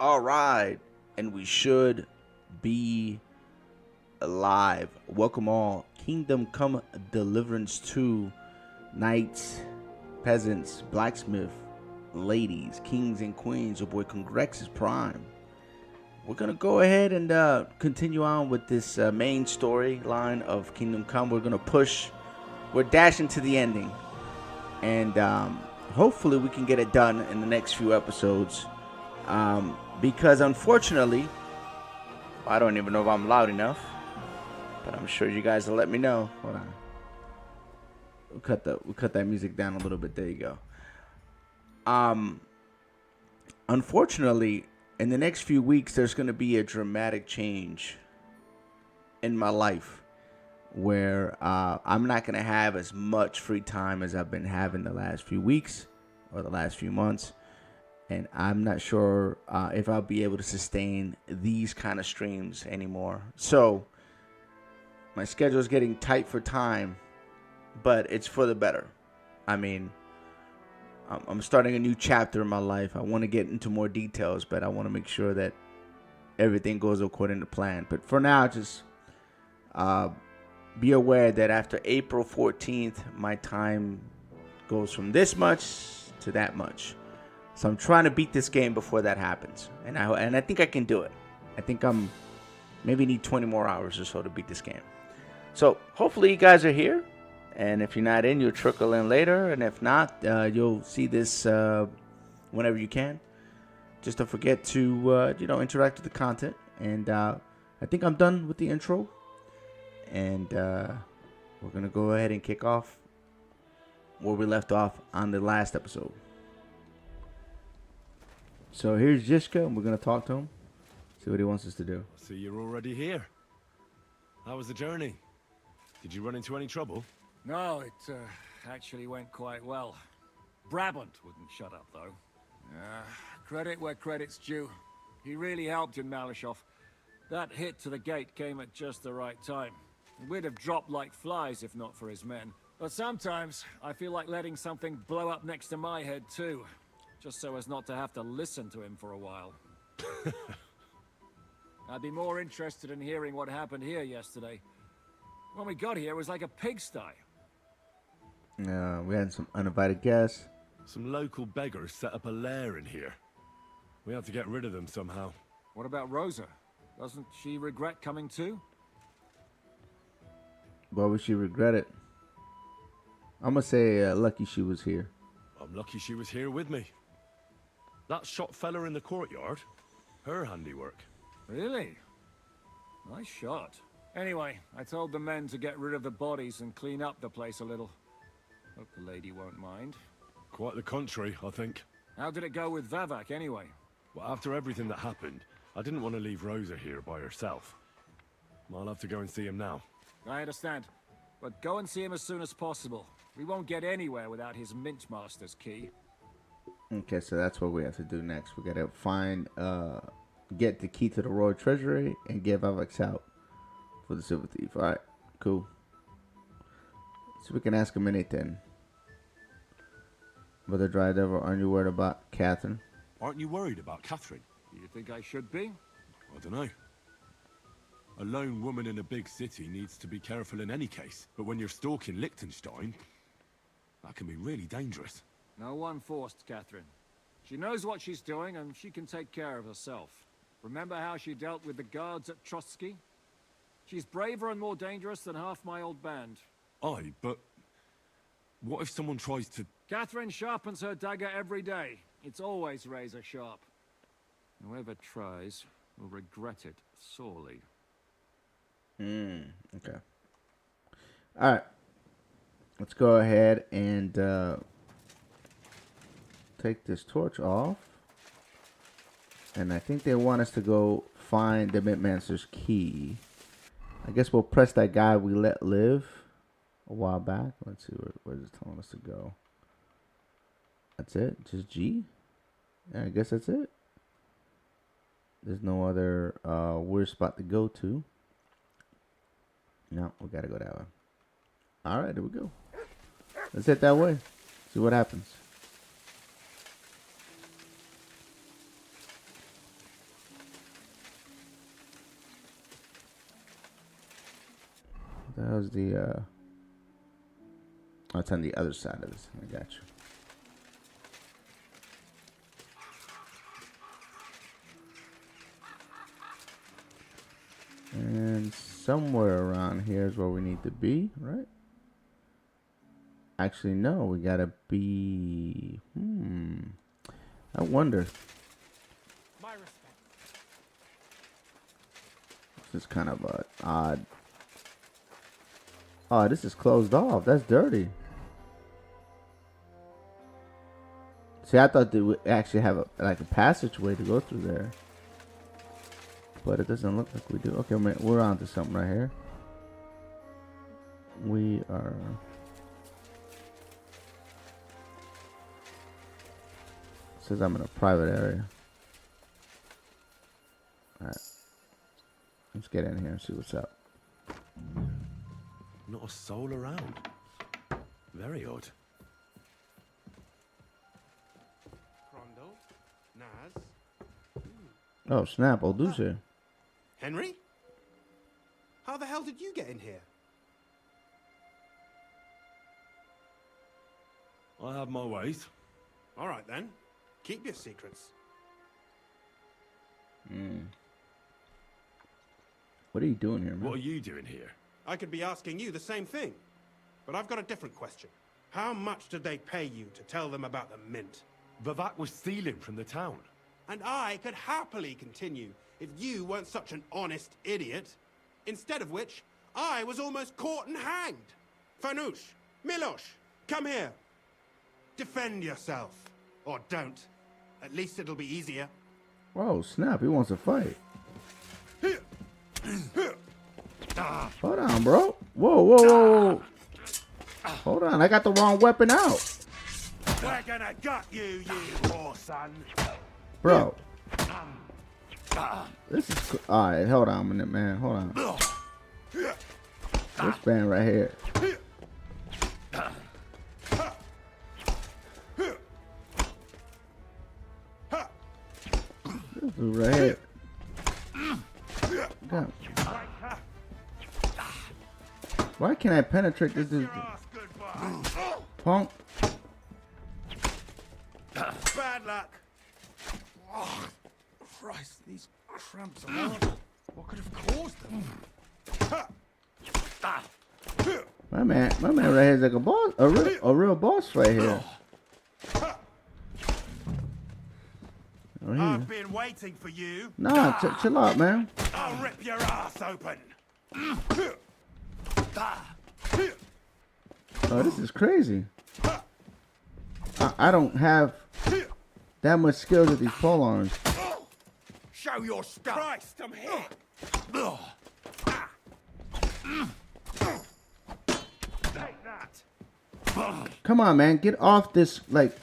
All right, and we should be alive. Welcome all. Kingdom Come Deliverance 2. Knights, peasants, blacksmith, ladies, kings and queens. Your boy Congrex is Prime. We're going to go ahead and continue on with this main storyline of Kingdom Come. We're dashing to the ending. And hopefully we can get it done in the next few episodes. Because unfortunately, I don't even know if I'm loud enough, but I'm sure you guys will let me know. Hold on. We'll cut that music down a little bit. There you go. Unfortunately, in the next few weeks, there's going to be a dramatic change in my life where I'm not going to have as much free time as I've been having the last few weeks or the last few months. And I'm not sure if I'll be able to sustain these kind of streams anymore. So my schedule is getting tight for time, but it's for the better. I mean, I'm starting a new chapter in my life. I want to get into more details, but I want to make sure that everything goes according to plan. But for now, just be aware that after April 14th, my time goes from this much to that much. So I'm trying to beat this game before that happens. And I think I can do it. I think I'm maybe need 20 more hours or so to beat this game. So hopefully you guys are here. And if you're not in, you'll trickle in later. And if not, you'll see this whenever you can. Just don't forget to, interact with the content. And I think I'm done with the intro. And we're going to go ahead and kick off where we left off on the last episode. So here's Jishka, and we're going to talk to him, see what he wants us to do. So you're already here. How was the journey? Did you run into any trouble? No, it actually went quite well. Brabant wouldn't shut up, though. Credit where credit's due. He really helped in Malishov. That hit to the gate came at just the right time. We'd have dropped like flies if not for his men. But sometimes, I feel like letting something blow up next to my head, too. Just so as not to have to listen to him for a while. I'd be more interested in hearing what happened here yesterday. When we got here, it was like a pigsty. We had some uninvited guests. Some local beggars set up a lair in here. We have to get rid of them somehow. What about Rosa? Doesn't she regret coming too? Why would she regret it? I'm going to say lucky she was here. I'm lucky she was here with me. That shot fella in the courtyard, her handiwork. Really? Nice shot. Anyway, I told the men to get rid of the bodies and clean up the place a little. Hope the lady won't mind. Quite the contrary, I think. How did it go with Vavak anyway? Well, after everything that happened, I didn't want to leave Rosa here by herself. I'll have to go and see him now. I understand. But go and see him as soon as possible. We won't get anywhere without his Mint Master's key. Okay, so that's what we have to do next. We got to get the key to the royal treasury and get Vavak's out for the silver thief. All right, cool. So we can ask him anything. Brother Dry Devil, aren't you worried about Catherine? Aren't you worried about Catherine? Do you think I should be? I don't know. A lone woman in a big city needs to be careful in any case. But when you're stalking Liechtenstein, that can be really dangerous. No one forced Catherine. She knows what she's doing and she can take care of herself. Remember how she dealt with the guards at Trotsky? She's braver and more dangerous than half my old band. Aye, but what if someone tries to... Catherine sharpens her dagger every day. It's always razor sharp. Whoever tries will regret it sorely. Okay. All right. Let's go ahead and take this torch off. And I think they want us to go find the Mintmaster's key. I guess we'll press that guy we let live a while back. Let's see, where is it telling us to go? That's it? Just G? Yeah, I guess that's it. There's no other weird spot to go to. No, we gotta go that way. Alright, there we go. Let's head that way. See what happens. That was the oh, it's on the other side of this. I got you. And somewhere around here is where we need to be, right? Actually, no, we gotta be. I wonder. My respect. This is kind of odd. Oh, this is closed off. That's dirty. See, I thought they would actually have a passageway to go through there, but it doesn't look like we do. Okay, we're on to something right here. We are. It says I'm in a private area. All right, let's get in here and see what's up. Not a soul around. Very odd. Naz. Oh snap! Old dude's here. Henry? How the hell did you get in here? I have my ways. All right then. Keep your secrets. What are you doing here, man? What are you doing here? I could be asking you the same thing. But I've got a different question. How much did they pay you to tell them about the mint? Vivek was stealing from the town. And I could happily continue if you weren't such an honest idiot. Instead of which, I was almost caught and hanged. Fanush, Milosh, come here. Defend yourself. Or don't. At least it'll be easier. Whoa, snap! He wants to fight. Hold on, bro. Whoa. Hold on, I got the wrong weapon out. We're gonna gut you, you poor son. Bro. This is alright, hold on a minute, man. Hold on. This band right here. This dude right here. God. Why can't I penetrate this dude? Punk. Bad luck. Oh, Christ, these cramps are horrible. What could have caused them? My man right here is like a boss, a real boss right here. Oh, I've been waiting for you. nah, chill out, man. I'll rip your ass open. Oh, this is crazy. I don't have that much skills with these polearms. Show your stuff. Christ, I'm hit. Take that. Come on, man, get off this like.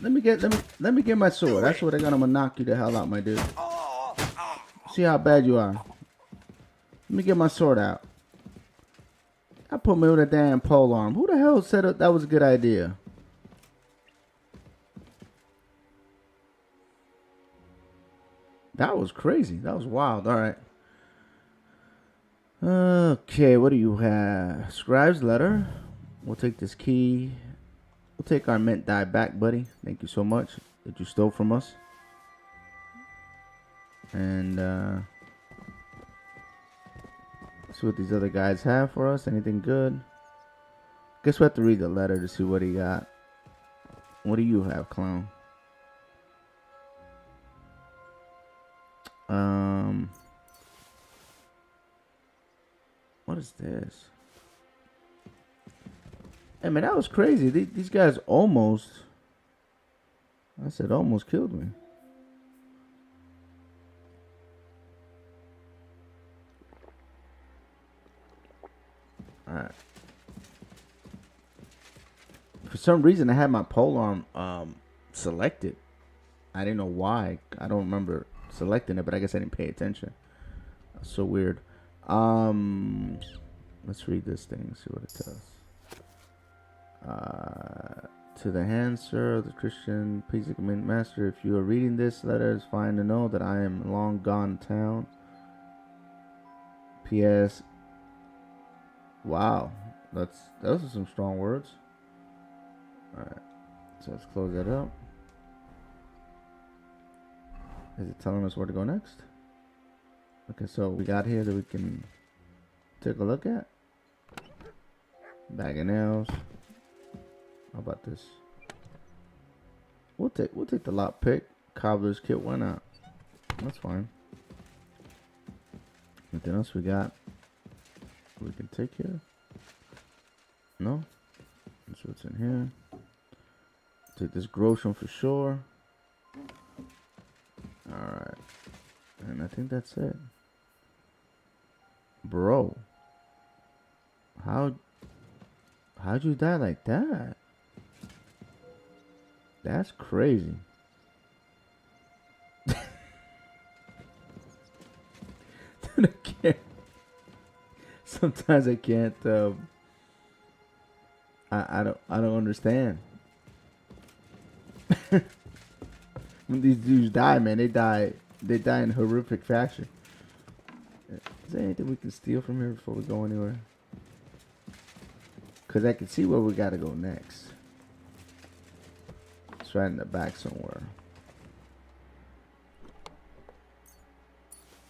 Let me get my sword. That's what I'm gonna knock you the hell out, my dude. See how bad you are. Let me get my sword out. I put me with a damn polearm. Who the hell said that was a good idea? That was crazy. That was wild. All right. Okay, what do you have? Scribe's letter. We'll take this key. We'll take our mint die back, buddy. Thank you so much that you stole from us. And see what these other guys have for us. Anything good? Guess we have to read the letter to see what he got. What do you have, clown? What is this? Hey man, that was crazy. These guys almost, I said almost killed me. Alright. For some reason I had my polearm selected. I didn't know why. I don't remember selecting it, but I guess I didn't pay attention. That's so weird. Let's read this thing and see what it tells. To the hand, sir, of the Christian Peace Mint Master, if you are reading this letter, it's fine to know that I am long gone town. P.S. Wow, those are some strong words. Alright, so let's close that up. Is it telling us where to go next? Okay, so we got here that we can take a look at. Bag of nails. How about this? We'll take the lock pick. Cobbler's kit. Why not? That's fine. Anything else we got? We can take here. No. That's what's in here. Take this grocery for sure. All right, and I think that's it. Bro, how'd you die like that? That's crazy. Dude, I can't. Sometimes I can't. I don't understand. When these dudes die, man, they die in horrific fashion. Is there anything we can steal from here before we go anywhere? Because I can see where we got to go next. It's right in the back somewhere.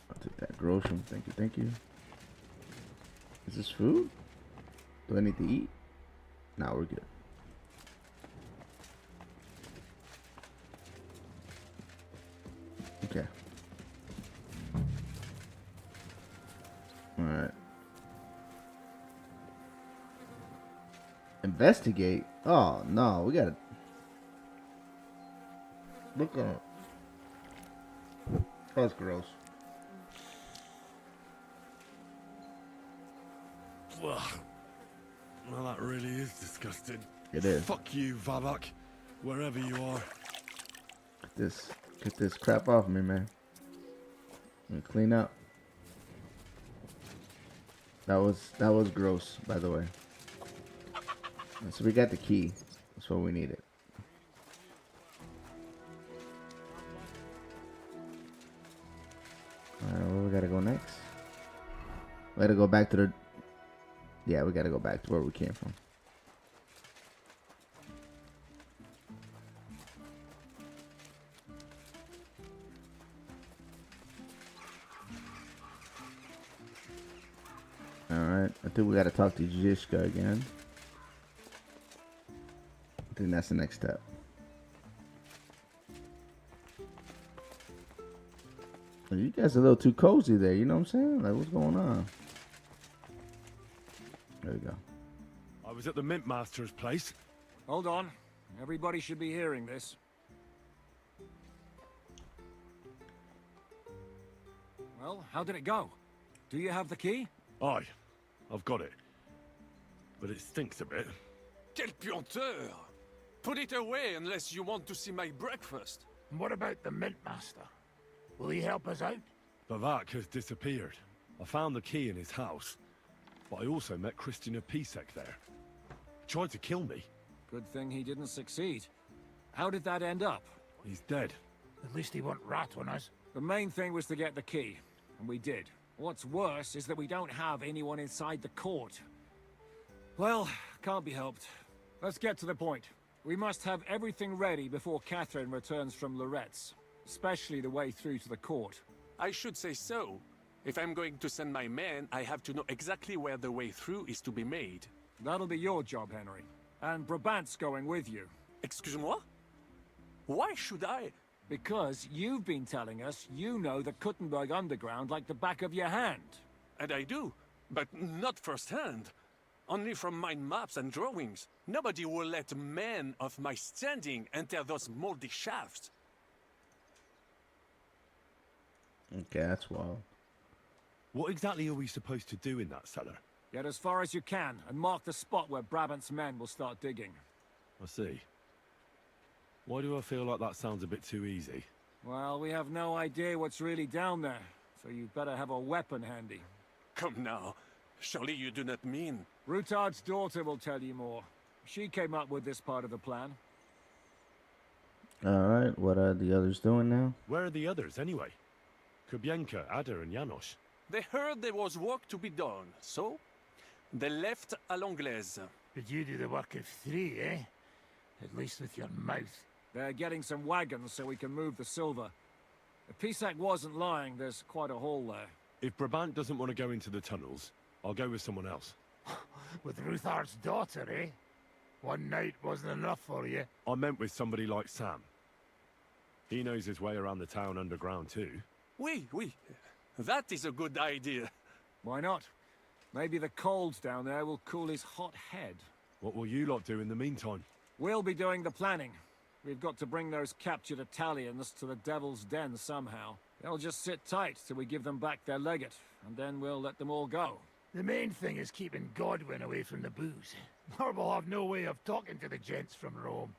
I'll take that grocery. Thank you. Is this food? Do I need to eat? Nah, we're good. Okay. Alright. Investigate? Oh, no. We gotta... Look at it. That's gross. Well, that really is disgusting. It is. Fuck you, Vavak. Wherever you are. Get this crap off me, man. Let me clean up. That was gross, by the way. So we got the key. That's what we needed. Alright, where we gotta go next? We gotta go back to the... Yeah, we gotta go back to where we came from. Alright, I think we gotta talk to Jishka again. I think that's the next step. You guys are a little too cozy there, you know what I'm saying? Like, what's going on? There we go. I was at the Mint Master's place. Hold on. Everybody should be hearing this. Well, how did it go? Do you have the key? Aye, I've got it. But it stinks a bit. Quel puanteur! Put it away unless you want to see my breakfast. What about the Mint Master? Will he help us out? Vavak has disappeared. I found the key in his house. But I also met Christina Pisek there. He tried to kill me. Good thing he didn't succeed. How did that end up? He's dead. At least he won't rat on us. The main thing was to get the key, and we did. What's worse is that we don't have anyone inside the court. Well, can't be helped. Let's get to the point. We must have everything ready before Catherine returns from Loretz, especially the way through to the court. I should say so. If I'm going to send my men, I have to know exactly where the way through is to be made. That'll be your job, Henry. And Brabant's going with you. Excuse-moi? Why should I? Because you've been telling us you know the Kuttenberg underground like the back of your hand. And I do, but not firsthand. Only from mind maps and drawings. Nobody will let men of my standing enter those moldy shafts. Okay, that's wild. What exactly are we supposed to do in that cellar? Get as far as you can and mark the spot where Brabant's men will start digging. I see. Why do I feel like that sounds a bit too easy? Well, we have no idea what's really down there, so you better have a weapon handy. Come now. Surely you do not mean... Rutard's daughter will tell you more. She came up with this part of the plan. Alright, what are the others doing now? Where are the others, anyway? Kubienka, Ada, and Janos. They heard there was work to be done, so they left à l'anglaise. But you do the work of 3, eh? At least with your mouth. They're getting some wagons so we can move the silver. If Pisak wasn't lying, there's quite a haul there. If Brabant doesn't want to go into the tunnels, I'll go with someone else. With Ruthar's daughter, eh? One night wasn't enough for you. I meant with somebody like Sam. He knows his way around the town underground too. Oui, oui. That is a good idea. Why not? Maybe the cold down there will cool his hot head. What will you lot do in the meantime? We'll be doing the planning. We've got to bring those captured Italians to the Devil's Den somehow. They'll just sit tight till we give them back their legate, and then we'll let them all go. The main thing is keeping Godwin away from the booze. Or we'll have no way of talking to the gents from Rome.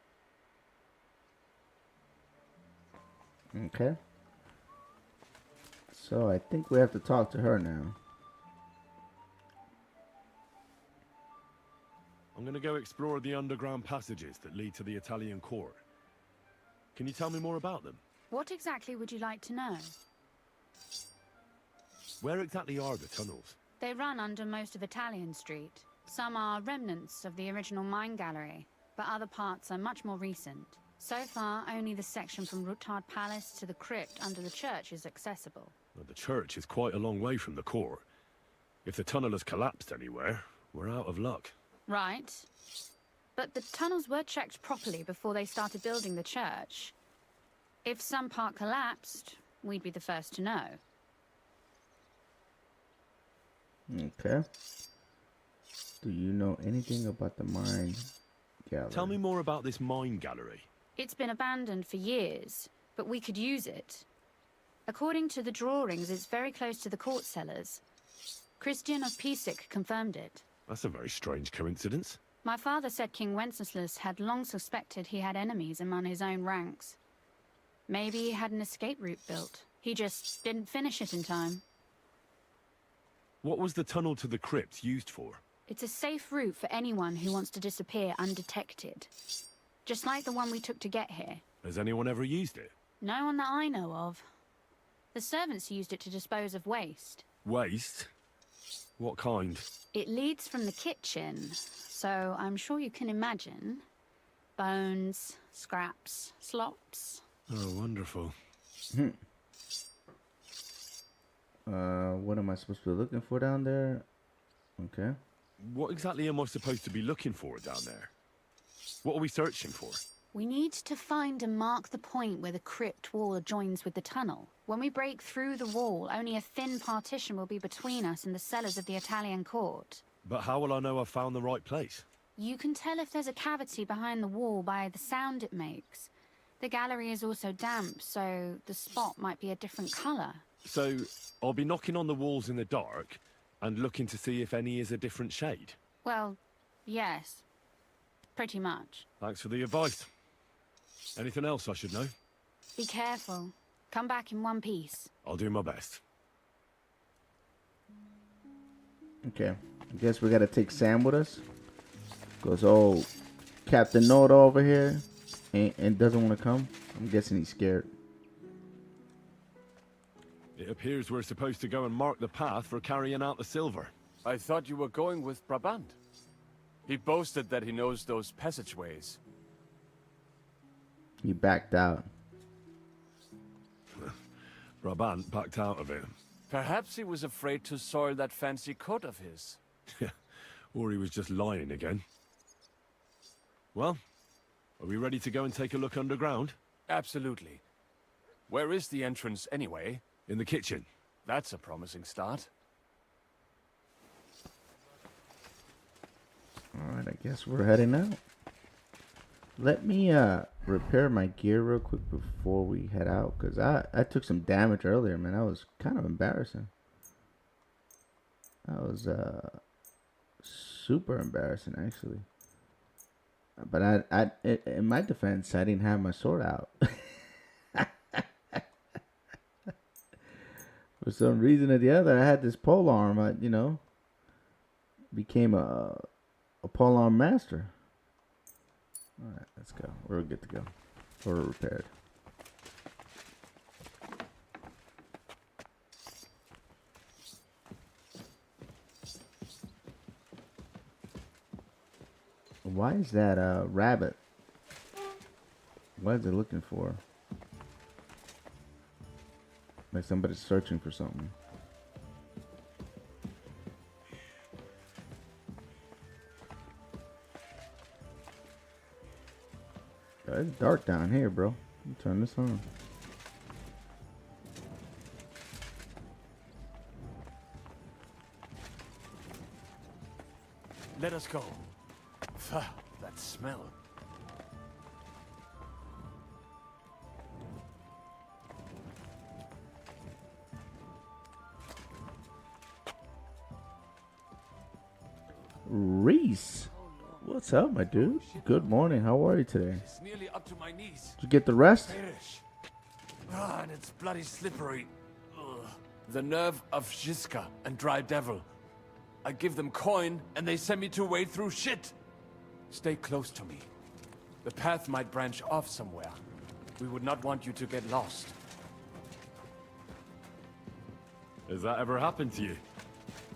Okay. So I think we have to talk to her now. I'm gonna go explore the underground passages that lead to the Italian court. Can you tell me more about them? What exactly would you like to know? Where exactly are the tunnels? They run under most of Italian Street. Some are remnants of the original mine gallery, but other parts are much more recent. So far, only the section from Rutard Palace to the crypt under the church is accessible. Well, the church is quite a long way from the court. If the tunnel has collapsed anywhere, we're out of luck. Right. But the tunnels were checked properly before they started building the church. If some part collapsed, we'd be the first to know. Okay. Do you know anything about the mine gallery? Tell me more about this mine gallery. It's been abandoned for years, but we could use it. According to the drawings, it's very close to the court cellars. Christian of Pisak confirmed it. That's a very strange coincidence. My father said King Wenceslas had long suspected he had enemies among his own ranks. Maybe he had an escape route built. He just didn't finish it in time. What was the tunnel to the crypt used for? It's a safe route for anyone who wants to disappear undetected. Just like the one we took to get here. Has anyone ever used it? No one that I know of. The servants used it to dispose of waste. Waste? What kind? It leads from the kitchen, so I'm sure you can imagine. Bones, scraps, slops. Oh, wonderful. What am I supposed to be looking for down there? Okay. What exactly am I supposed to be looking for down there? What are we searching for? We need to find and mark the point where the crypt wall joins with the tunnel. When we break through the wall, only a thin partition will be between us and the cellars of the Italian court. But how will I know I've found the right place? You can tell if there's a cavity behind the wall by the sound it makes. The gallery is also damp, so the spot might be a different color. So, I'll be knocking on the walls in the dark and looking to see if any is a different shade. Well, yes. Pretty much. Thanks for the advice. Anything else I should know? Be careful. Come back in one piece. I'll do my best. Okay. I guess we gotta take Sam with us. Because old Captain Know-It-All over here and doesn't want to come. I'm guessing he's scared. It appears we're supposed to go and mark the path for carrying out the silver. I thought you were going with Brabant. He boasted that he knows those passageways. He backed out. Brabant backed out of it. Perhaps he was afraid to soil that fancy coat of his. Or he was just lying again. Well, are we ready to go and take a look underground? Absolutely. Where is the entrance anyway? In the kitchen. That's a promising start. Alright, I guess we're heading out. Let me repair my gear real quick before we head out. Because I took some damage earlier, man. That was kind of embarrassing. That was super embarrassing, actually. But in my defense, I didn't have my sword out. For some reason or the other, I had this polearm. Became a polearm master. All right, let's go. We're good to go. We're repaired. Why is that a rabbit? What is it looking for? Like somebody's searching for something. It's dark down here, bro. Let me turn this on. Let us go. Pho, that smell. Reese, what's up, my dude? Good morning. How are you today? It's nearly up to my knees. Did you get the rest? Perish. Ah, and it's bloody slippery. Ugh. The nerve of Jiska and Dry Devil. I give them coin, and they send me to wade through shit. Stay close to me. The path might branch off somewhere. We would not want you to get lost. Has that ever happened to you?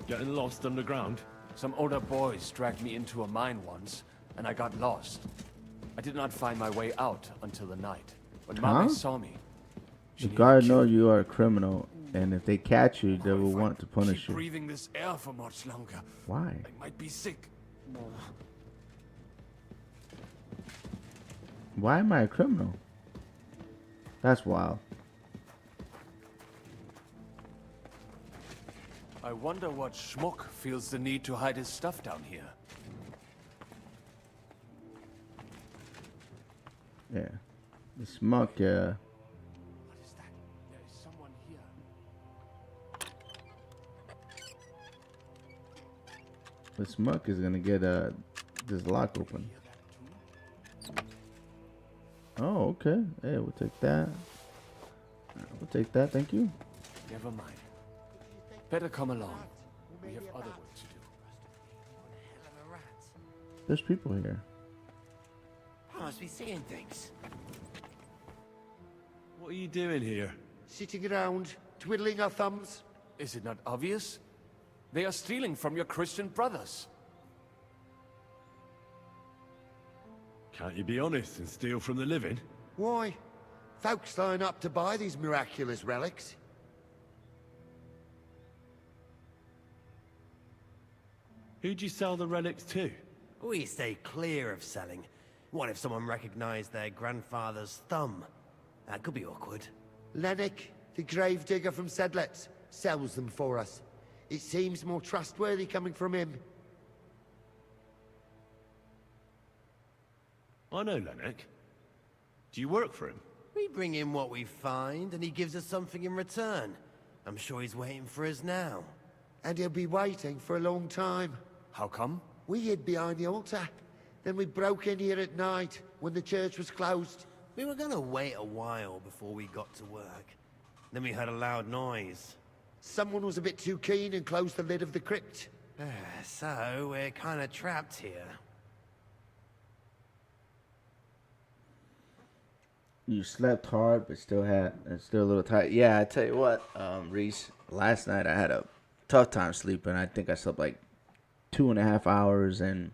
Getting lost underground? Some older boys dragged me into a mine once, and I got lost. I did not find my way out until the night. When Mama saw me, The guard knows you are a criminal, and if they catch you, they will want to punish keep you. breathing this air for much longer. Why? I might be sick. Why am I a criminal? That's wild. I wonder what schmuck feels the need to hide his stuff down here. Yeah. The smug, What is that? There is someone here. the smug is gonna get this lock open. Oh, okay. Hey, we'll take that. We'll take that, thank you. Never mind. Better come along. We have other work to do. There's people here. I must be seeing things. What are you doing here? Sitting around, twiddling our thumbs. Is it not obvious? They are stealing from your Christian brothers. Can't you be honest and steal from the living? Why? Folks line up to buy these miraculous relics. Who'd you sell the relics to? We stay clear of selling. What if someone recognized their grandfather's thumb? That could be awkward. Lennox, the gravedigger from Sedlets, sells them for us. It seems more trustworthy coming from him. I know Lennox. Do you work for him? We bring him what we find, and he gives us something in return. I'm sure he's waiting for us now. And he'll be waiting for a long time. How come? We hid behind the altar. Then we broke in here at night, when the church was closed. We were gonna wait a while before we got to work. Then we heard a loud noise. Someone was a bit too keen and closed the lid of the crypt. So, we're kinda trapped here. You slept hard, but still a little tired. Yeah, I tell you what, Reese. Last night I had a tough time sleeping. I think I slept like 2.5 hours and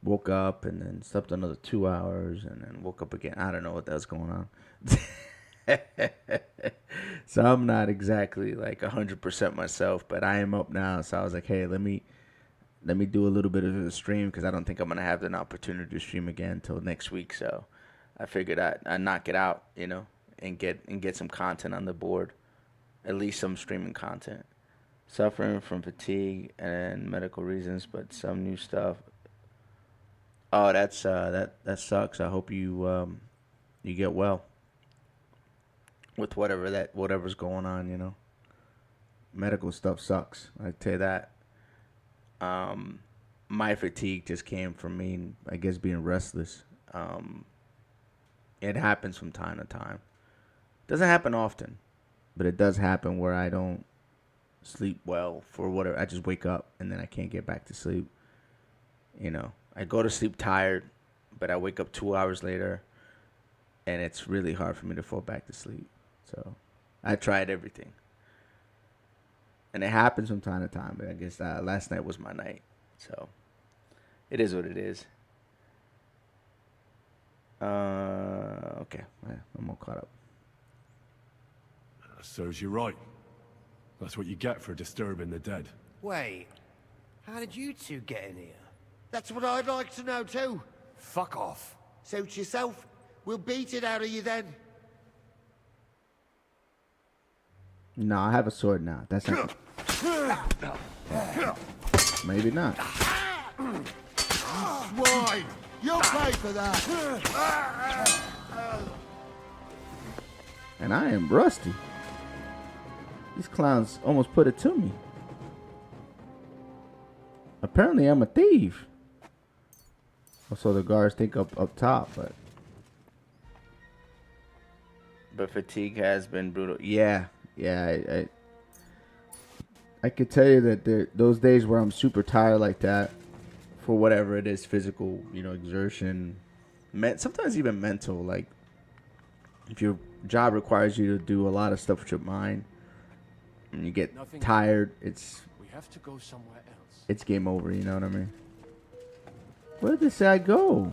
woke up, and then slept another 2 hours, and then woke up again. I don't know what that was going on. So I'm not exactly like 100% myself, but I am up now. So I was like, hey, let me do a little bit of a stream, because I don't think I'm gonna have an opportunity to stream again until next week. So I figured I'd knock it out, you know, and get some content on the board, at least some streaming content. Suffering from fatigue and medical reasons, but some new stuff. Oh, that sucks. I hope you get well with whatever's going on, you know. Medical stuff sucks. I tell you that. My fatigue just came from me, I guess, being restless. It happens from time to time. Doesn't happen often, but it does happen where I don't sleep well for whatever. I just wake up and then I can't get back to sleep. You know, I go to sleep tired, but I wake up 2 hours later, and it's really hard for me to fall back to sleep. So I tried everything. And it happens from time to time, but I guess last night was my night. So it is what it is. Okay, I'm all caught up. Serves you right. That's what you get for disturbing the dead. Wait, how did you two get in here? That's what I'd like to know too. Fuck off. Suit yourself. We'll beat it out of you then. No, I have a sword now. That's not. Maybe not. Swine! You'll pay for that! And I am rusty. These clowns almost put it to me. Apparently, I'm a thief. Also, the guards think up top, but fatigue has been brutal. Yeah. I could tell you that those days where I'm super tired like that, for whatever it is, physical, exertion, sometimes even mental. Like, if your job requires you to do a lot of stuff with your mind, and you get tired, we have to go somewhere else. It's game over. You know what I mean? Where did this guy go?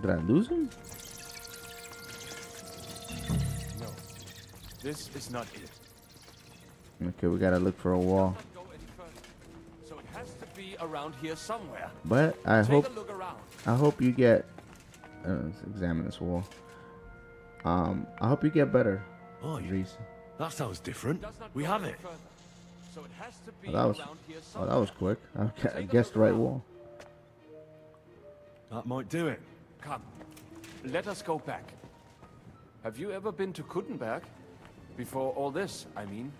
Did I lose him? No, this is not it. Okay, we gotta look for a wall. Go any further. So it has to be around here somewhere. But I Take a look around. hope you get. Let's examine this wall. I hope you get better. Oh, Reese. that sounds different. We have it. So it has to be That was quick. I guessed the right wall. That might do it. Come, let us go back. Have you ever been to Kuttenberg? Before all this, I mean.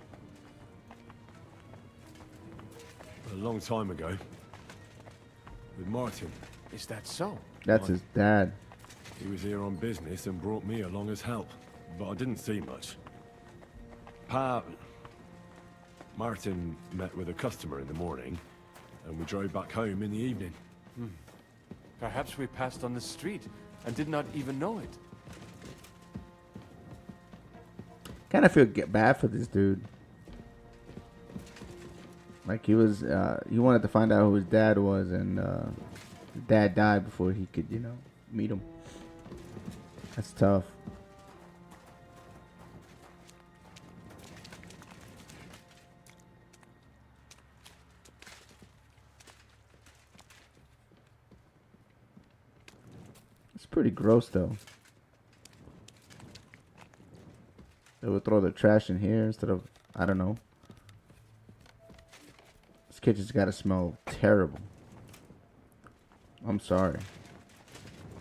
A long time ago. With Martin. Is that so? That's his dad. He was here on business and brought me along as help. But I didn't see much. Martin met with a customer in the morning, and we drove back home in the evening. Perhaps we passed on the street and did not even know it. Kind of feel bad for this dude. Like he wanted to find out who his dad was, and his dad died before he could, meet him. That's tough. It's pretty gross, though. They would throw the trash in here instead of, I don't know. This kitchen's gotta smell terrible. I'm sorry.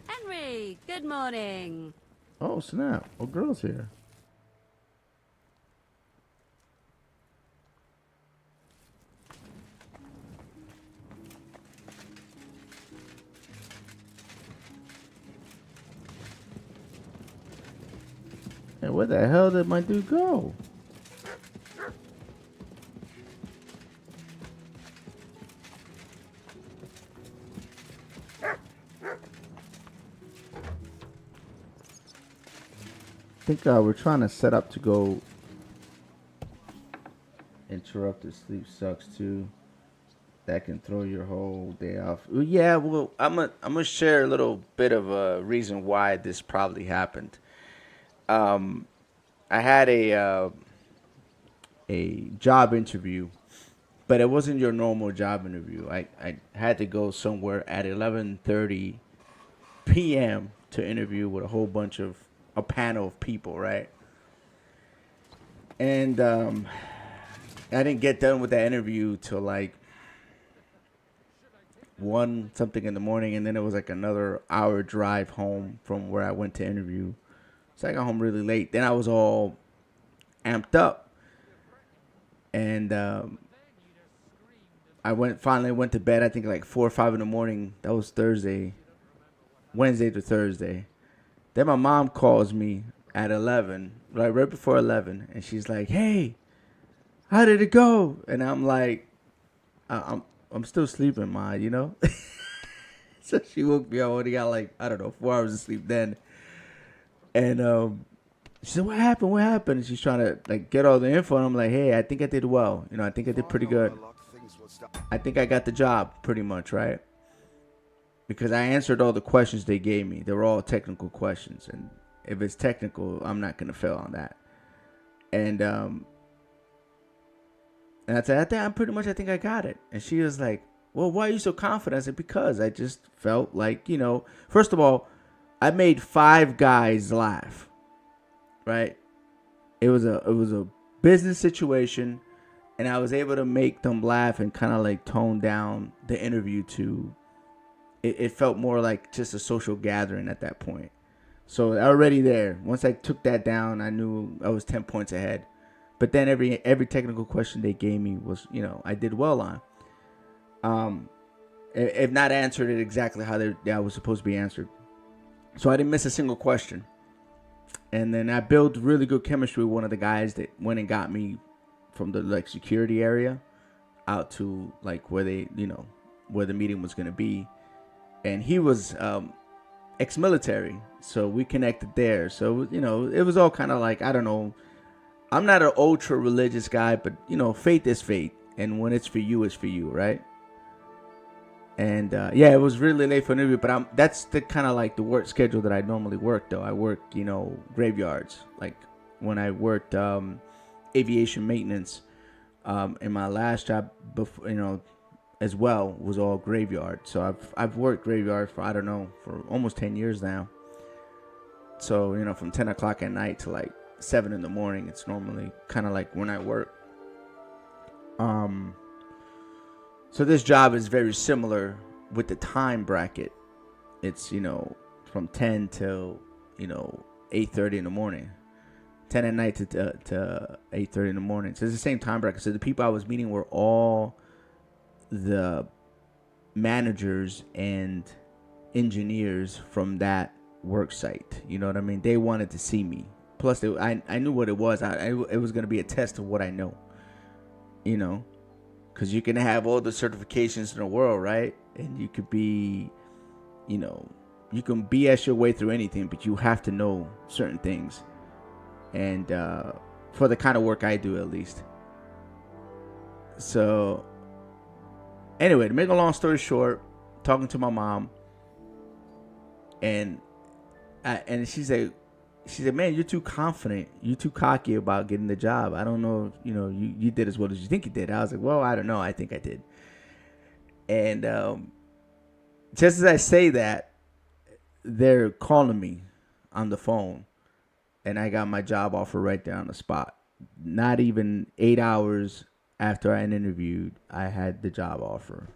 Henry, good morning. Oh, snap. Oh, girl's here. Hey, where the hell did my dude go? I think we're trying to set up to go. Interrupted sleep sucks too. That can throw your whole day off. Yeah, well, I'm gonna share a little bit of a reason why this probably happened. I had a job interview, but it wasn't your normal job interview. I had to go somewhere at 11:30 p.m. to interview with a panel of people, right? And I didn't get done with that interview till like 1 something in the morning, and then it was like another hour drive home from where I went to interview. So I got home really late. Then I was all amped up, and I finally went to bed. I think like 4 or 5 in the morning. That was Wednesday to Thursday. Then my mom calls me at 11, right before 11, and she's like, "Hey, how did it go?" And I'm like, I'm I'm still sleeping, Ma, you know? So she woke me up. I only got like, I don't know, 4 hours of sleep then. And she said, what happened? What happened? And she's trying to like get all the info. And I'm like, hey, I think I did well. You know, I think I did pretty good. I think I got the job pretty much, right? Because I answered all the questions they gave me. They were all technical questions. And if it's technical, I'm not going to fail on that. And I said, I think I got it. And she was like, well, why are you so confident? I said, because I just felt like, you know, first of all, I made 5 guys laugh, right? It was a business situation, and I was able to make them laugh and kind of like tone down the interview to, it felt more like just a social gathering at that point. So already there, once I took that down, I knew I was 10 points ahead. But then every technical question they gave me was, you know, I did well on. If not answered it exactly how that was supposed to be answered. So I didn't miss a single question. And then I built really good chemistry with one of the guys that went and got me from the like security area out to like where they, you know, where the meeting was going to be. And he was ex-military, so we connected there. So, you know, it was all kind of like, I don't know. I'm not an ultra religious guy, but, you know, faith is faith. And when it's for you, it's for you, right? And, yeah, it was really late for an interview, but that's the kind of like the work schedule that I normally work, though. I work, you know, graveyards. Like when I worked aviation maintenance in my last job, before, you know, as well, was all graveyard. So I've worked graveyard for, I don't know, for almost 10 years now. So, you know, from 10 o'clock at night to like 7 in the morning, it's normally kind of like when I work. So this job is very similar with the time bracket. It's, you know, from 10 till, you know, 8:30 in the morning. 10 at night to 8:30 in the morning. So it's the same time bracket. So the people I was meeting were all the managers and engineers from that work site. You know what I mean? They wanted to see me. Plus, I knew what it was. It was going to be a test of what I know. You know? Because you can have all the certifications in the world, right? And you could be, you know, you can BS your way through anything, but you have to know certain things. And for the kind of work I do, at least. So, anyway, to make a long story short, talking to my mom, and she said, man, you're too confident. You're too cocky about getting the job. I don't know if, you know, you did as well as you think you did. I was like, well, I don't know. I think I did. And just as I say that, they're calling me on the phone. And I got my job offer right there on the spot. Not even 8 hours after I interviewed, I had the job offer.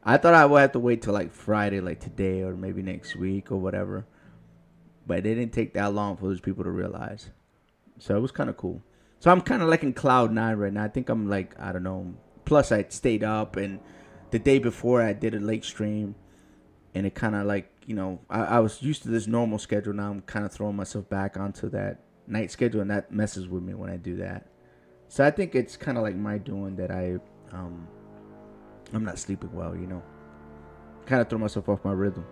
I thought I would have to wait till like Friday, like today or maybe next week or whatever. But it didn't take that long for those people to realize. So it was kind of cool. So I'm kind of like in cloud 9 right now. I think I'm like, I don't know. Plus I stayed up, and the day before I did a late stream. And it kind of like, you know, I was used to this normal schedule. Now I'm kind of throwing myself back onto that night schedule, and that messes with me when I do that. So I think it's kind of like my doing that I'm not sleeping well, you know. Kind of throw myself off my rhythm.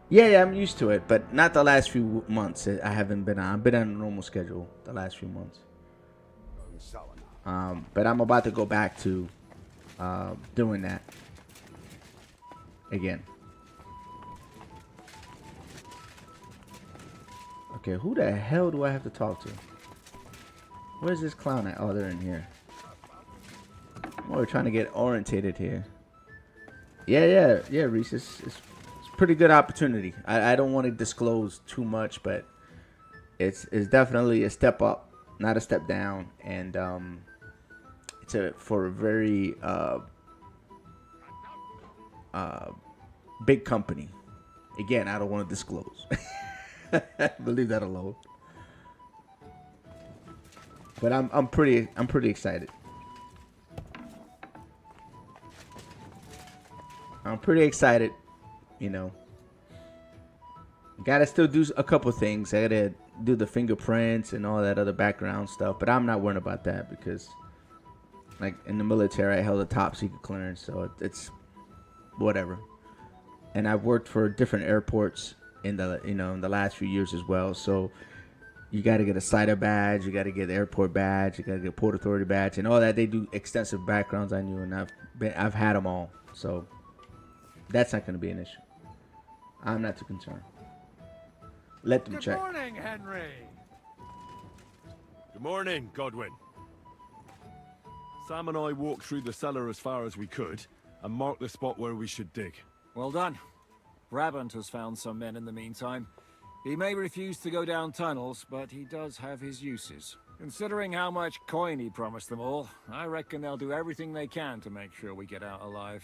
Yeah, I'm used to it, but not the last few months. I haven't been on. I've been on a normal schedule the last few months. But I'm about to go back to doing that again. Okay, who the hell do I have to talk to? Where's this clown at? Oh, they're in here. Oh, we're trying to get orientated here. Yeah, Reese. It's pretty good opportunity. I don't want to disclose too much, but it's definitely a step up, not a step down, and it's for a very big company. Again, I don't want to disclose. Leave that alone. But I'm pretty excited. I'm pretty excited. You know, gotta still do a couple things. I gotta do the fingerprints and all that other background stuff, but I'm not worrying about that because like in the military, I held a top secret clearance, so it's whatever. And I've worked for different airports in the last few years as well. So you got to get a SIDA badge, you got to get the airport badge, you got to get Port Authority badge, and all that. They do extensive backgrounds on you, and I've had them all, so that's not going to be an issue. I'm not too concerned. Let them check. Good morning, Henry. Good morning, Godwin. Sam and I walked through the cellar as far as we could and marked the spot where we should dig. Well done. Brabant has found some men in the meantime. He may refuse to go down tunnels, but he does have his uses. Considering how much coin he promised them all, I reckon they'll do everything they can to make sure we get out alive.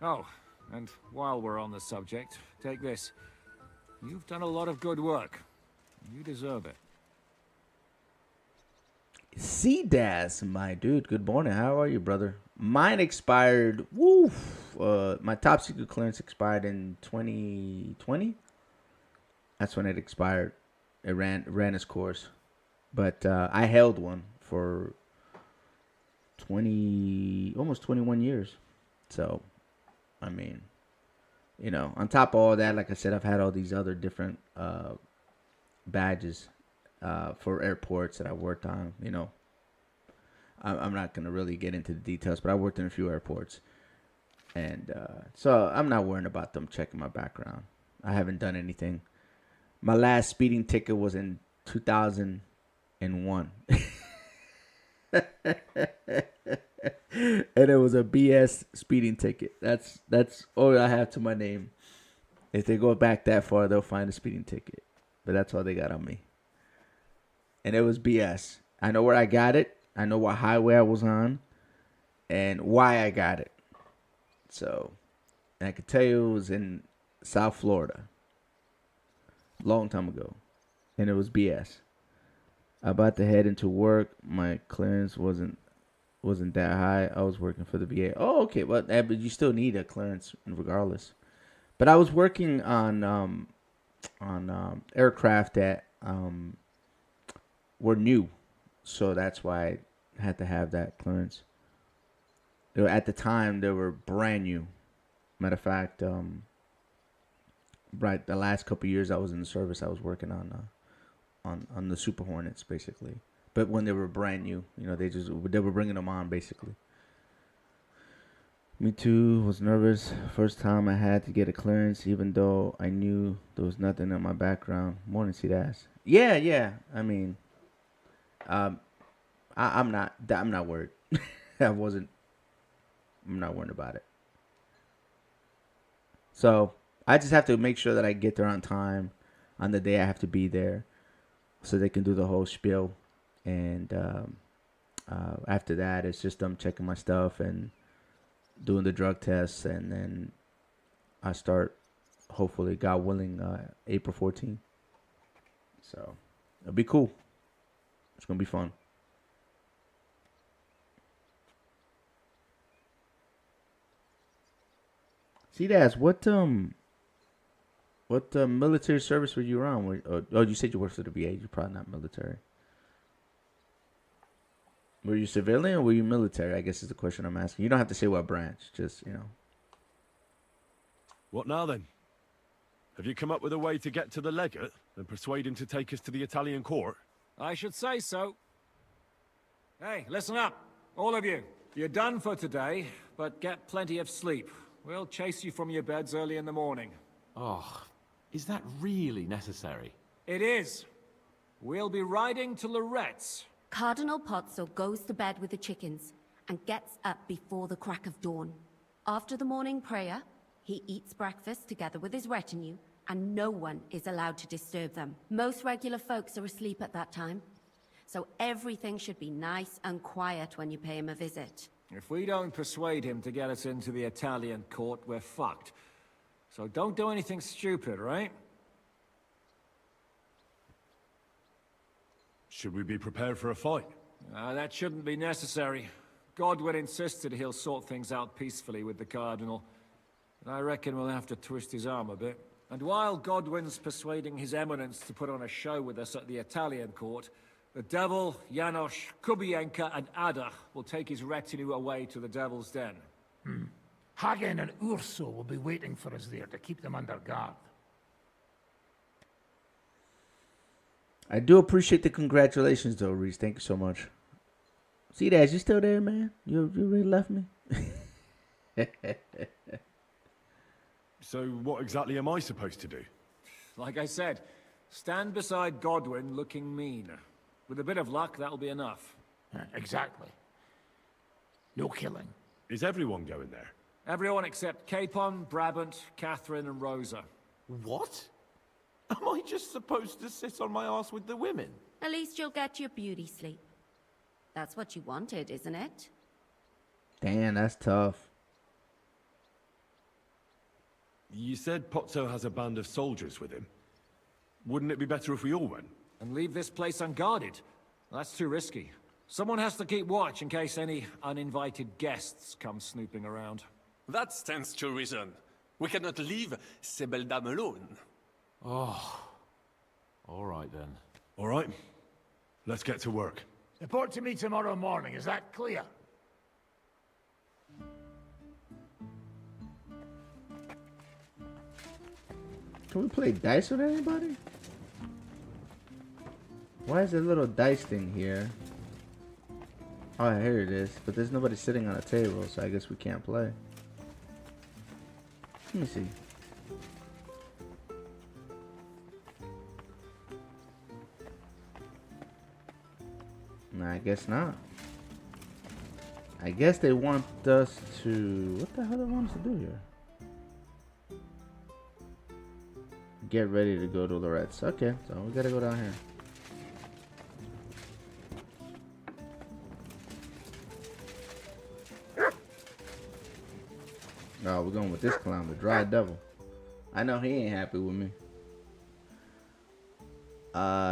Oh, and while we're on the subject, take this. You've done a lot of good work. You deserve it. C-Das, my dude. Good morning. How are you, brother? Mine expired. My top secret clearance expired in 2020. That's when it expired. It ran its course, but I held one for almost 21 years. So, I mean, on top of all that, like I said, I've had all these other different badges for airports that I worked on. I'm not gonna really get into the details, but I worked in a few airports, and so I'm not worrying about them checking my background. I haven't done anything. My last speeding ticket was in 2001. And it was a BS speeding ticket. That's all I have to my name. If they go back that far, they'll find a speeding ticket. But that's all they got on me. And it was BS. I know where I got it. I know what highway I was on. And why I got it. So, and I could tell you it was in South Florida. Long time ago. And it was BS. About to head into work. My clearance wasn't that high. I was working for the VA. Oh, okay. But you still need a clearance regardless. But I was working on aircraft that were new, so that's why I had to have that clearance. At the time, they were brand new. Matter of fact, right the last couple of years I was in the service, I was working on the Super Hornets basically. But when they were brand new, they were bringing them on basically. Me too. Was nervous. First time I had to get a clearance, even though I knew there was nothing in my background. Morning, see that. Yeah. I mean, I'm not worried. I'm not worried about it. So I just have to make sure that I get there on time, on the day I have to be there, so they can do the whole spiel. And after that, it's just them checking my stuff and doing the drug tests, and then I start, hopefully, God willing, April 14th. So it'll be cool. It's gonna be fun. See, that's what military service were you on? Oh, you said you worked for the VA. You're probably not military. Were you civilian or were you military? I guess is the question I'm asking. You don't have to say what branch. Just, What now then? Have you come up with a way to get to the legate and persuade him to take us to the Italian court? I should say so. Hey, listen up, all of you. You're done for today, but get plenty of sleep. We'll chase you from your beds early in the morning. Oh, is that really necessary? It is. We'll be riding to Lorette's. Cardinal Pozzo goes to bed with the chickens and gets up before the crack of dawn. After the morning prayer, he eats breakfast together with his retinue, and no one is allowed to disturb them. Most regular folks are asleep at that time, so everything should be nice and quiet when you pay him a visit. If we don't persuade him to get us into the Italian court, we're fucked. So don't do anything stupid, right? Should we be prepared for a fight? That shouldn't be necessary. Godwin insisted he'll sort things out peacefully with the Cardinal. And I reckon we'll have to twist his arm a bit. And while Godwin's persuading His Eminence to put on a show with us at the Italian court, The devil, Janosch, Kubienka, and Ada will take his retinue away to the Devil's Den. Hagen and Urso will be waiting for us there to keep them under guard. I do appreciate the congratulations, though, Reese. Thank you so much. See that? You still there, man? You really left me? So what exactly am I supposed to do? Like I said, stand beside Godwin looking mean. With a bit of luck, that'll be enough. Exactly. No killing. Is everyone going there? Everyone except Capon, Brabant, Catherine, and Rosa. What? Am I just supposed to sit on my ass with the women? At least you'll get your beauty sleep. That's what you wanted, isn't it? Damn, that's tough. You said Pozzo has a band of soldiers with him. Wouldn't it be better if we all went? And leave this place unguarded? That's too risky. Someone has to keep watch in case any uninvited guests come snooping around. That stands to reason. We cannot leave ces belles dames alone. Oh. All right, then. All right. Let's get to work. Report to me tomorrow morning, is that clear? Can we play dice with anybody? Why is there a little dice thing here? Oh, here it is. But there's nobody sitting on a table, so I guess we can't play. Let me see. No, I guess not. I guess they want us to... What the hell do they want us to do here? Get ready to go to Loretz. Okay, so we gotta go down here. Oh, we're going with this clown, the dry devil. I know he ain't happy with me.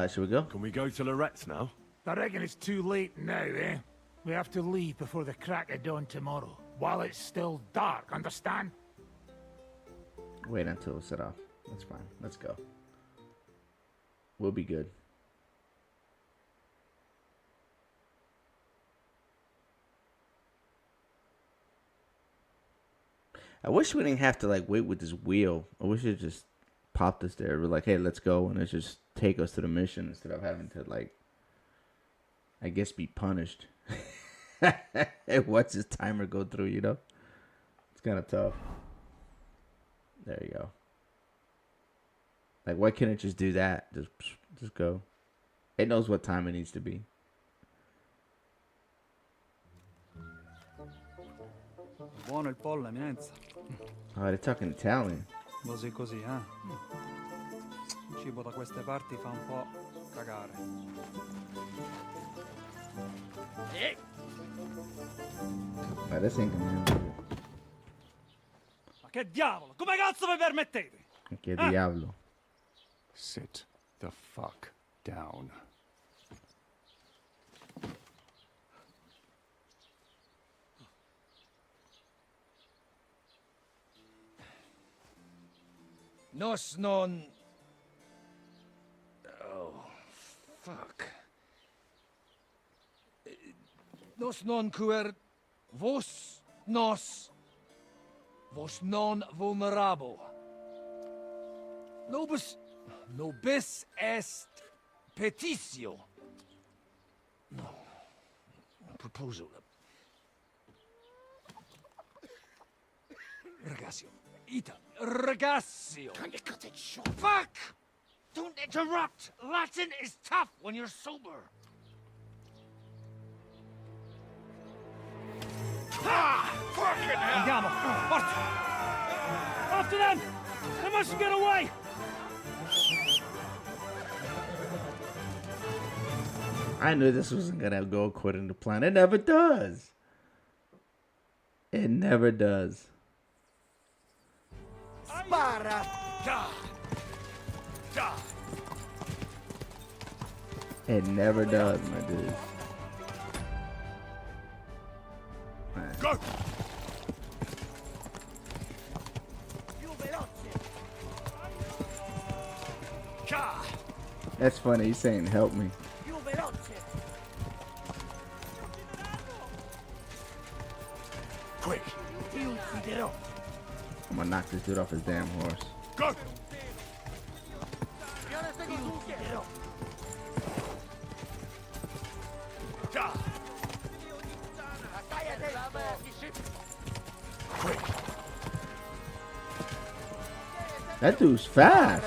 Should we go? Can we go to Loretz now? I reckon it's too late now, eh? We have to leave before the crack of dawn tomorrow, while it's still dark, understand? Wait until we set off. That's fine. Let's go. We'll be good. I wish we didn't have to like wait with this wheel. I wish it just popped us there. We're like, hey, let's go, and it just take us to the mission instead of having to like, I guess, be punished. Watch this timer go through, you know? It's kind of tough. There you go. Like, why can't it just do that? Just go. It knows what time it needs to be. Buono il pollo, eminenza. Oh, they're talking Italian. Così così, eh? Il cibo da queste parti fa un po' cagare. Ma this ain't gonna handle it. Ma che diavolo? Come cazzo vi permettete? Che diavolo. Sit the fuck down. Nos non... Oh, fuck. Nos non cuer... Vos nos... Vos non vulnerabo. Nobis est petitio. No. Proposal. Ragazio. Ita. Ragazio. Can you cut it short? Fuck! Don't interrupt! Latin is tough when you're sober. Ah! Fucking hell! Andiamo! Forza! After them! They mustn't get away! I knew this wasn't gonna go according to plan. It never does. It never does. Spara! It never does, my dude. Go! That's funny. He's saying, "Help me." I'm gonna knock this dude off his damn horse. Go! That dude's fast.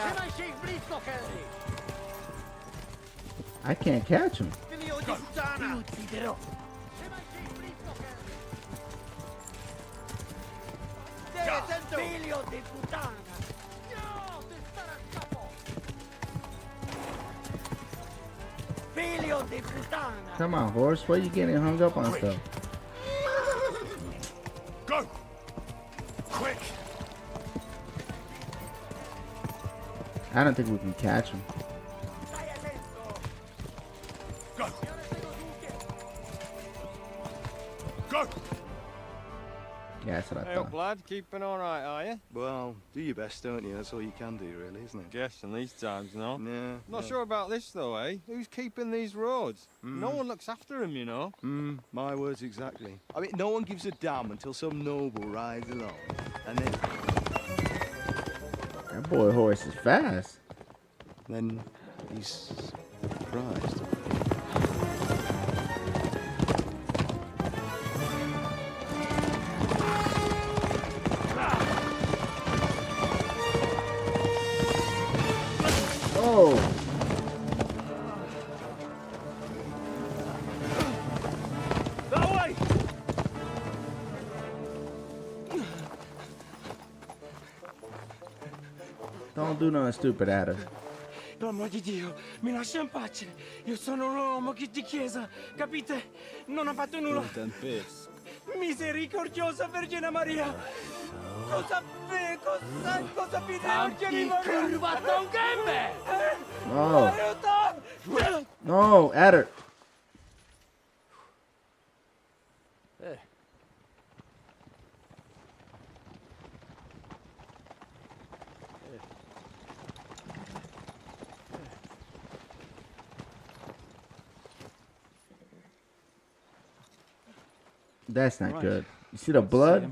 I can't catch him. Come on, horse. Why are you getting hung up on stuff? Go! Quick! I don't think we can catch him. Go! Go! Yeah, that's what I Hey, thought. lad, keeping all right, are you? Well, do your best, don't you? That's all you can do, really, isn't it? Guess in these times, no? Yeah. Not sure about this, though, eh? Who's keeping these roads? No one looks after them, you know? My words exactly. I mean, no one gives a damn until some noble rides along. And then... That boy horse is fast. Then he's surprised. Oh! That way! Don't do nothing stupid at her. L'uomo di Dio, mi lascia in pace. Io sono un uomo di chiesa, capite? Non ho fatto nulla. Misericordiosa Vergine Maria. Cosa pide Vergine Maria? Curvato gambe! No. Aiuto! No, at her. That's not good. You see the blood?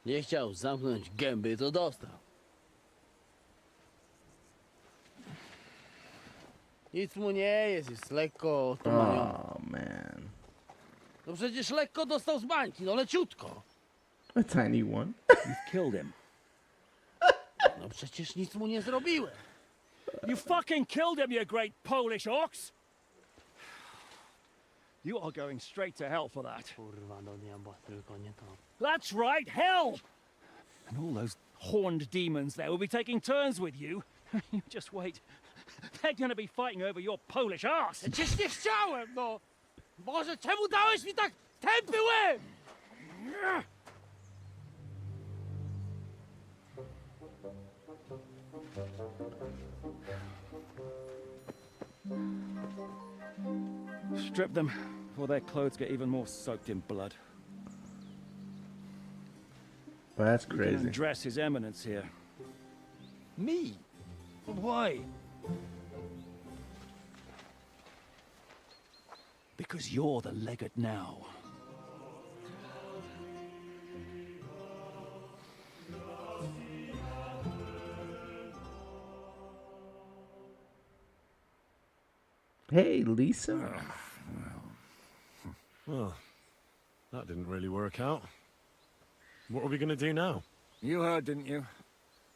Nie chciał zamknąć gęby, to dostał. Nic mu nie jest lekko otumaniony. Oh, man. No przecież lekko dostał z bańki, no leciutko. A tiny one. You've killed him. No przecież nic mu nie zrobiłem. You fucking killed him, you great Polish ox! You are going straight to hell for that. Kurwa, do nieba, tylko nie to. That's right, hell! And all those horned demons there will be taking turns with you. You just wait. They're gonna be fighting over your Polish ass. Przecież nie chciałem, no! Boże, czemu dałeś mi tak tępy łeb? Strip them, before their clothes get even more soaked in blood. Well, that's You can crazy. undress His Eminence here. Me? Why? Because you're the legate now. Hey, Lisa. Well, that didn't really work out. What are we going to do now? You heard, didn't you?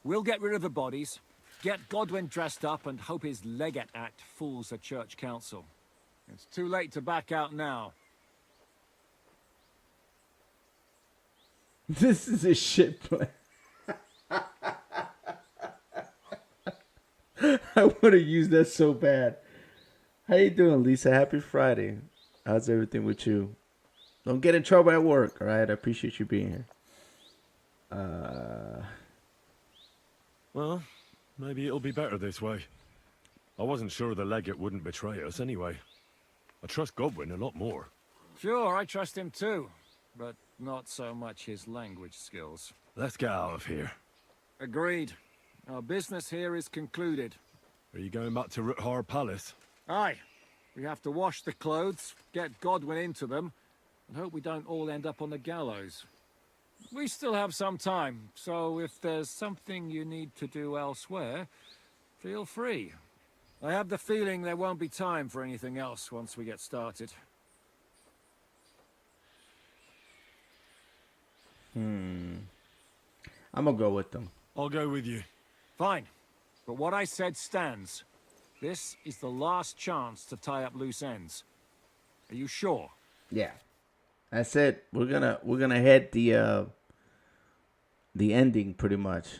We'll get rid of the bodies, get Godwin dressed up, and hope his Legate Act fools the Church Council. It's too late to back out now. This is a shit plan. I would have used that so bad. How you doing, Lisa? Happy Friday. How's everything with you? Don't get in trouble at work, all right? I appreciate you being here. Well, maybe it'll be better this way. I wasn't sure the legate wouldn't betray us anyway. I trust Godwin a lot more. Sure, I trust him too, but not so much his language skills. Let's get out of here. Agreed. Our business here is concluded. Are you going back to Ruthar Palace? Aye. We have to wash the clothes, get Godwin into them, and hope we don't all end up on the gallows. We still have some time, so if there's something you need to do elsewhere, feel free. I have the feeling there won't be time for anything else once we get started. I'm gonna go with them. I'll go with you. Fine. But what I said stands. This is the last chance to tie up loose ends. Are you sure? Yeah. That's it. We're gonna head the ending pretty much.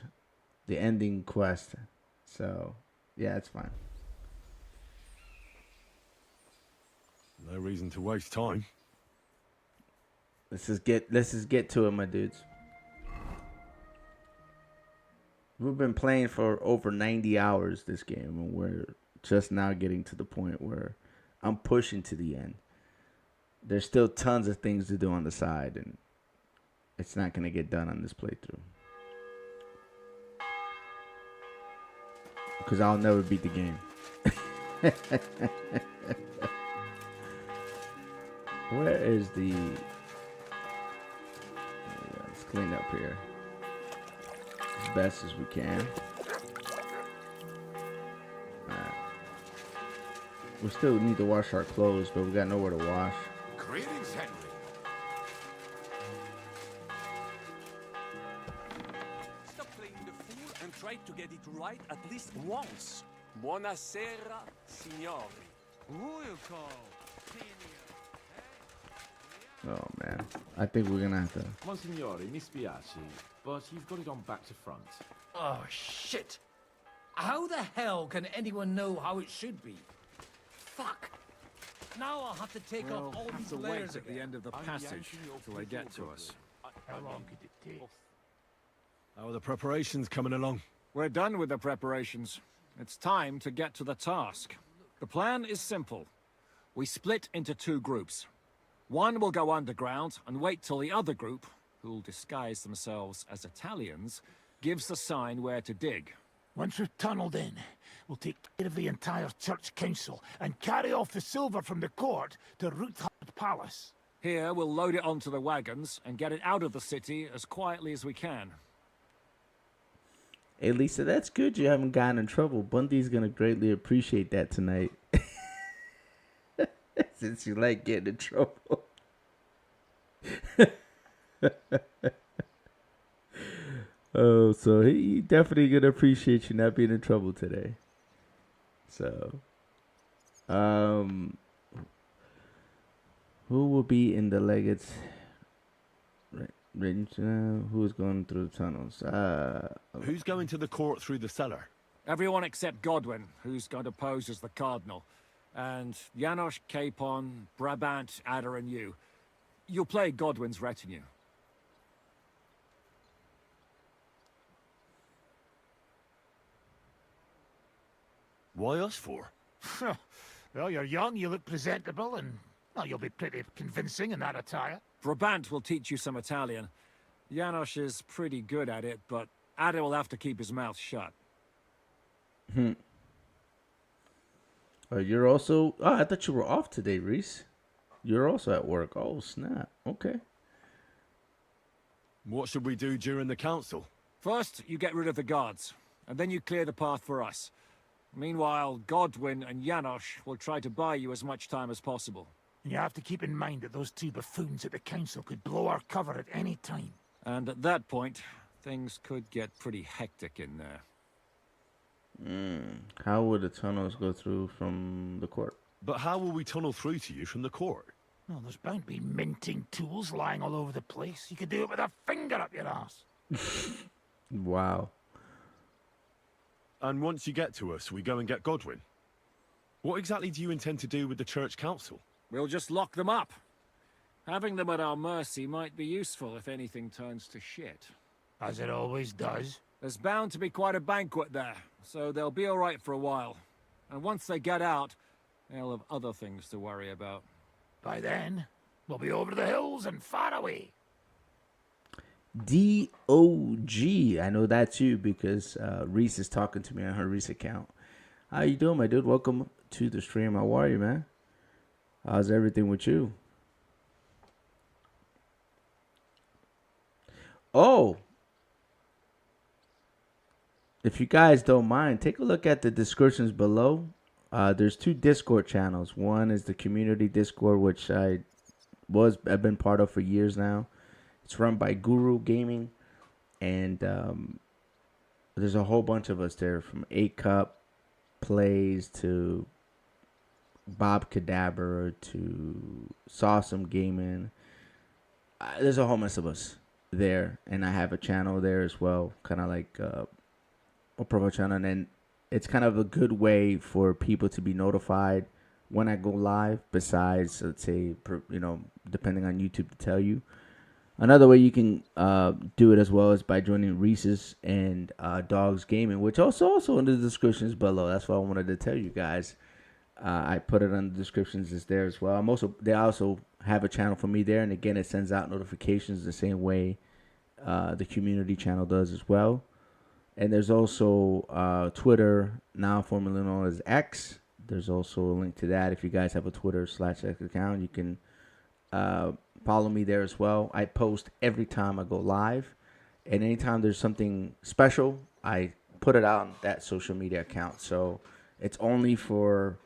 The ending quest. So yeah, it's fine. No reason to waste time. Let's just get to it, my dudes. We've been playing for over 90 hours this game, and we're just now getting to the point where I'm pushing to the end. There's still tons of things to do on the side, and it's not going to get done on this playthrough. Because I'll never beat the game. Where is the... Let's clean up here as best as we can. Alright. We still need to wash our clothes, but we got nowhere to wash. Greetings, Henry. Stop playing the fool and try to get it right at least once. Buonasera, signori. Who you call? Oh man, I think we're gonna have to. Monsignore, mi spiace, but you've got it on back to front. Oh, shit. How the hell can anyone know how it should be? Fuck. Now I'll have to take off all these to layers wait at the end of the passage till they get to us. How long could it take? How are the preparations coming along? We're done with the preparations. It's time to get to the task. The plan is simple. We split into two groups. One will go underground and wait till the other group, who'll disguise themselves as Italians, gives the sign where to dig. Once we've tunneled in, we'll take care of the entire church council and carry off the silver from the court to Rutland Palace. Here, we'll load it onto the wagons and get it out of the city as quietly as we can. Hey Lisa, that's good you haven't gotten in trouble. Bundy's gonna greatly appreciate that tonight. Since you like getting in trouble. Oh, so he definitely gonna appreciate you not being in trouble today. So, who will be in the legates? Who's going through the tunnels? Who's going to the court through the cellar? Everyone except Godwin, who's going to pose as the cardinal. And Janosch, Capon, Brabant, Adder, and you. You'll play Godwin's retinue. Why us for? Well, you're young, you look presentable, and well, you'll be pretty convincing in that attire. Brabant will teach you some Italian. Janosch is pretty good at it, but Adder will have to keep his mouth shut. You're also... Oh, I thought you were off today, Reese. You're also at work. Oh, snap. Okay. What should we do during the council? First, you get rid of the guards, and then you clear the path for us. Meanwhile, Godwin and Janosch will try to buy you as much time as possible. You have to keep in mind that those two buffoons at the council could blow our cover at any time. And at that point, things could get pretty hectic in there. How would the tunnels go through from the court? But how will we tunnel through to you from the court? Well, there's bound to be minting tools lying all over the place. You could do it with a finger up your ass. Wow. And once you get to us, we go and get Godwin. What exactly do you intend to do with the church council? We'll just lock them up. Having them at our mercy might be useful if anything turns to shit. As it always does. There's bound to be quite a banquet there, so they'll be all right for a while. And once they get out, they'll have other things to worry about. By then, we'll be over the hills and far away. DOG. I know that's you because Reese is talking to me on her Reese account. How you doing, my dude? Welcome to the stream. How are you, man? How's everything with you? Oh, if you guys don't mind, take a look at the descriptions below. There's 2 Discord channels. One is the community Discord, which I've been part of for years now. It's run by Guru Gaming, and there's a whole bunch of us there, from 8 Cup Plays to Bob Cadaver to Sawsome Gaming. There's a whole mess of us there, and I have a channel there as well, kind of like a profile channel, and it's kind of a good way for people to be notified when I go live. Besides, let's say, depending on YouTube to tell you. Another way you can do it as well is by joining Reese's and Dogs Gaming, which also in the descriptions below. That's what I wanted to tell you guys. I put it in the descriptions. It's there as well. They also have a channel for me there, and again, it sends out notifications the same way the community channel does as well. And there's also Twitter, now formerly known as X. There's also a link to that. If you guys have a Twitter/X account, you can follow me there as well. I post every time I go live, and anytime there's something special, I put it out on that social media account. So it's only for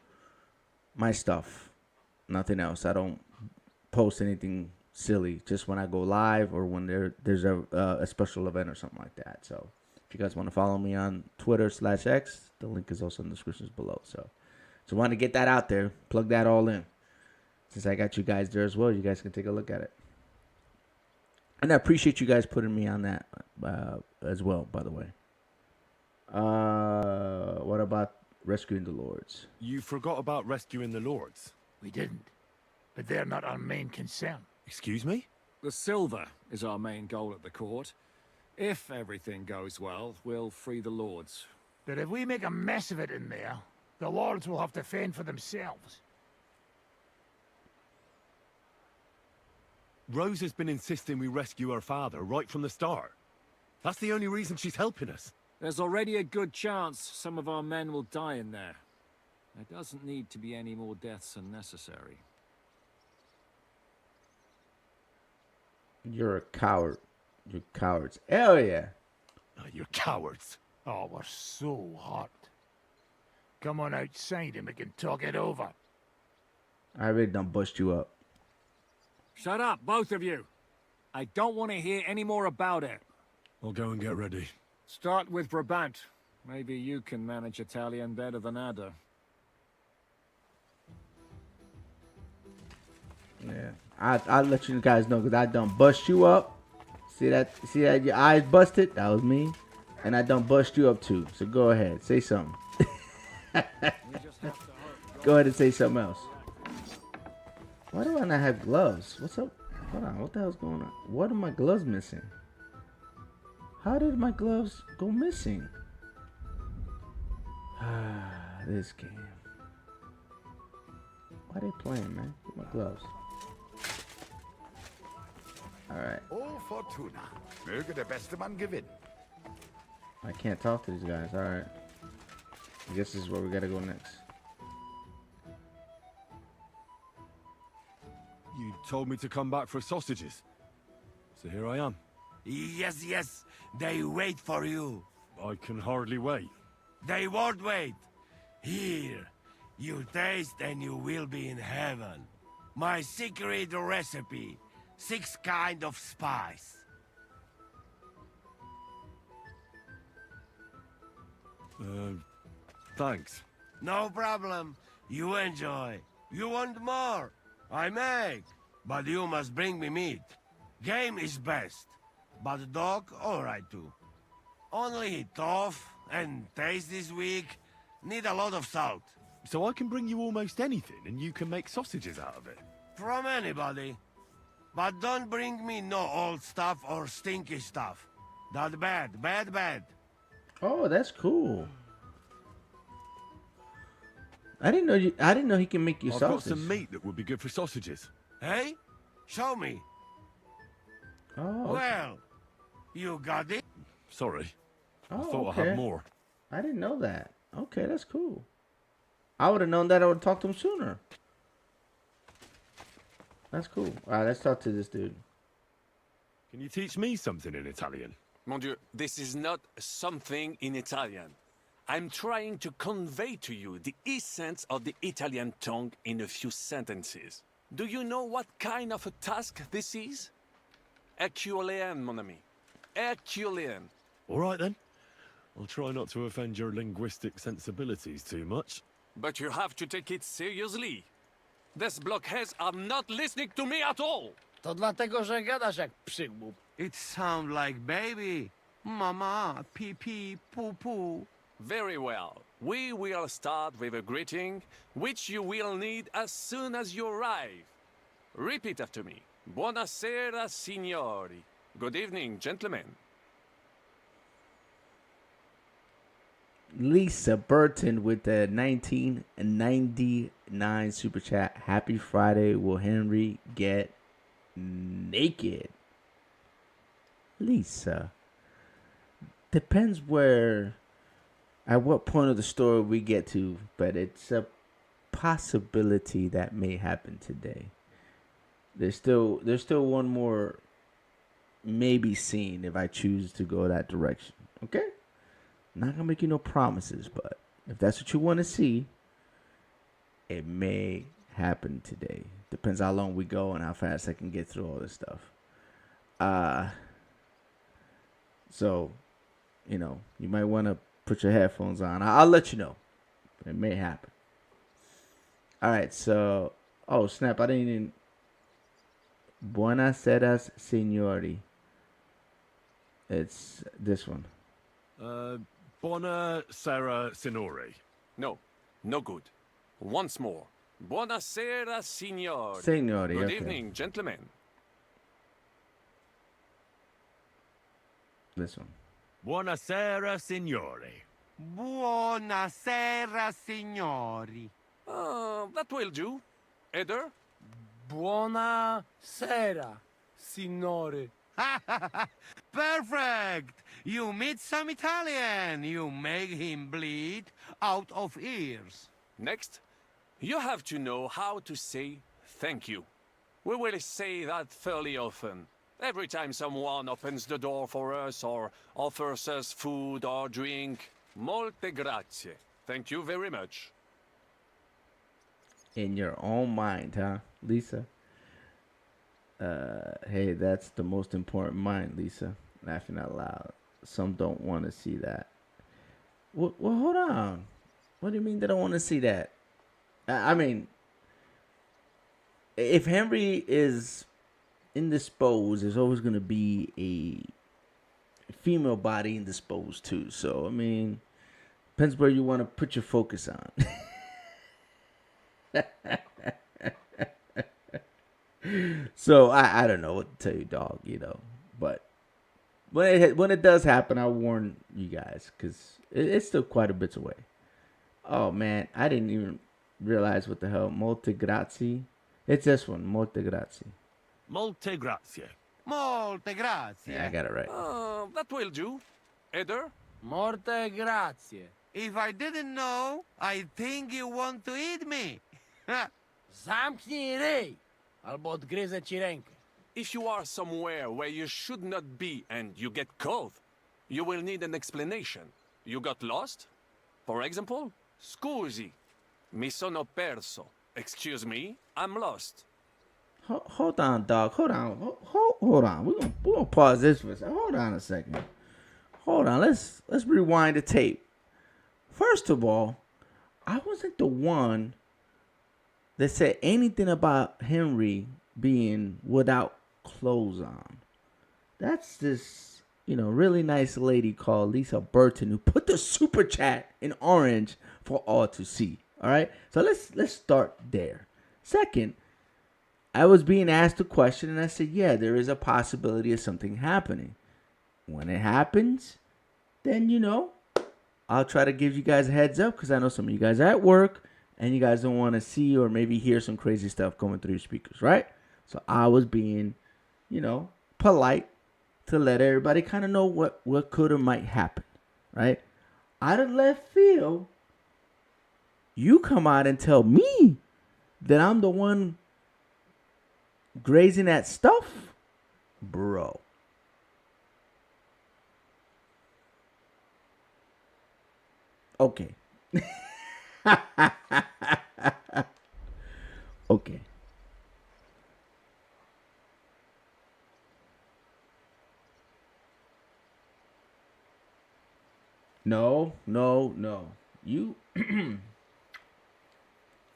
my stuff, nothing else. I don't post anything silly, just when I go live or when there's a special event or something like that. So if you guys want to follow me on Twitter/X, the link is also in the descriptions below. So I want to get that out there, plug that all in. Since I got you guys there as well, you guys can take a look at it. And I appreciate you guys putting me on that as well, by the way. What about rescuing the lords? You forgot about rescuing the lords. We didn't. But they're not our main concern. Excuse me? The silver is our main goal at the court. If everything goes well, we'll free the lords. But if we make a mess of it in there, the lords will have to fend for themselves. Rose has been insisting we rescue her father right from the start. That's the only reason she's helping us. There's already a good chance some of our men will die in there. There doesn't need to be any more deaths than necessary. You're a coward. You're cowards. Hell yeah. You're cowards. Oh, we're so hot. Come on outside and we can talk it over. I already done bust you up. Shut up, both of you. I don't want to hear any more about it. I'll go and get ready. Start with Brabant. Maybe you can manage Italian better than Ada. Yeah, I'll let you guys know, because I done bust you up. See that your eyes busted? That was me. And I done bust you up too. So go ahead, say something. Go ahead and say something else. Why do I not have gloves? What's up? Hold on, what the hell's going on? What are my gloves missing? How did my gloves go missing? This game. Why they playing, man? Get my gloves. Alright. Oh, Fortuna. Möge der beste Mann gewinnen. I can't talk to these guys. Alright. I guess this is where we gotta go next. You told me to come back for sausages. So here I am. Yes, yes. They wait for you. I can hardly wait. They won't wait. Here. You taste and you will be in heaven. My secret recipe. 6 kind of spice. Thanks. No problem. You enjoy. You want more? I make. But you must bring me meat. Game is best. But dog, alright too. Only tough and taste this weak. Need a lot of salt. So I can bring you almost anything and you can make sausages out of it? From anybody. But don't bring me no old stuff or stinky stuff. That bad, bad, bad. Oh, that's cool. I didn't know he can make you I've sausage. got some meat that would be good for sausages. Hey? Show me. Oh. Well, you got it? Sorry. I Oh, thought okay. I had more. I didn't know that. Okay, that's cool. I would have known that. I would have talked to him sooner. That's cool. All right, let's talk to this dude. Can you teach me something in Italian? Mon Dieu, this is not something in Italian. I'm trying to convey to you the essence of the Italian tongue in a few sentences. Do you know what kind of a task this is? Herculean, mon ami. Herculean. All right, then. I'll try not to offend your linguistic sensibilities too much. But you have to take it seriously. These blockheads are not listening to me at all. To dlatego, że gadasz jak przygłup. It sounds like baby. Mama, pee pee, poo poo. Very well. We will start with a greeting, which you will need as soon as you arrive. Repeat after me. Buonasera, signori. Good evening, gentlemen. Lisa Burton with the 1999 super chat. Happy Friday. Will Henry get naked? Lisa. Depends at what point of the story we get to, but it's a possibility that may happen today. There's still one more maybe scene if I choose to go that direction. Okay? Not gonna make you no promises, but if that's what you want to see, it may happen today. Depends how long we go and how fast I can get through all this stuff. So, you might want to put your headphones on. I'll let you know. It may happen. All right, so, oh snap, I didn't even. Buonasera, signori. It's this one. Buonasera, signori. No good. Once more. Buonasera, signori. Signori, Good okay. evening, gentlemen. This one. Buonasera, signori. Buonasera, signori. That will do. Eder? Buonasera, signore. Perfect! You meet some Italian. You make him bleed out of ears. Next, you have to know how to say thank you. We will say that fairly often. Every time someone opens the door for us or offers us food or drink. Molte grazie. Thank you very much. In your own mind, huh, Lisa? Hey, that's the most important mind, Lisa. Laughing out loud. Some don't want to see that. Well, hold on. What do you mean they don't want to see that? I mean, if Henry is indisposed, there's always going to be a female body indisposed too. So, I mean, depends where you want to put your focus on. So I don't know what to tell you, dog. But when it does happen, I'll warn you guys because it's still quite a bit away. Oh man, I didn't even realize what the hell molte grazie. It's this one, molte grazie. Molte grazie. Molte grazie. Yeah, I got it right. That will do. Eder? Molte grazie. If I didn't know, I think you want to eat me. Zamknij ryj, albo odgryzę ci rękę. If you are somewhere where you should not be and you get caught, you will need an explanation. You got lost? For example, scusi, mi sono perso. Excuse me, I'm lost. Hold on, dog. Hold on. Hold on. We're gonna pause this for a second. Hold on a second. Hold on. Let's rewind the tape. First of all, I wasn't the one that said anything about Henry being without clothes on. That's this, really nice lady called Lisa Burton who put the super chat in orange for all to see. All right. So let's start there. Second, I was being asked a question and I said, yeah, there is a possibility of something happening. When it happens, then, I'll try to give you guys a heads up because I know some of you guys are at work and you guys don't want to see or maybe hear some crazy stuff coming through your speakers, right? So I was being, polite to let everybody kind of know what could or might happen, right? Out of left field, you come out and tell me that I'm the one grazing that stuff, bro. Okay. Okay. No, no, no. You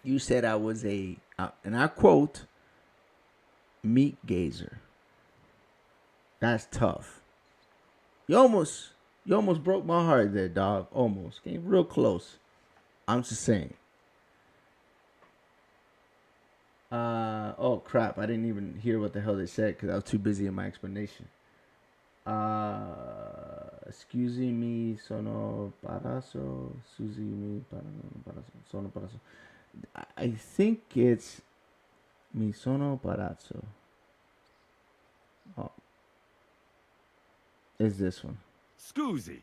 you said I was and I quote, meat gazer. That's tough. You almost broke my heart there, dog. Almost. Came real close. I'm just saying. Oh crap! I didn't even hear what the hell they said because I was too busy in my explanation. Excuse me, sono paraso. Excuse me, paraso. Sono paraso. I think it's mi sono paraso. Oh, is this one? Scusi,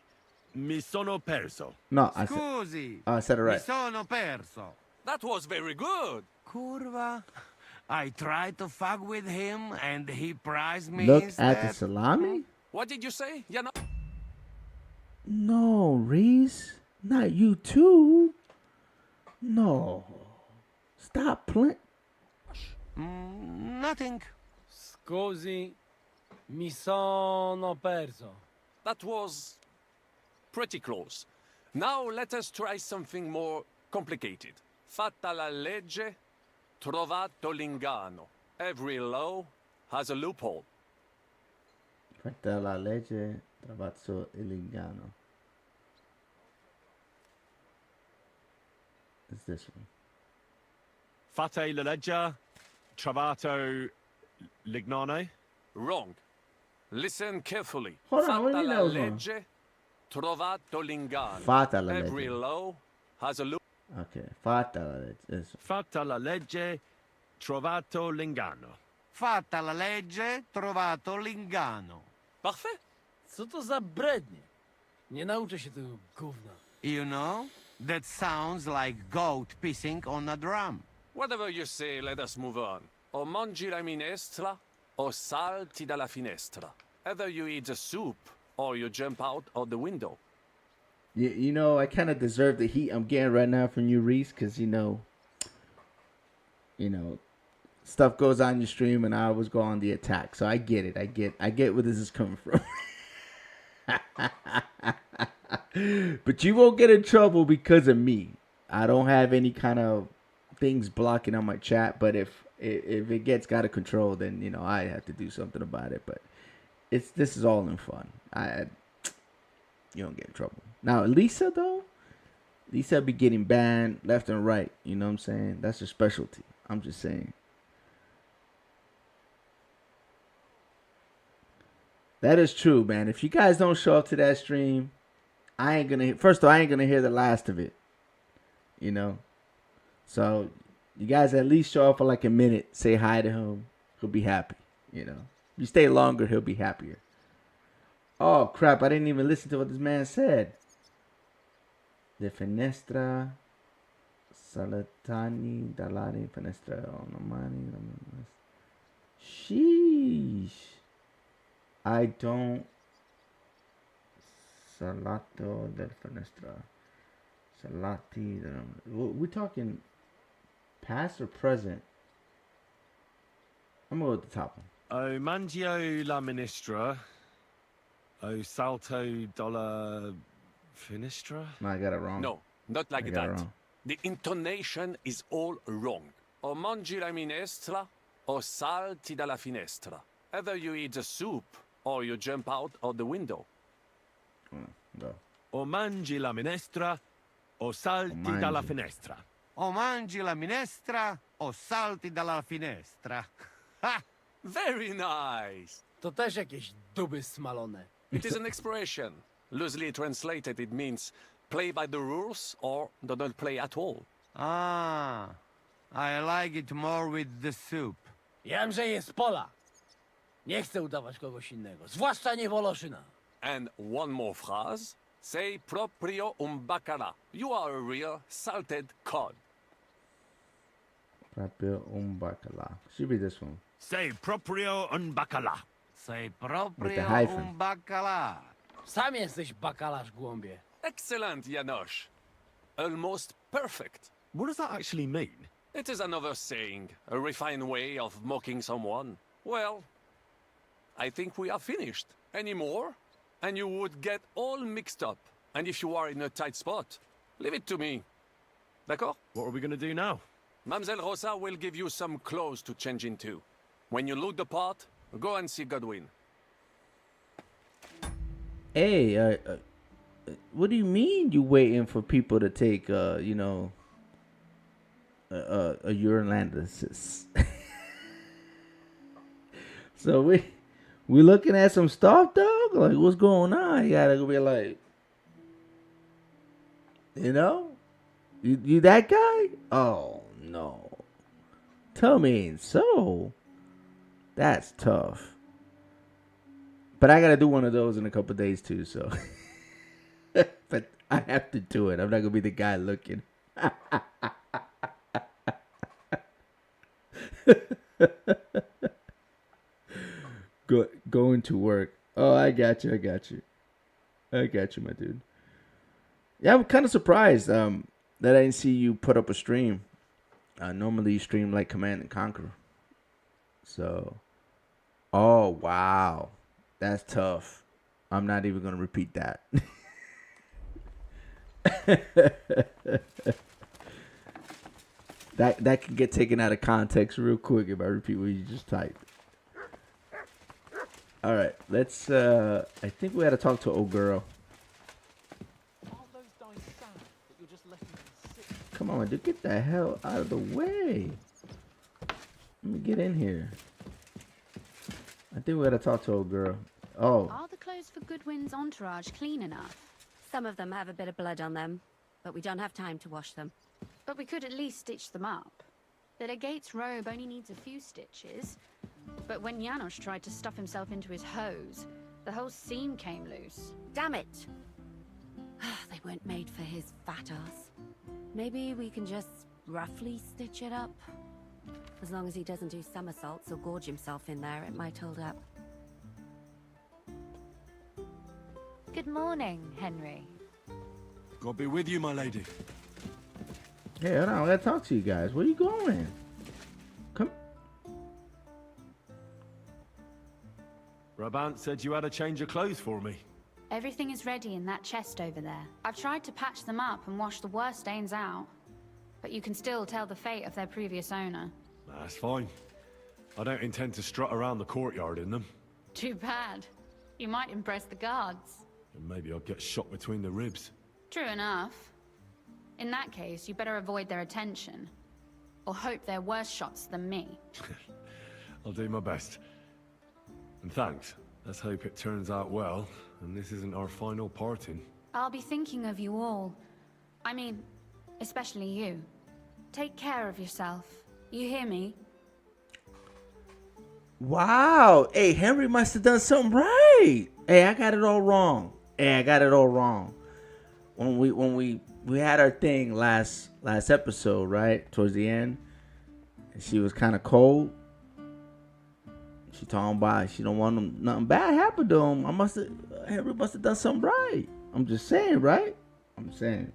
mi sono perso. No, Scusi, I said it right. mi sono perso. That was very good. Curva. I tried to fuck with him and he prized me Look instead. at the salami. What did you say? Yeah, no. No, Reese, not you too. No, stop playing. Nothing. Scusi, mi sono perso. That was pretty close. Now let us try something more complicated. Fatta la legge, trovato l'ingano. Every law has a loophole. Fatta la legge, trovato l'ingano. It's this one. Fate la legge, trovato l'ignano. Wrong. Listen carefully. Hold on, what do Fatta you mean la that was wrong? legge, trovato l'ingano. Fatta la Every legge. law has a loophole. Okay, fatta la legge. Fatta la legge, trovato l'ingano. Fatta la legge, trovato l'ingano. Parfait. Co to za brednie? Nie nauczę się tego gówna. You know, that sounds like goat pissing on a drum. Whatever you say, let us move on. O mangi la minestra, o salti dalla finestra. Either you eat the soup, or you jump out of the window. You know, I kind of deserve the heat I'm getting right now from you, Reese, because you know, stuff goes on your stream, and I always go on the attack. So I get it. I get where this is coming from. But you won't get in trouble because of me. I don't have any kind of things blocking on my chat. But if it gets out of control, then I have to do something about it. But this is all in fun. You don't get in trouble. Now Lisa though, Lisa be getting banned left and right. You know what I'm saying? That's her specialty. I'm just saying. That is true, man. If you guys don't show up to that stream, I ain't gonna hear the last of it. So you guys at least show up for like a minute, say hi to him. He'll be happy. If you stay longer, he'll be happier. Oh crap, I didn't even listen to what this man said. De finestra Salatani Dalari Finestra Onomani. Sheesh. I don't. Salato del Finestra. Salati. We're talking past or present? I'm going to go with the top one. O mangio la minestra, o salto dalla finestra. No, I got it wrong. No, not like I got it that. wrong. The intonation is all wrong. O mangi la minestra, o salti dalla finestra. Either you eat the soup, or you jump out of the window. Go. O mangi la minestra, o salti dalla finestra. O mangi la minestra, o salti dalla finestra. Ha! Very nice. To też jakieś duby smalone. It is an expression. Loosely translated, it means play by the rules or do not play at all. Ah, I like it more with the soup. Jam, że jest pola. Nie chcę udawać kogoś innego, zwłaszcza nie Woloszyna. And one more phrase. Say proprio un bacala. You are a real salted cod. Proprio un bacala. Should be this one. Say proprio un bacala. Say With the proprio hyphen. un bacala. Sam jesteś bakalarz, głąbie. Excellent, Janosch. almost perfect. What does that actually mean? It is another saying, a refined way of mocking someone. Well, I think we are finished. Any more? And you would get all mixed up. And if you are in a tight spot, leave it to me. D'accord? What are we going to do now? Mademoiselle Rosa will give you some clothes to change into. When you loot the pot, go and see Godwin. Hey, what do you mean you waiting for people to take, you know, a urinalysis? So we looking at some stuff, dog? Like, what's going on? You gotta be like, you know? You that guy? Oh, no. Tell me ain't so. That's tough. But I gotta do one of those in a couple days too, so. But I have to do it. I'm not gonna be the guy looking. Going to work. Oh, I got you, my dude. Yeah, I'm kind of surprised that I didn't see you put up a stream. Normally you stream like Command and Conquer. So, oh wow, that's tough. I'm not even gonna repeat that. That can get taken out of context real quick if I repeat what you just typed. All right, let's. I think we got to talk to old girl. Come on, dude, get the hell out of the way. Let me get in here. I think we got to talk to old girl. Oh. Are the clothes for Goodwin's entourage clean enough? Some of them have a bit of blood on them, but we don't have time to wash them. But we could at least stitch them up. The legate's robe only needs a few stitches. But when Janos tried to stuff himself into his hose, the whole seam came loose. Damn it! They weren't made for his fat ass. Maybe we can just roughly stitch it up? As long as he doesn't do somersaults or gorge himself in there, it might hold up. Good morning, Henry. God be with you, my lady. Hey, hold on, I gotta talk to you guys. Where you going? Come. Brabant said you had a change of clothes for me. Everything is ready in that chest over there. I've tried to patch them up and wash the worst stains out. But you can still tell the fate of their previous owner. That's fine. I don't intend to strut around the courtyard in them. Too bad. You might impress the guards. And maybe I'll get shot between the ribs. True enough. In that case, you better avoid their attention. Or hope they're worse shots than me. I'll do my best. And thanks. Let's hope it turns out well, and this isn't our final parting. I'll be thinking of you all. I mean, especially you. Take care of yourself. You hear me? Wow. Hey, Henry must have done something right. Hey, I got it all wrong. When we had our thing last episode, right? Towards the end. And she was kind of cold. She talking about she don't want nothing bad happen to him. Henry must have done something right. I'm just saying, right? I'm saying.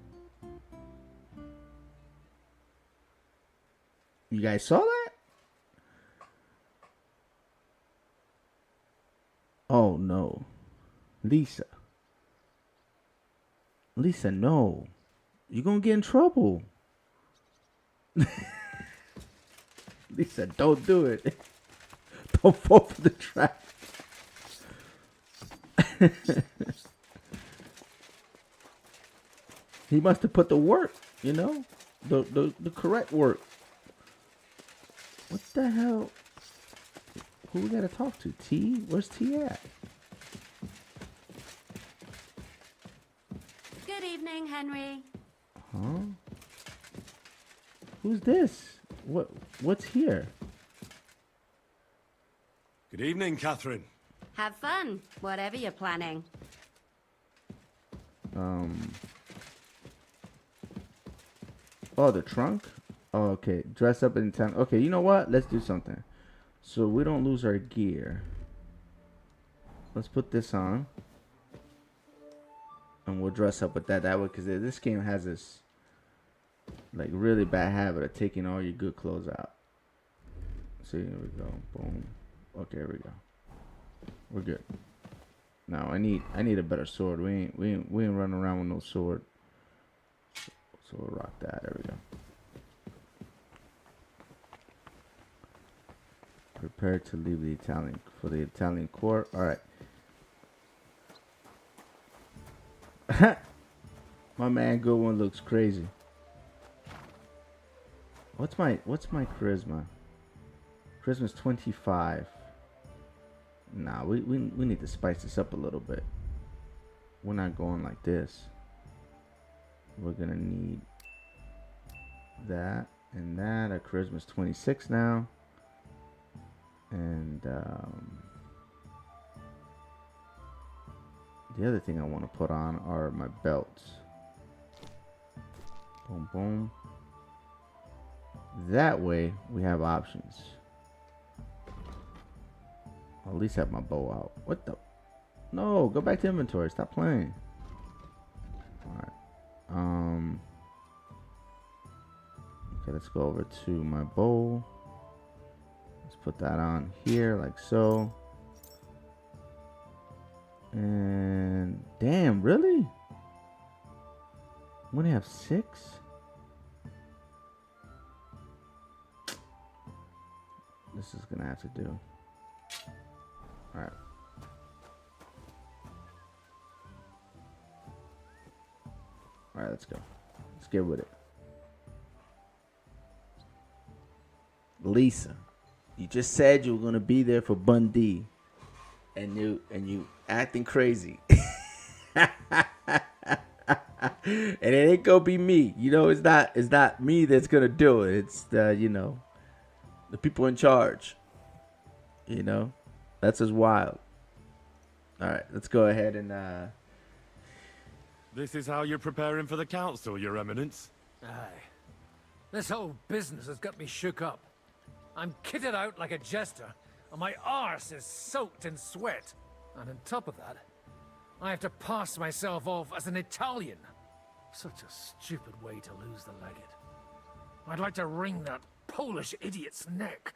You guys saw that? Oh no. Lisa, no. You're gonna get in trouble. Lisa, don't do it. Don't fall for the trap. He must have put the work, you know? The correct work. What the hell? Who we gotta talk to? T? Where's T at? Good evening, Henry. Huh? Who's this? What's here? Good evening, Catherine. Have fun, whatever you're planning. Oh, the trunk? Oh, okay. Dress up in time. Okay, you know what? Let's do something. So we don't lose our gear. Let's put this on. And we'll dress up with that way, because this game has us like really bad habit of taking all your good clothes out. See, here we go. Boom. Okay, here we go. We're good. Now I need a better sword. We ain't running around with no sword. So we'll rock that. There we go. Prepare to leave the Italian court. All right. My man Goodwin looks crazy. What's my charisma? Charisma's 25. Nah, we need to spice this up a little bit. We're not going like this. We're gonna need that and that. Our charisma's 26 now. And the other thing I want to put on are my belts. Boom, boom. That way we have options. I'll at least have my bow out. What the? No, go back to inventory. Stop playing. Alright. Okay, let's go over to my bow. Let's put that on here like so. And damn, really? We only have 6? This is gonna have to do. Alright. Alright, let's go. Let's get with it. Lisa, you just said you were gonna be there for Bundy. And you acting crazy. And it ain't gonna be me. You know, it's not me that's gonna do it. It's the the people in charge. You know? That's just wild. Alright, let's go ahead and This is how you're preparing for the council, Your Eminence? Aye. This whole business has got me shook up. I'm kitted out like a jester, and my arse is soaked in sweat. And on top of that, I have to pass myself off as an Italian. Such a stupid way to lose the legate. I'd like to wring that Polish idiot's neck.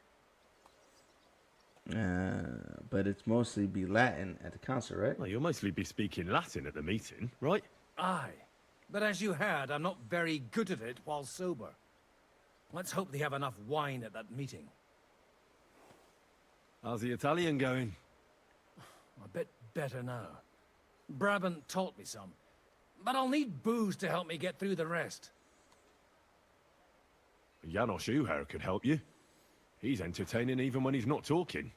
but it's mostly be Latin at the council, right? Well, you'll mostly be speaking Latin at the meeting, right? Aye. But as you heard, I'm not very good at it while sober. Let's hope they have enough wine at that meeting. How's the Italian going? A bit better now. Brabant taught me some. But I'll need booze to help me get through the rest. Janos Uher could help you. He's entertaining even when he's not talking.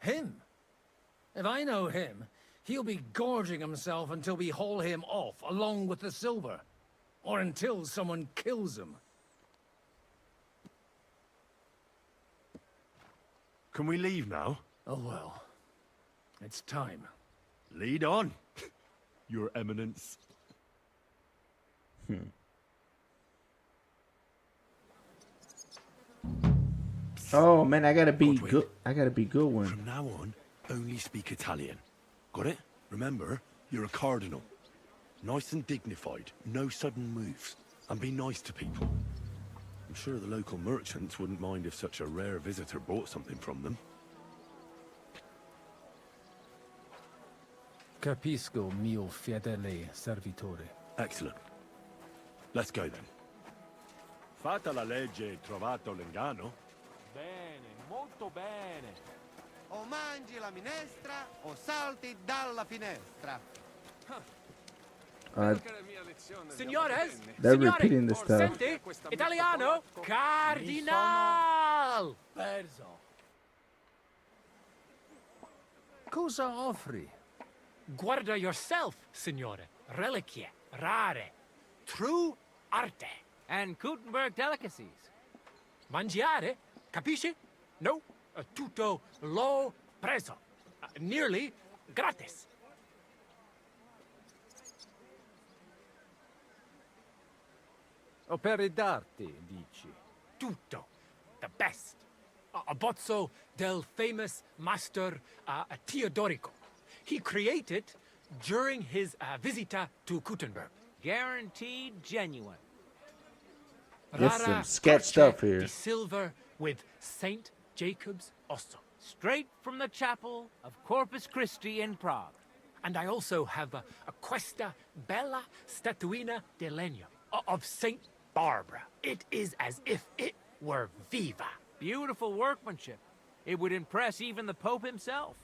Him? If I know him, he'll be gorging himself until we haul him off, along with the silver. Or until someone kills him. Can we leave now? Oh well. It's time. Lead on, Your Eminence. Oh man, I gotta be good. I gotta be good one. From now on, only speak Italian. Got it? Remember, you're a cardinal. Nice and dignified, no sudden moves, and be nice to people. I'm sure the local merchants wouldn't mind if such a rare visitor bought something from them. Capisco, mio fedele servitore. Excellent. Let's go then. Fatta la legge, trovato l'ingano. Bene, molto bene. O mangi la minestra o salti dalla finestra. Signores, they're repeating this stuff. Senti, Italiano, Cardinal. Perso. Cosa offri? Guarda yourself, signore. Reliquie, rare, true arte. And Gutenberg delicacies. Mangiare, capisci? No, tutto l'ho preso. Nearly gratis. Opere d'arte, dici? Tutto. The best. A bozzo del famous master Teodorico. He created during his visita to Gutenberg. Guaranteed genuine. There's some Rara sketch Parce stuff here. di silver with Saint Jacob's osso. Straight from the chapel of Corpus Christi in Prague. And I also have a questa bella statuina de legno of Saint Barbara. It is as if it were viva. Beautiful workmanship. It would impress even the Pope himself.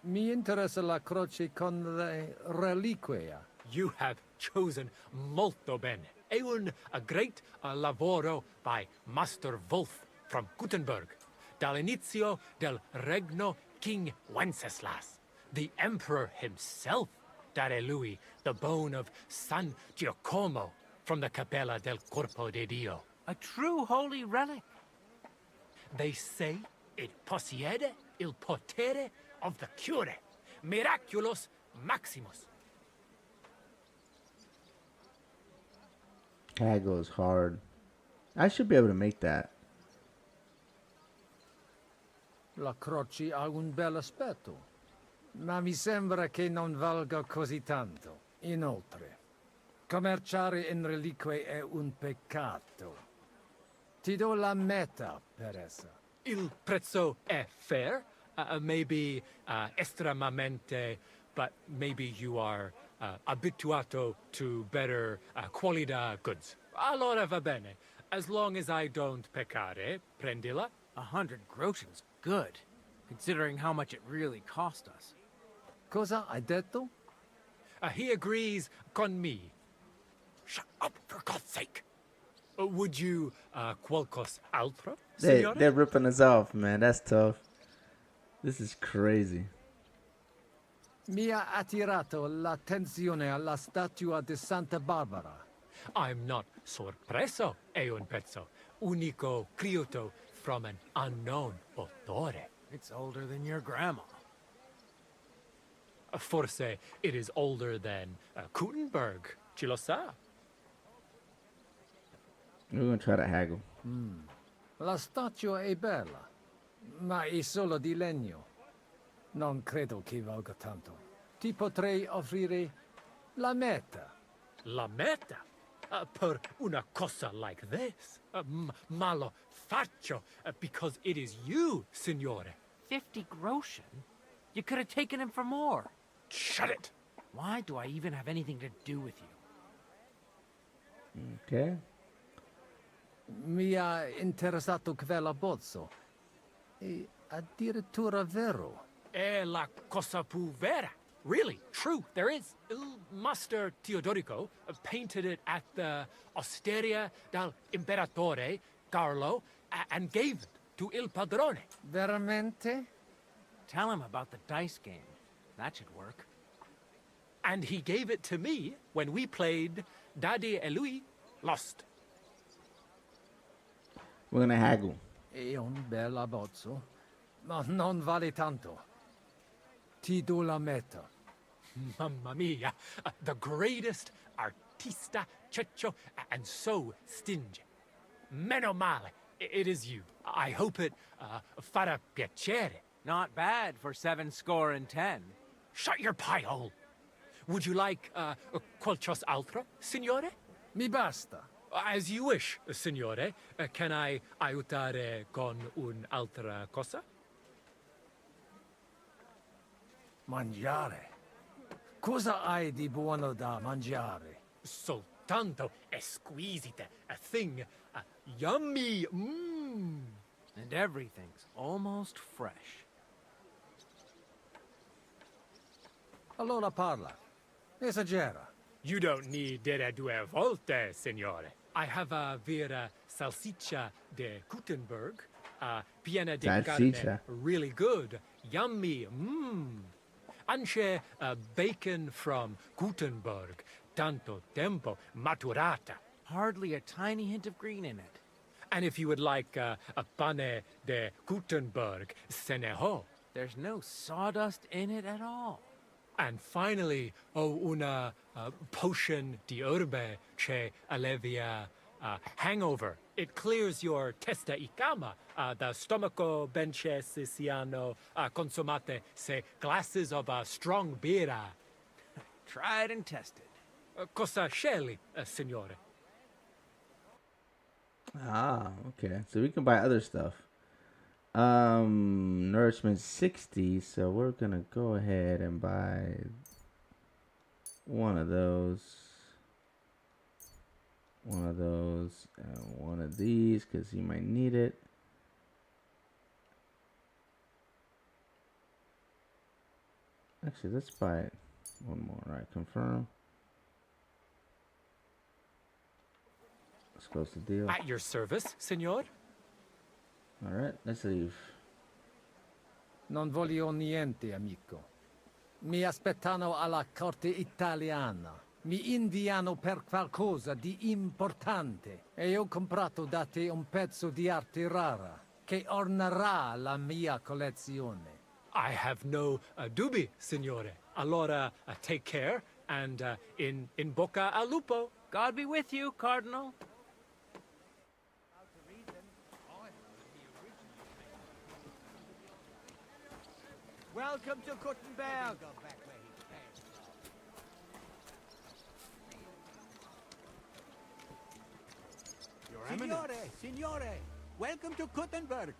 Mi interessa la croce con le reliquia. You have chosen molto bene. È a great lavoro by Master Wolf from Gutenberg, dall'inizio del regno King Wenceslas. The emperor himself dare lui the bone of San Giacomo from the Capella del Corpo de Dio. A true holy relic. They say it possiede il potere of the cure. Miraculous Maximus. Haggle's hard. I should be able to make that. La croce ha un bel aspetto, ma mi sembra che non valga così tanto. Inoltre, commerciare in reliquie è un peccato. Ti do la meta per essa. Il prezzo è fair. Maybe estremamente, but maybe you are abituato to better quality goods. Allora va bene. As long as I don't peccare, prendila. 100 groschen's good, considering how much it really cost us. Cosa hai detto? He agrees con me. Shut up, for God's sake. Would you qualcos altro, signore? They're ripping us off, man. That's tough. This is crazy. Mi ha attirato l'attenzione alla statua di Santa Barbara. I'm not sorpreso, è un pezzo. Unico criato from an unknown autore. It's older than your grandma. Forse it is older than Gutenberg. Ci lo sa? We're gonna try to haggle. La statua è bella, ma è solo di legno. Non credo che valga tanto. Ti potrei offrire la meta. La meta? Per una cosa like this? Ma lo faccio because it is you, signore. 50 groschen? You could have taken him for more. Shut it! Why do I even have anything to do with you? Okay. Mi ha interessato quell'abbozzo. È addirittura vero. È la cosa più vera. Really, true, there is. Il Master Teodorico painted it at the Osteria del Imperatore Carlo and gave it to Il Padrone. Veramente? Tell him about the dice game. That should work. And he gave it to me when we played Daddy e lui Lost. We're gonna haggle. È un bel abbozzo, ma non vale tanto. Ti do la meta. Mamma mia, the greatest artista ceccio and so stingy. Meno male, it is you. I hope it farà piacere. Not bad for 70. Shut your pie hole. Would you like qualcosa altro, signore? Mi basta. As you wish, signore. Can I aiutare con un'altra cosa? Mangiare. Cosa hai di buono da mangiare? Soltanto esquisite. A thing yummy. And everything's almost fresh. Allora parla. Esagera. You don't need dire 2 volte, signore. I have a vera salsiccia de Gutenberg, piena di carne, really good, yummy, Anche bacon from Gutenberg, tanto tempo maturata. Hardly a tiny hint of green in it. And if you would like a pane de Gutenberg, se ne ho. There's no sawdust in it at all. And finally, una potion di herbe che allevia hangover. It clears your testa y cama, the stomaco benche siciliano consumate se glasses of strong beer. Tried and tested. Cosa scegli, signore? Ah, okay. So we can buy other stuff. Nourishment 60, so we're gonna go ahead and buy one of those. One of those and one of these because he might need it. Actually, let's buy it. One more. All right, confirm. Let's close the deal. At your service, signor? All right, let's leave. Non voglio niente, amico. Mi aspettano alla corte italiana. Mi inviano per qualcosa di importante. E ho comprato da te un pezzo di arte rara che ornerà la mia collezione. I have no dubbi, signore. Allora, take care, and in bocca al lupo. God be with you, Cardinal. Welcome to Kuttenberg. Signore, welcome to Kuttenberg.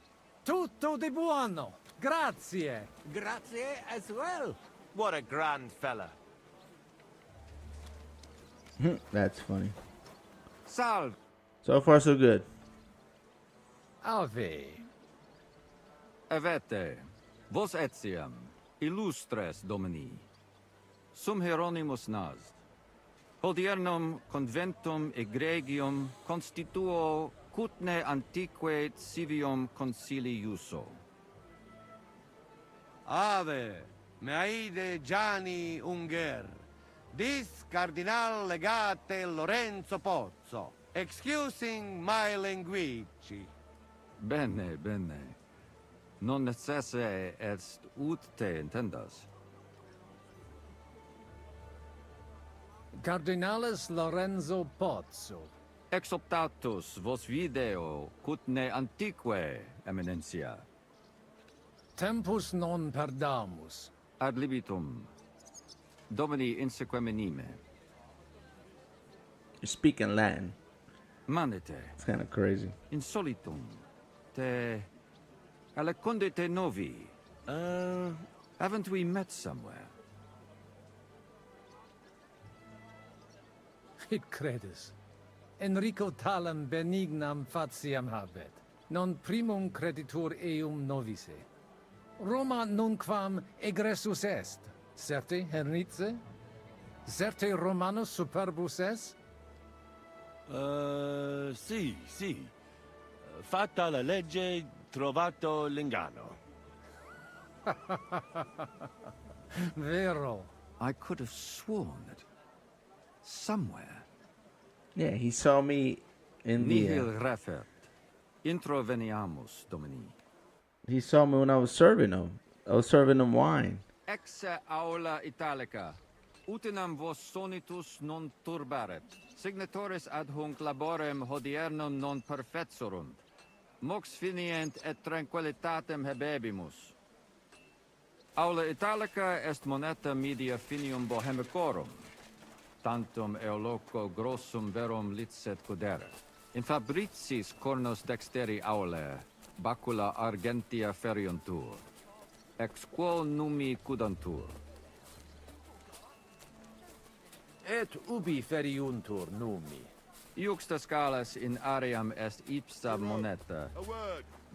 Tutto di buono. Grazie. Grazie as well. What a grand fella. That's funny. Salve. So far, so good. Ave. Avete, vos etiam, illustres domini, sum Hieronymus nas, hodiernum conventum egregium constituo cutne antique civium concili iuso. Ave, meaide Gianni Unger, dis Cardinal Legate Lorenzo Pozzo, excusing my language. Bene, bene. Non necesse est ut te intendas. Cardinalis Lorenzo Pozzo. Exoptatus vos video cutne antique, eminencia. Tempus non perdamus. Ad libitum. Domini insequem anime. You're speaking Latin. Manete. It's kind of crazy. Insolitum. Te... Alecunde te novi. Haven't we met somewhere? Id credes. Enrico talam benignam fatiam habet. Non primum creditur eum novice. Roma nunquam egressus est. Certe, Henrice? Certe Romanus superbus est? Sì. Fatta la legge, trovato l'inganno. Vero. I could have sworn that somewhere. Yeah, he saw me in the... Nihil refert. Introveniamus, Domini. He saw me when I was serving him. I was serving him wine. Ex aula italica. Utinam vos sonitus non turbaret. Signatoris ad hunc laborem hodiernum non perfetsurunt. Mox finient et tranquillitatem habebimus. Aula italica est moneta media finium bohemicorum. Tantum eoloco grossum verum licet cudere. In fabricis cornos dexteri aule, bacula argentia feriuntur. Ex quo numi cudantur. Et ubi feriuntur numi. Iuxta scalas in aream est ipsa moneta.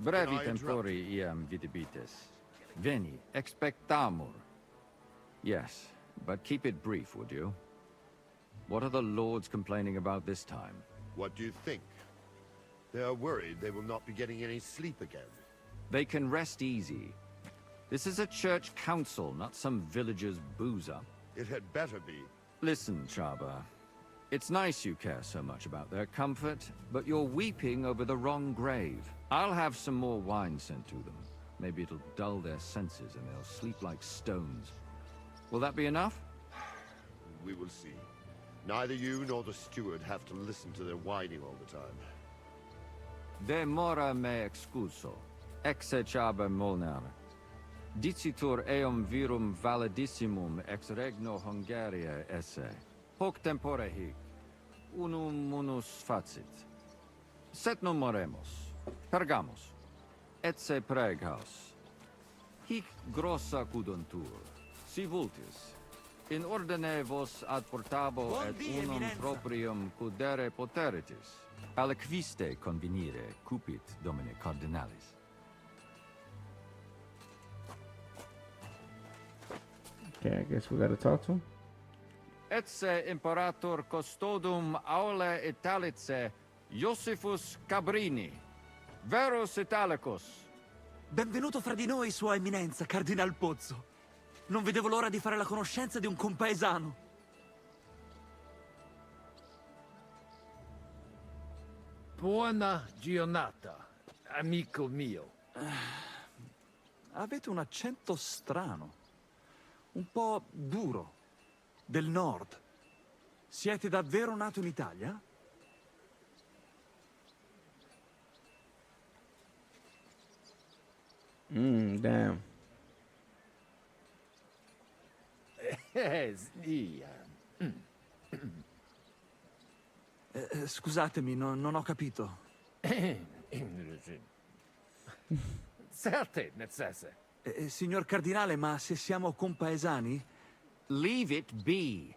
Brevi tempori iam vidibitis. Veni, expectamur. Yes, but keep it brief, would you? What are the lords complaining about this time? What do you think? They are worried they will not be getting any sleep again. They can rest easy. This is a church council, not some villager's boozer. It had better be. Listen, Chaba. It's nice you care so much about their comfort, but you're weeping over the wrong grave. I'll have some more wine sent to them. Maybe it'll dull their senses and they'll sleep like stones. Will that be enough? We will see. Neither you nor the steward have to listen to their whining all the time. De mora me excuso. Exe Chaba Molnar. Dicitur eum virum validissimum ex regno Hungaria esse. Hoc tempore hic, unum munus facit. Set non moremus, pergamus, etse preghaus. Hic grossa cuduntur, si vultis, in ordine vos ad portabo et unum proprium cudere poteritis, aliquiste convenire cupit domine cardinalis. Okay, I guess we gotta talk to him. Etse imperator custodum aule Italice Iosifus Cabrini, verus Italicus. Benvenuto fra di noi, Sua Eminenza, Cardinal Pozzo. Non vedevo l'ora di fare la conoscenza di un compaesano. Buona giornata, amico mio. Avete un accento strano. Un po' duro. Del nord. Siete davvero nato in Italia? Damn. Sì. Scusatemi, non ho capito. Certe necesse. Signor Cardinale, ma se siamo compaesani? Leave it be.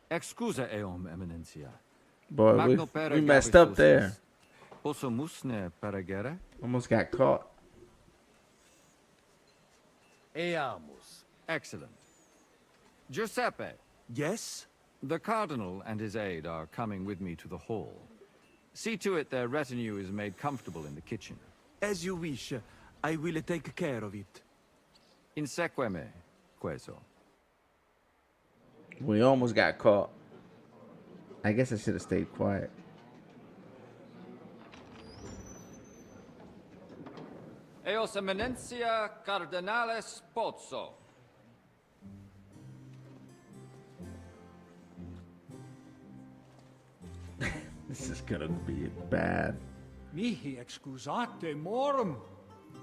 Excusa eum, Eminentia. Boy, Magno we messed up there. Posso musne peregere? Almost got caught. Eamus. Excellent. Giuseppe. Yes? The Cardinal and his aide are coming with me to the hall. See to it their retinue is made comfortable in the kitchen. As you wish. I will take care of it. Inseque me, queso. We almost got caught. I guess I should have stayed quiet. Eos Eminentia Cardinales Pozzo. This is gonna be bad. Mihi excusate morum.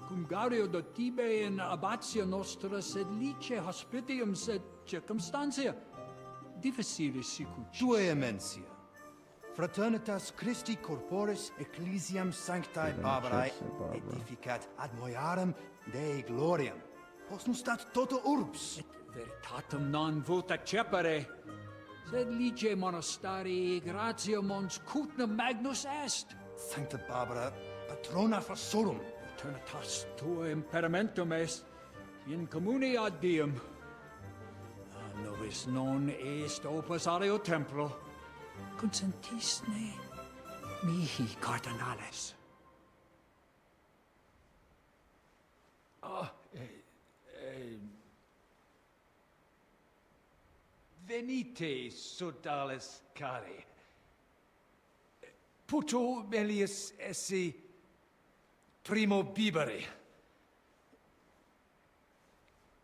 Cum gaudio do tibe in abatio nostra sed lice hospitium sed circumstantia. Difficilis sicut. Tue emensia. Fraternitas Christi corporis ecclesiam sanctae Barbarae edificat ad moiarem Dei gloriam. Postum stat toto urbs. Et veritatem non vult accepere. Sed lice monastarii gratia mons cutnum magnus est. Sancta Barbara, patrona forsorum. Eternitas tua imperamentum est in communi ad diem. Nobis non est opus areo templo. Consentisne mihi cardinales. Venite, sodales cari. Puto melius esse primo bibere.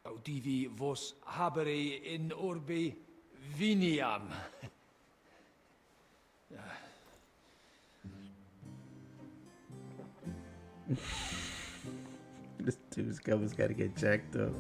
Audivi vos habere in orbe viniam. This dude's cover's gotta get jacked up.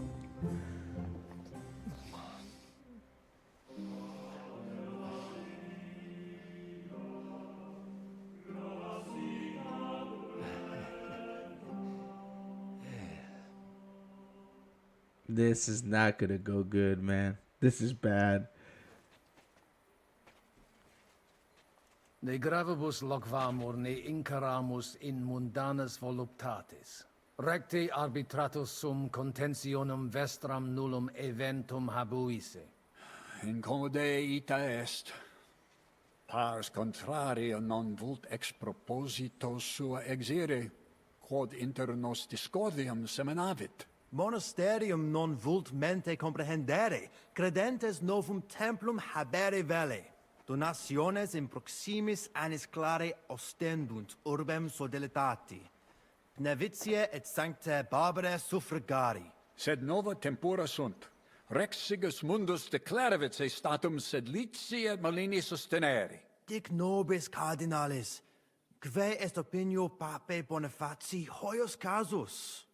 This is not gonna go good, man. This is bad. Ne gravibus loquamur ne incaramus in mundanas voluptatis. Recte arbitratus sum contentionum vestram nullum eventum habuisse. Incode ita est. Pars contrario non vult ex proposito sua exire, quod inter nos discordium seminavit. Monasterium non vult mente comprehendere, credentes novum templum habere vele. Donationes in proximis annis clare ostendunt urbem sodelitati. Nevitiae et sanctae Barbarae suffragari. Sed nova tempora sunt. Rex sigus mundus declaravit se statum sed lici et malini sostenere. Dic nobis cardinalis, quae est opinio pape Bonifaci hoius casus?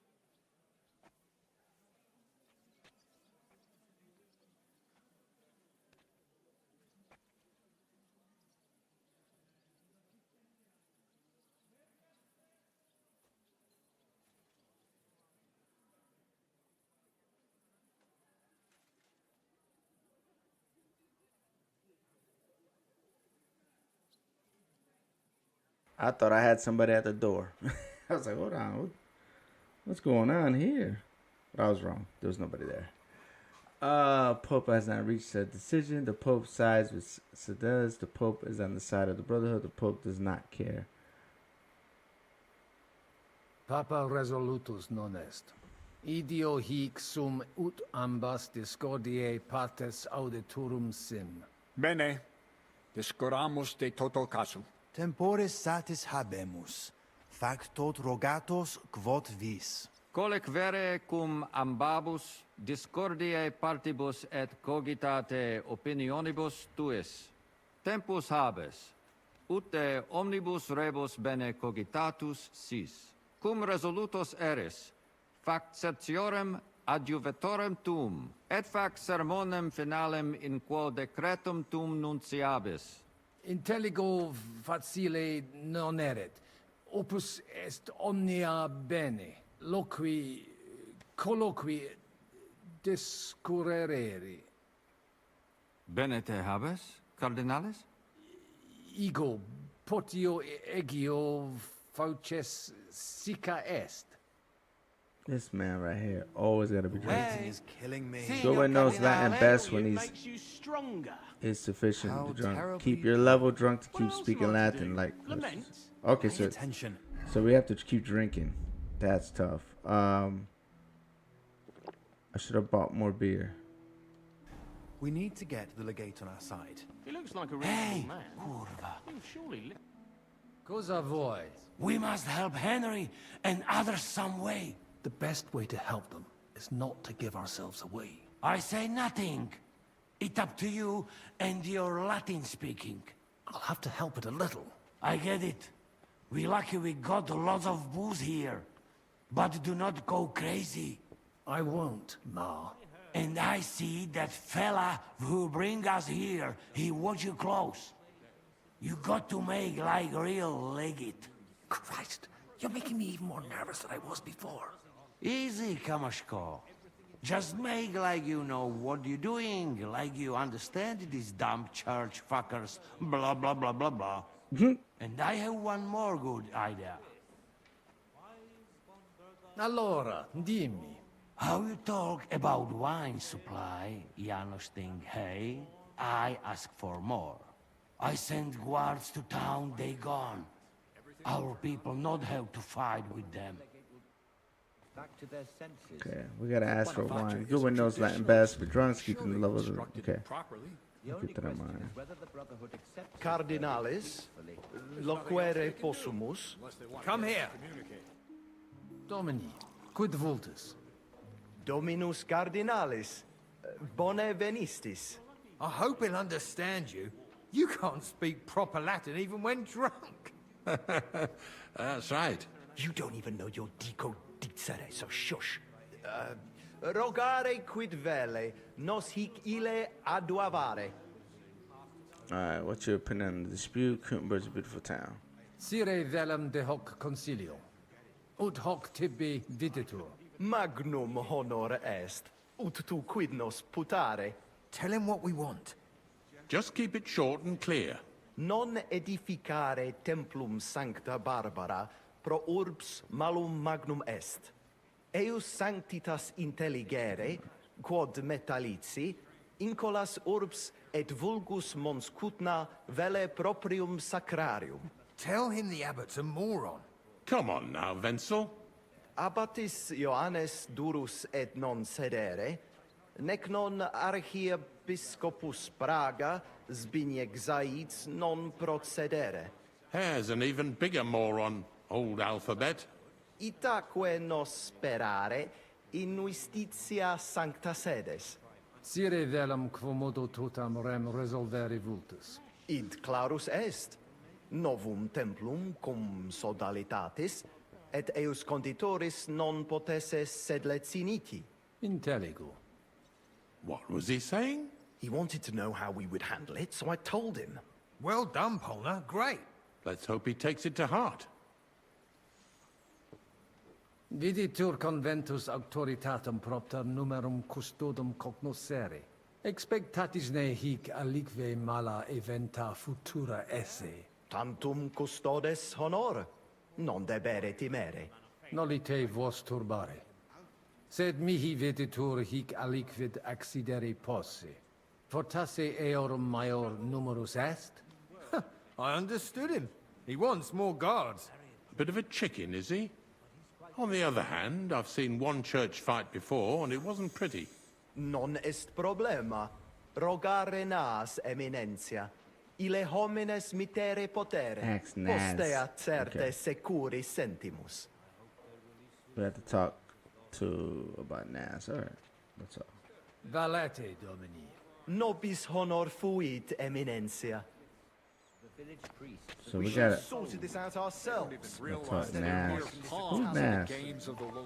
I thought I had somebody at the door. I was like, hold on, what's going on here? But I was wrong. There was nobody there. Pope has not reached a decision. The Pope sides with Sedez. The Pope is on the side of the Brotherhood. The Pope does not care. Papa resolutus non est. Idio hic sum ut ambas discordiae partes auditorum sim. Bene. Discuramus de toto casum. Temporis satis habemus. Factot rogatos quod vis. Colec vere cum ambabus discordiae partibus et cogitate opinionibus tuis. Tempus habes, ut de omnibus rebus bene cogitatus sis. Cum resolutos eris, fac certiorem adjuvetorem tum, et fac sermonem finalem in quo decretum tum nunciabis. Intelligo facile non erit. Opus est omnia bene. Loqui, colloqui, discurrere. Bene te habes, cardinalis? Ego, potio egio fauces sica est. This man right here always gotta be drinking. Is killing me. Goodwin knows Latin best when he's sufficient to drunk. Keep your level drunk to keep speaking Latin. Like, okay, so we have to keep drinking. That's tough. I should have bought more beer. We need to get the legate on our side. He looks like a reasonable man. Curva. Surely. Cosa vuoi? We must help Henry and others some way. The best way to help them is not to give ourselves away. I say nothing. It's up to you and your Latin speaking. I'll have to help it a little. I get it. We lucky we got lots of booze here. But do not go crazy. I won't, Ma. And I see that fella who bring us here. He watch you close. You got to make like real legate. Christ, you're making me even more nervous than I was before. Easy, Kamashko. Just make like you know what you're doing, like you understand these dumb church fuckers, blah blah blah blah blah. And I have one more good idea. Allora, dimmi. How you talk about wine supply, Janos thing, hey? I ask for more. I send guards to town, they gone. Our people not have to fight with them. Okay, we gotta ask for wine. Goodwin knows Latin best, but drunks keeping the levels. Okay. I'll keep that in mind. Cardinalis, loquere possumus. Come here. Domini, quid vultus? Dominus Cardinalis, bone venistis. I hope he'll understand you. You can't speak proper Latin even when drunk. That's right. You don't even know your dico dicere, so shush. Rogare quid vele, nos hic ille aduavare. Alright, what's your opinion on the dispute? Kuttenberg's a beautiful town. Sire velum de hoc concilio. Ut hoc tibi videtur. Magnum honor est, ut tu quid nos putare. Tell him what we want. Just keep it short and clear. Non edificare templum sancta Barbara pro urbs malum magnum est. Eius sanctitas intelligere, quod metallici, incolas urbs et vulgus mons cutna vele proprium sacrarium. Tell him the abbot's a moron. Come on now, Wenzel. Abbatis Ioannes durus et non sedere, nec non archiepiscopus Praga Zbigniew Zaids non procedere. Here's an even bigger moron, old alphabet. Itaque nos sperare in justitia sancta sedes. Sire velum quomodo totam rem resolvere vultus. Id clarus est. Novum templum cum sodalitatis, et eius conditoris non potesses sed leciniti. Intelligo. What was he saying? He wanted to know how we would handle it, so I told him. Well done, Polna. Great. Let's hope he takes it to heart. Viditur conventus auctoritatem propter numerum custodum cognoscere. Expectatis ne hic alique mala eventa futura esse. Tantum custodes honor, non debere timere. Nolite vos turbare. Sed mihi videtur hic aliquid accidere posse. Fortasse eorum maior numerus est? I understood him. He wants more guards. A bit of a chicken, is he? On the other hand, I've seen one church fight before, and it wasn't pretty. Non est problema. Rogare nas, eminentia. Ile homines mitere potere. Ax nas. Postea certe Okay. securi sentimus. We have to talk to about Nas. All right, that's all. Valete, Domini. Nobis honor fuit, eminentia. So we gotta sorted this out ourselves. talk Nas. Who's Nas?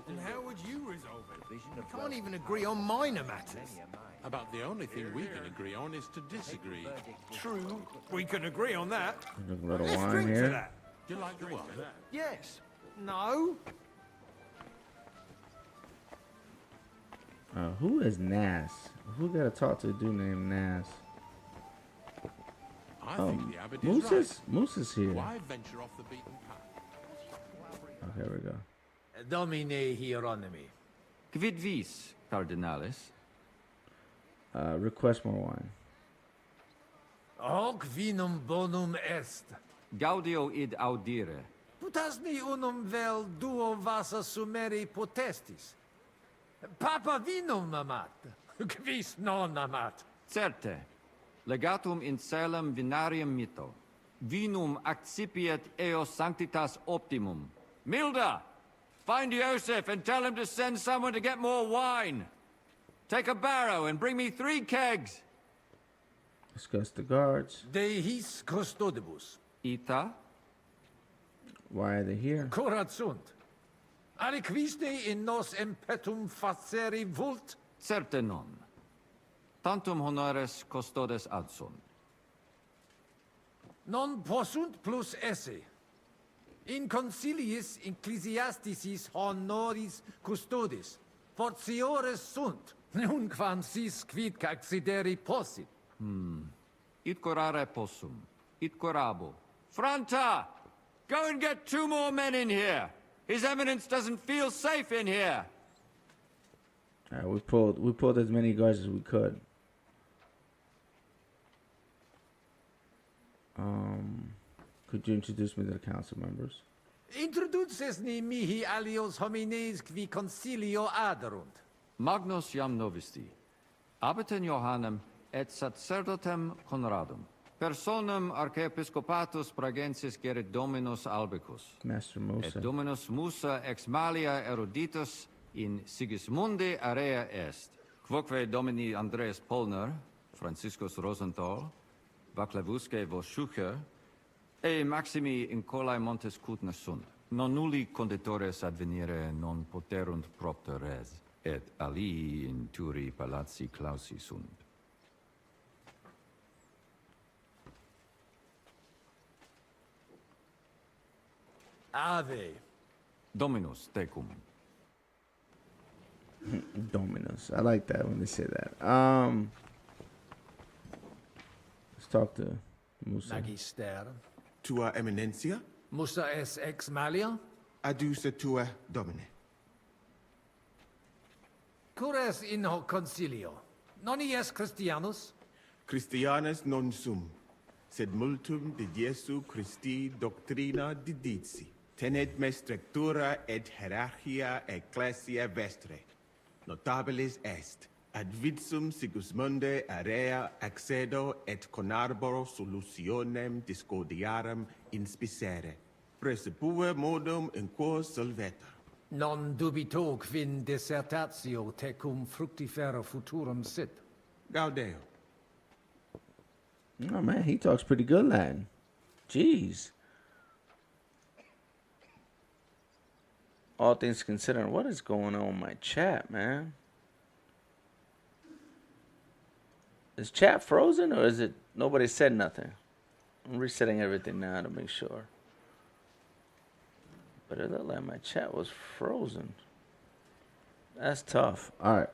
And how would you resolve it? We can't even agree on minor matters. About the only thing we can agree on is to disagree. True, we can agree on that. A little Let's wine drink to here. that. Do you like the wine? Yes. No. Who is Nas? Who gotta talk to a dude named Nas? I think the abbot Moose is right. is Moose is here. Why venture off the beaten path? Okay, here we go. Domine Hieronymi. Quid vis, cardinalis? Request more wine. Hoc vinum bonum est. Gaudio id audire. Putasni unum vel duo vasa sumeri potestis. Papa vinum amat. Quis non amat. Certe. Legatum in celem vinarium mito. Vinum accipiet eo sanctitas optimum. Milda! Find Joseph and tell him to send someone to get more wine. Take a barrow and bring me 3 kegs. Discuss the guards. De his custodibus. Ita? Why are they here? Curat sunt. Aliquiste in nos impetum faceri vult? Certe non. Tantum honores custodes adsunt. Non possunt plus esse. In conciliis ecclesiasticis honoris custodis. Fortiores sunt. Nunquam sis quid accideri possit. It corare possum. It corabo. Franta! Go and get 2 more men in here. His Eminence doesn't feel safe in here. All right, we pulled as many guards as we could. Could you introduce me to the council members? Introduces-ni mihi alios homines qui concilio aderunt. Magnus jam novisti. Abitem Johannem et sacerdotem Conradum. Personam archiepiscopatus pragensis gerit Dominus Albicus. Master Musa. Et Dominus Musa ex malia eruditus in Sigismundi area est. Quoque Domini Andreas Polner, Franciscus Rosenthal, Vaclavusque Voschucher, e Maximi in colae montes cutnes sunt. Non nulli conditores advenire non poterunt propter res, et alii in turi palazzi clausi sunt. Ave. Dominus tecum. Dominus. I like that when they say that. Let's talk to Musa. Magister. Tua Eminencia? Musa es ex malia? Aduce tua Domine. Cures in hoc concilio. Non ies Christianus? Christianus non sum, sed multum de Jesu Christi doctrina didici. Tenet me structura et hierarchia ecclesia vestre. Notabilis est, ad vitsum Sigismunde area accedo et conarboro solutionem discordiarum inspicere. Precipue modum in quo solveta. Non dubito quin dissertatio tecum fructifera futurum sit. Gaudeo. Oh man, he talks pretty good Latin. Jeez. All things considered, what is going on in my chat, man? Is chat frozen or is it nobody said nothing? I'm resetting everything now to make sure. But it looked like my chat was frozen. That's tough. All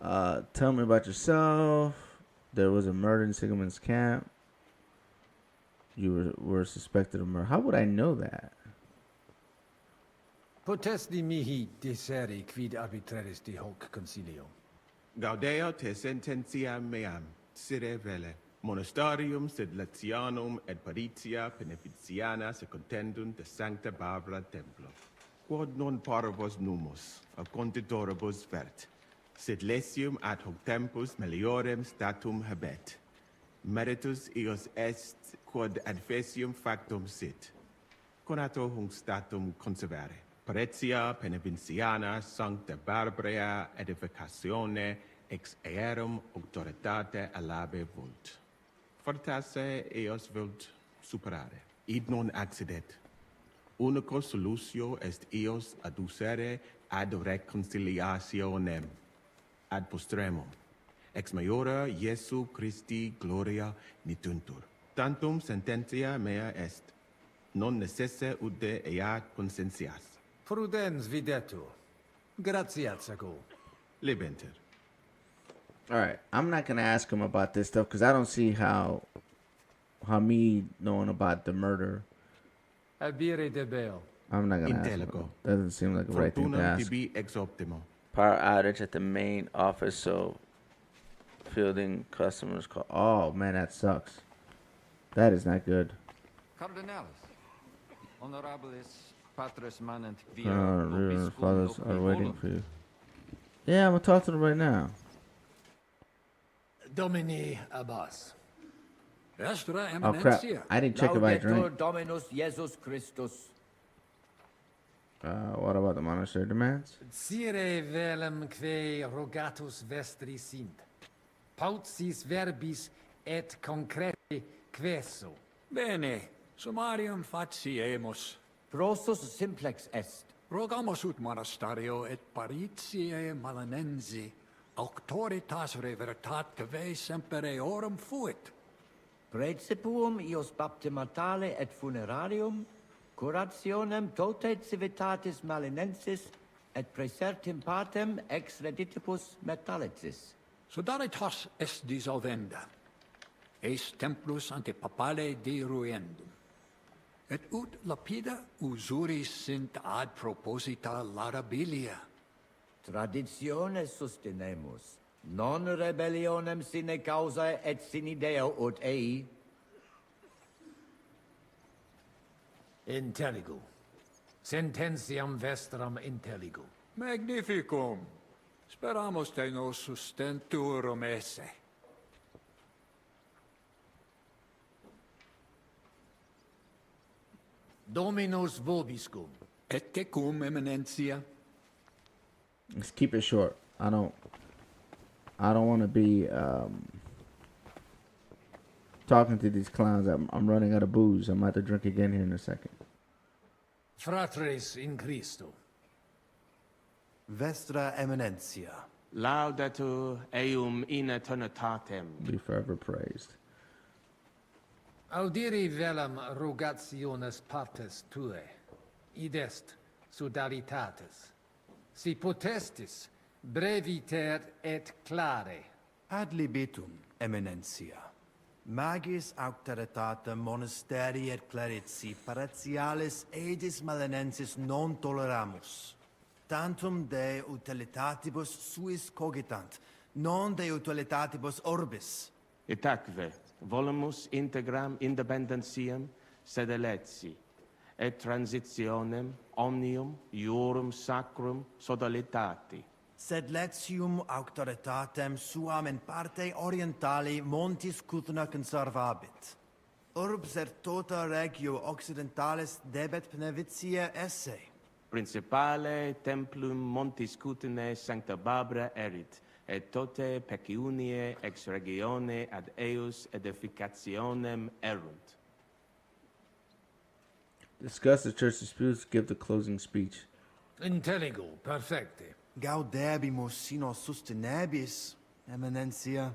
right. Tell me about yourself. There was a murder in Sigelman's camp. you were suspected of murder. How would I know that? Potesti mihi diseri quid arbitraris de hoc concilio. Gaudeo te sententia meam, sire vele. Monastarium sed Latianum et Paritia Beneficiana secundendunt de Sancta Barbara Templo. Quod non paribus numus, a conditoribus vert, sed lesium ad hoc tempus meliorem statum habet. Meritus eos est quod adfesium factum sit. Conato hunc statum conservare. Paritia Beneficiana Sancta Barbara edificatione ex aerum auctoritate alabe vult. Fortasse eos vult superare. Id non accidet. Unico solutio est eos adducere ad reconciliationem, ad postremum. Ex maiora Iesu Christi gloria nituntur. Tantum sententia mea est. Non necesse ude ea consentias. Prudens videtur. Gratias ago. Libenter. All right, I'm not gonna ask him about this stuff because I don't see how me knowing about the murder. Abire de bail. I'm not gonna ask him. Doesn't seem like the right thing to ask. Ex optimo. Power outage at the main office, so fielding customers call. Oh man, that sucks. That is not good. Cardinalis, honorabilis patres manent Fathers are waiting for you. Yeah, I'm gonna talk to them right now. Domini Abbas. Vestra Oh crap! I didn't check if I drank. Dominus Jesus Christus. What about the monastery demands? Sire velum que rogatus vestri sint. Pautsis verbis et concreti queso. Bene, summarium faciemus. Prosus simplex est. Rogamus ut monastario et paritiae malanensi auctoritas revertate semper eorum fuit. Praecipuum ios baptimatale et funerarium, curationem tote civitatis malinensis et praesertim patem ex reditibus metallicis. Sodalitas est dissolvenda. Eis templus antipapale deruendum. Et ut lapida usuris sint ad proposita larabilia. Traditiones sustenemus, non rebellionem sine causa et sine Deo ut ei. Intelligo. Sententiam vestram intelligo. Magnificum. Speramus te nos sustenturum esse. Dominus vobiscum. Et tecum eminentia. Let's keep it short. I don't want to be talking to these clowns. I'm running out of booze. I'm about to drink again here in a second. Fratres in Christo. Vestra eminentia. Laudatur eum in eternitatem. Be forever praised. Audiri velam rogationes partes tue. Id est sodalitatis. Si potestis breviter et clare. Ad libitum, eminentia. Magis auctoritatem monasteri et clerici paratialis edis malinensis non toleramus. Tantum de utilitatibus suis cogitant, non de utilitatibus orbis. Itaque, volumus integram independentiam sed eletsi, et transitionem omnium iurum sacrum sodalitati. Sed letium auctoritatem suam in parte orientali montis Cutna conservabit. Urbs et tota regio occidentalis debet benevitia esse. Principale templum montis Cutnae Sancta Barbara erit, et tote peciunie ex regione ad eius edificationem erunt. Discuss the church disputes. Give the closing speech. Intelligo, perfecte. Gaudebimus sino sustenebis, eminentia.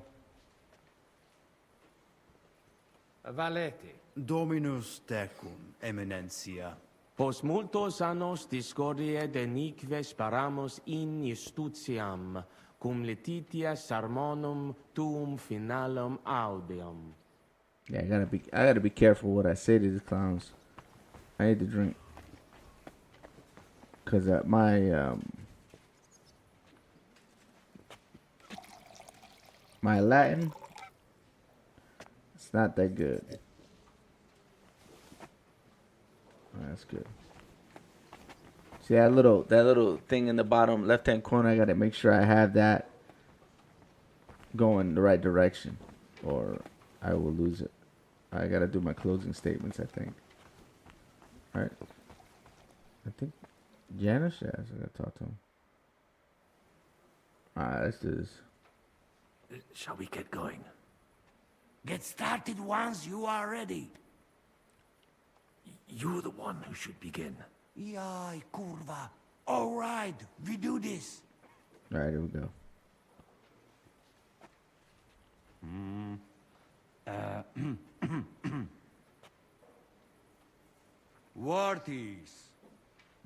Valete. Dominus tecum, eminentia. Pos multos annos discordie denique sparamus in justitiam, cum lititia sermonum tuum finalum audium. Yeah, I gotta be careful what I say to these clowns. I need to drink. Cause my Latin, it's not that good. Oh, that's good. See that little thing in the bottom left hand corner. I gotta make sure I have that going the right direction, or I will lose it. I gotta do my closing statements, I think. All right. I think Janice, yeah, I gotta talk to him. All right, let's do this. Shall we get going? Get started once you are ready. You're the one who should begin. Yai, kurva. All right, we do this. All right, here we go. Worthies,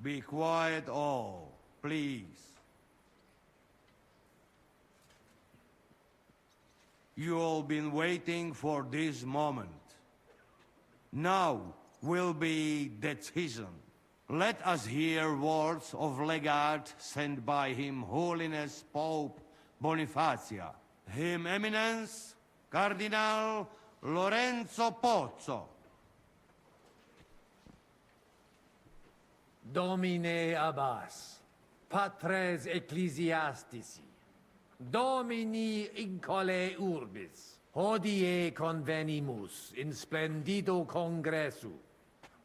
be quiet all, please. You all been waiting for this moment. Now will be decision. Let us hear words of legate sent by Him Holiness Pope Bonifacia, Him Eminence Cardinal Lorenzo Pozzo. Domine Abbas, Patres Ecclesiastici, Domini incole urbis, hodie convenimus in splendido congressu,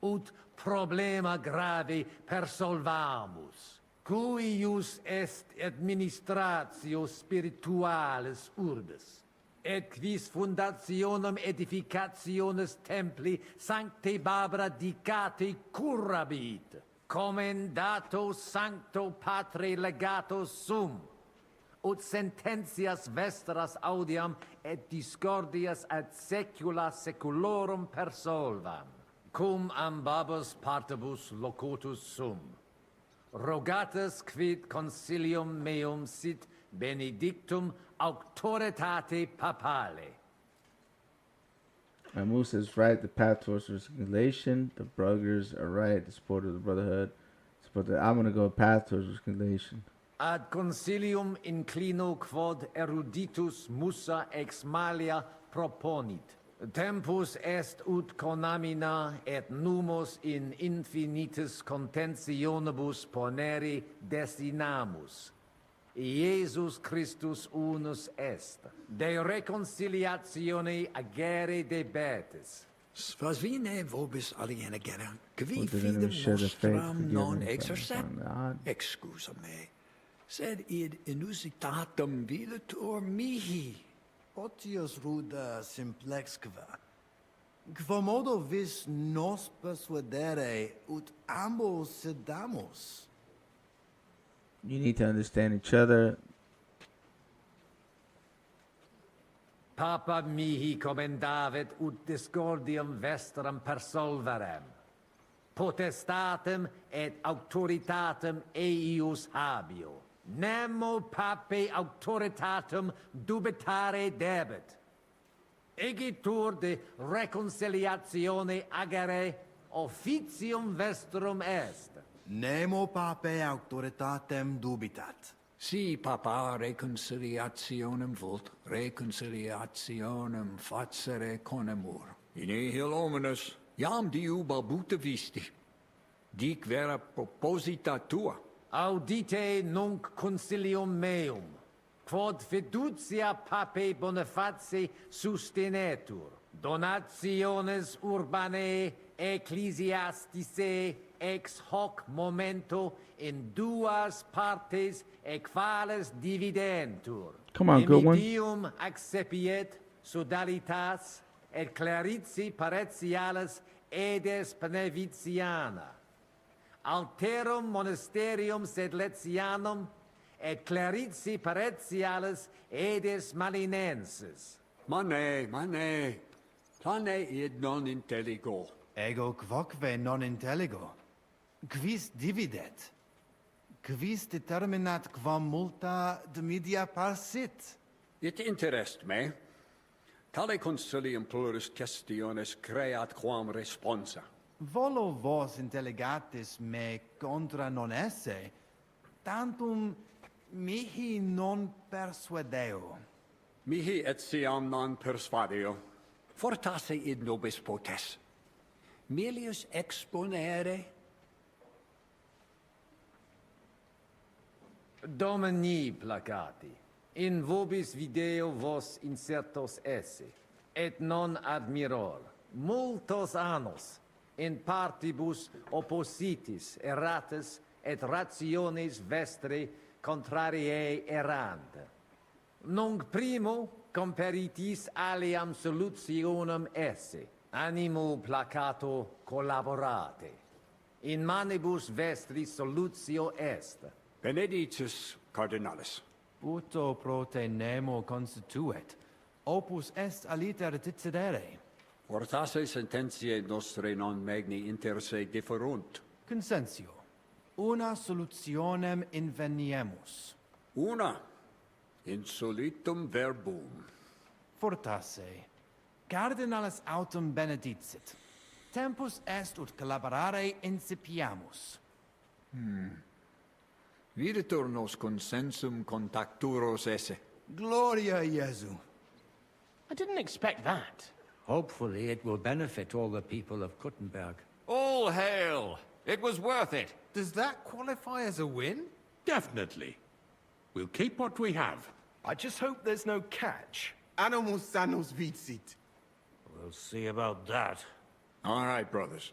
ut problema grave persolvamus, cuius est administratio spiritualis urbis, et quis fundationem edificationis templi sancte Barbara dicate currabit, commendato sancto patre legato sum, ut sententias vestras audiam et discordias ad secula seculorum persolvam, cum ambabus partibus locutus sum. Rogatus quid consilium meum sit benedictum auctoritate papale. Amus is right, the path towards reconciliation. The brothers are right, the support of the brotherhood. I'm going to go path towards reconciliation. Ad concilium inclino quod eruditus musa ex malia proponit. Tempus est ut conamina et numos in infinitus contentionibus ponere destinamus. Iesus Christus unus est, de reconciliatione agere debetis. Svasvine vobis aliena gera, qui What did fidem enemy share the faith, nostram non forgiveness, exercet, and God? excusa me, sed id inusitatum vidatur mihi. Otius ruda simplexqua. Quomodo vis nos persuadere ut ambos sedamus. You need to understand each other. Papa mihi commendavit ut discordium vestram persolverem. Potestatem et auctoritatem eius habio. Nemo pape auctoritatem dubitare debet. Egitur de reconciliatione agere officium vestrum est. Nemo pape auctoritatem dubitat. Si papa reconciliationem vult, reconciliationem facere conemur. In nihil hominis, jam diu balbuta visti. Dic vera proposita tua. Audite nunc concilium meum, quod fiducia pape Boniface sustenetur, donationes urbanae ecclesiasticae ex hoc momento in duas partes equales dividentur. Come on, good one. Imidium accepiet sodalitas et clarici paretialis edes Beneviciana. Alterum monasterium sed Letianum et clarici paretialis edes Malinensis. Mane, plane id non intelligo. Ego quoque non intelligo. Quis dividet? Quis determinat quam multa de media parsit? It interest me. Tale consilium plurus questiones creat quam responsa. Volo vos intelligatis me contra non esse, tantum mihi non persuadeo. Mihi etiam non persuadeo. Fortasse id nobis potes. Melius exponere. Domini placati, in vobis video vos insertos esse, et non admiror, multos annos, in partibus oppositis erratis et rationes vestre contrariae errant. Nunc primo comperitis aliam solutionem esse, animo placato collaborate. In manibus vestris solutio est. Benedictus cardinalis. Uto prote nemo constituet, opus est aliter decidere. Fortasse sententiae nostre non magni inter se differunt. Consensio. Una solutionem inveniemus. Una. Insolitum verbum. Fortasse. Cardinalis autem benedicit. Tempus est ut collaborare incipiamus. Videtur nos consensum contacturos esse. Gloria Jesu. I didn't expect that. Hopefully it will benefit all the people of Kuttenberg. All hail! It was worth it. Does that qualify as a win? Definitely. We'll keep what we have. I just hope there's no catch. Animus sanus vicit. We'll see about that. All right, brothers.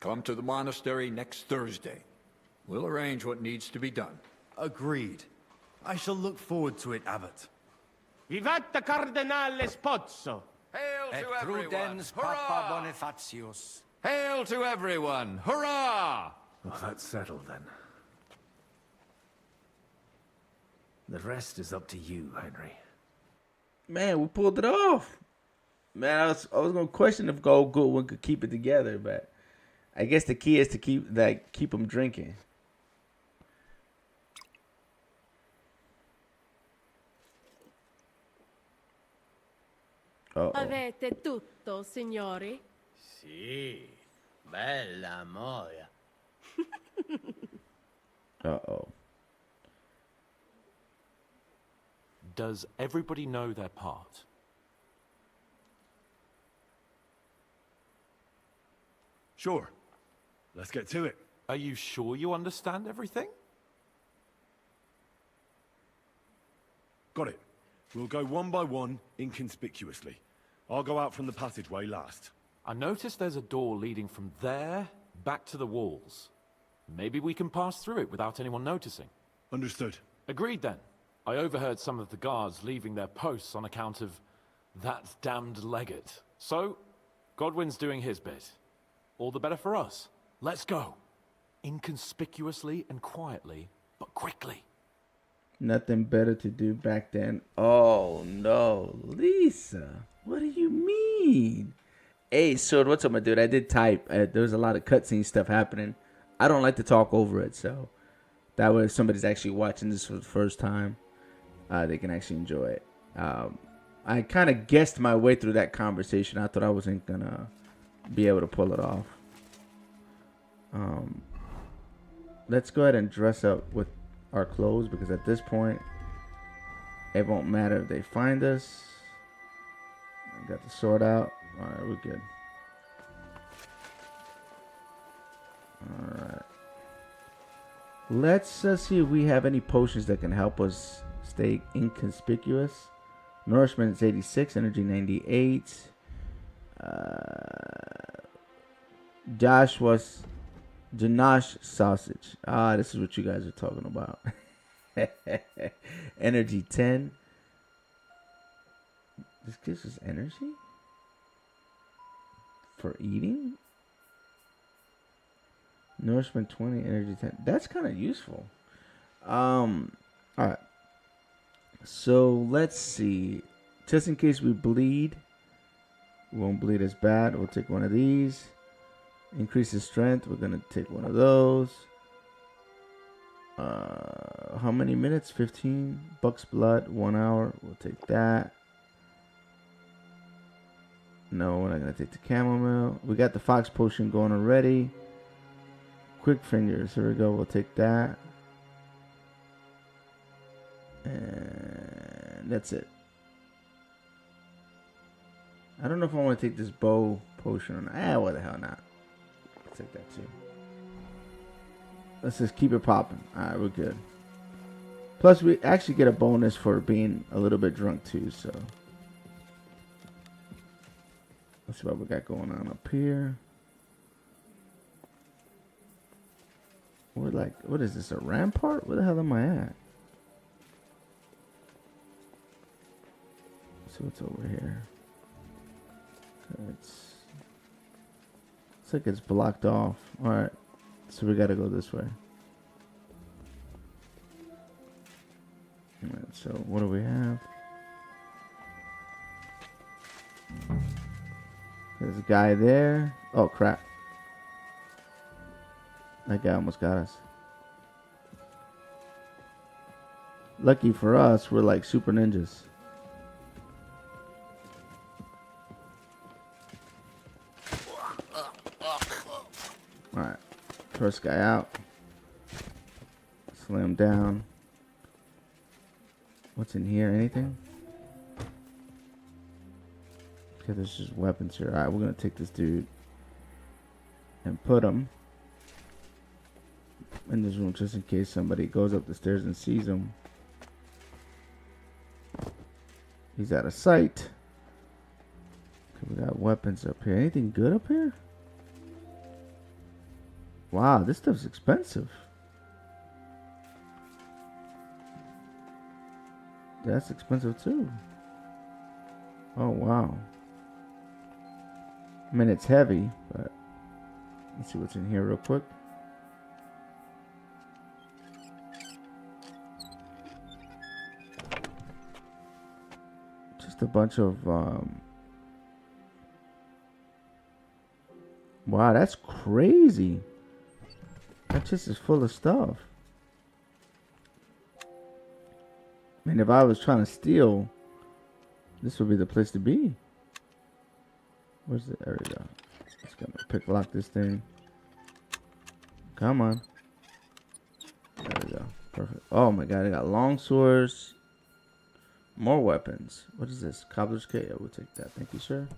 Come to the monastery next Thursday. We'll arrange what needs to be done. Agreed. I shall look forward to it, Abbot. Vivat the Cardinale Spozzo! Hail Et to everyone! prudens Papa Bonifatius. Hail to everyone! Hurrah! Well, that's settled then. The rest is up to you, Henry. Man, we pulled it off. Man, I was gonna question if Gold Goodwin could keep it together, but I guess the key is to keep them drinking. Avete tutto, signori? Sì, bella moia. Uh-oh. Does everybody know their part? Sure. Let's get to it. Are you sure you understand everything? Got it. We'll go one by one, inconspicuously. I'll go out from the passageway last. I noticed there's a door leading from there back to the walls. Maybe we can pass through it without anyone noticing. Understood. Agreed then. I overheard some of the guards leaving their posts on account of that damned legate. So, Godwin's doing his bit. All the better for us. Let's go. Inconspicuously and quietly, but quickly. Nothing better to do back then. Oh no, Lisa. What do you mean? Hey, Sword, what's up, my dude? I did type. There was a lot of cutscene stuff happening. I don't like to talk over it, so that way if somebody's actually watching this for the first time, they can actually enjoy it. I kind of guessed my way through that conversation. I thought I wasn't gonna be able to pull it off. Let's go ahead and dress up with our clothes, because at this point it won't matter if they find us. I got the sword out. All right, we're good. All right, let's see if we have any potions that can help us stay inconspicuous. Nourishment is 86, energy 98. Janash sausage. This is what you guys are talking about. Energy 10. This gives us energy for eating. Nourishment 20, energy 10. That's kind of useful. All right. So let's see. Just in case we bleed, we won't bleed as bad. We'll take one of these. Increases strength. We're gonna take one of those. How many minutes? 15 bucks blood. 1 hour. We'll take that. No, we're not gonna take the chamomile. We got the fox potion going already. Quick fingers. Here we go. We'll take that. And that's it. I don't know if I want to take this bow potion or not. What the hell not? Let's take that too. Let's just keep it popping. Alright, we're good. Plus, we actually get a bonus for being a little bit drunk too, so. Let's see what we got going on up here. We're like, what is this, a rampart? Where the hell am I at? Let's see what's over here. It's like it's blocked off. Alright, so we gotta go this way. Alright, so what do we have? There's a guy there. Oh crap. That guy almost got us. Lucky for us, we're like super ninjas. Alright. First guy out. Slam down. What's in here? Anything? Okay, there's just weapons here. Alright, we're gonna take this dude and put him in this room just in case somebody goes up the stairs and sees him. He's out of sight. Okay, we got weapons up here. Anything good up here? Wow, this stuff's expensive. That's expensive too. Oh wow. I mean, it's heavy, but let's see what's in here real quick. Just a bunch of wow, that's crazy. That chest is full of stuff. I mean, if I was trying to steal, this would be the place to be. Where's the... There we go. Just gonna pick lock this thing. Come on. There we go. Perfect. Oh my god, I got long swords. More weapons. What is this? Cobbler's kit? Yeah, we'll take that. Thank you, sir.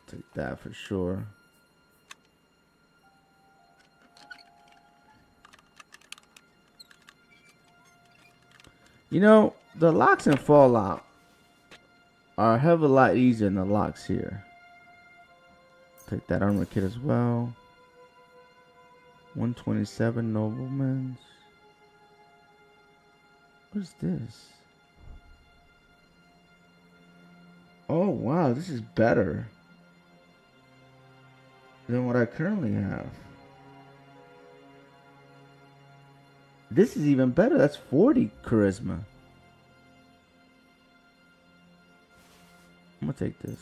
Take that for sure. You know, the locks in Fallout are a hell of a lot easier than the locks here. Take that armor kit as well. 127 noblemen's. What is this? Oh wow, this is better than what I currently have. This is even better. That's 40 charisma. I'm gonna take this.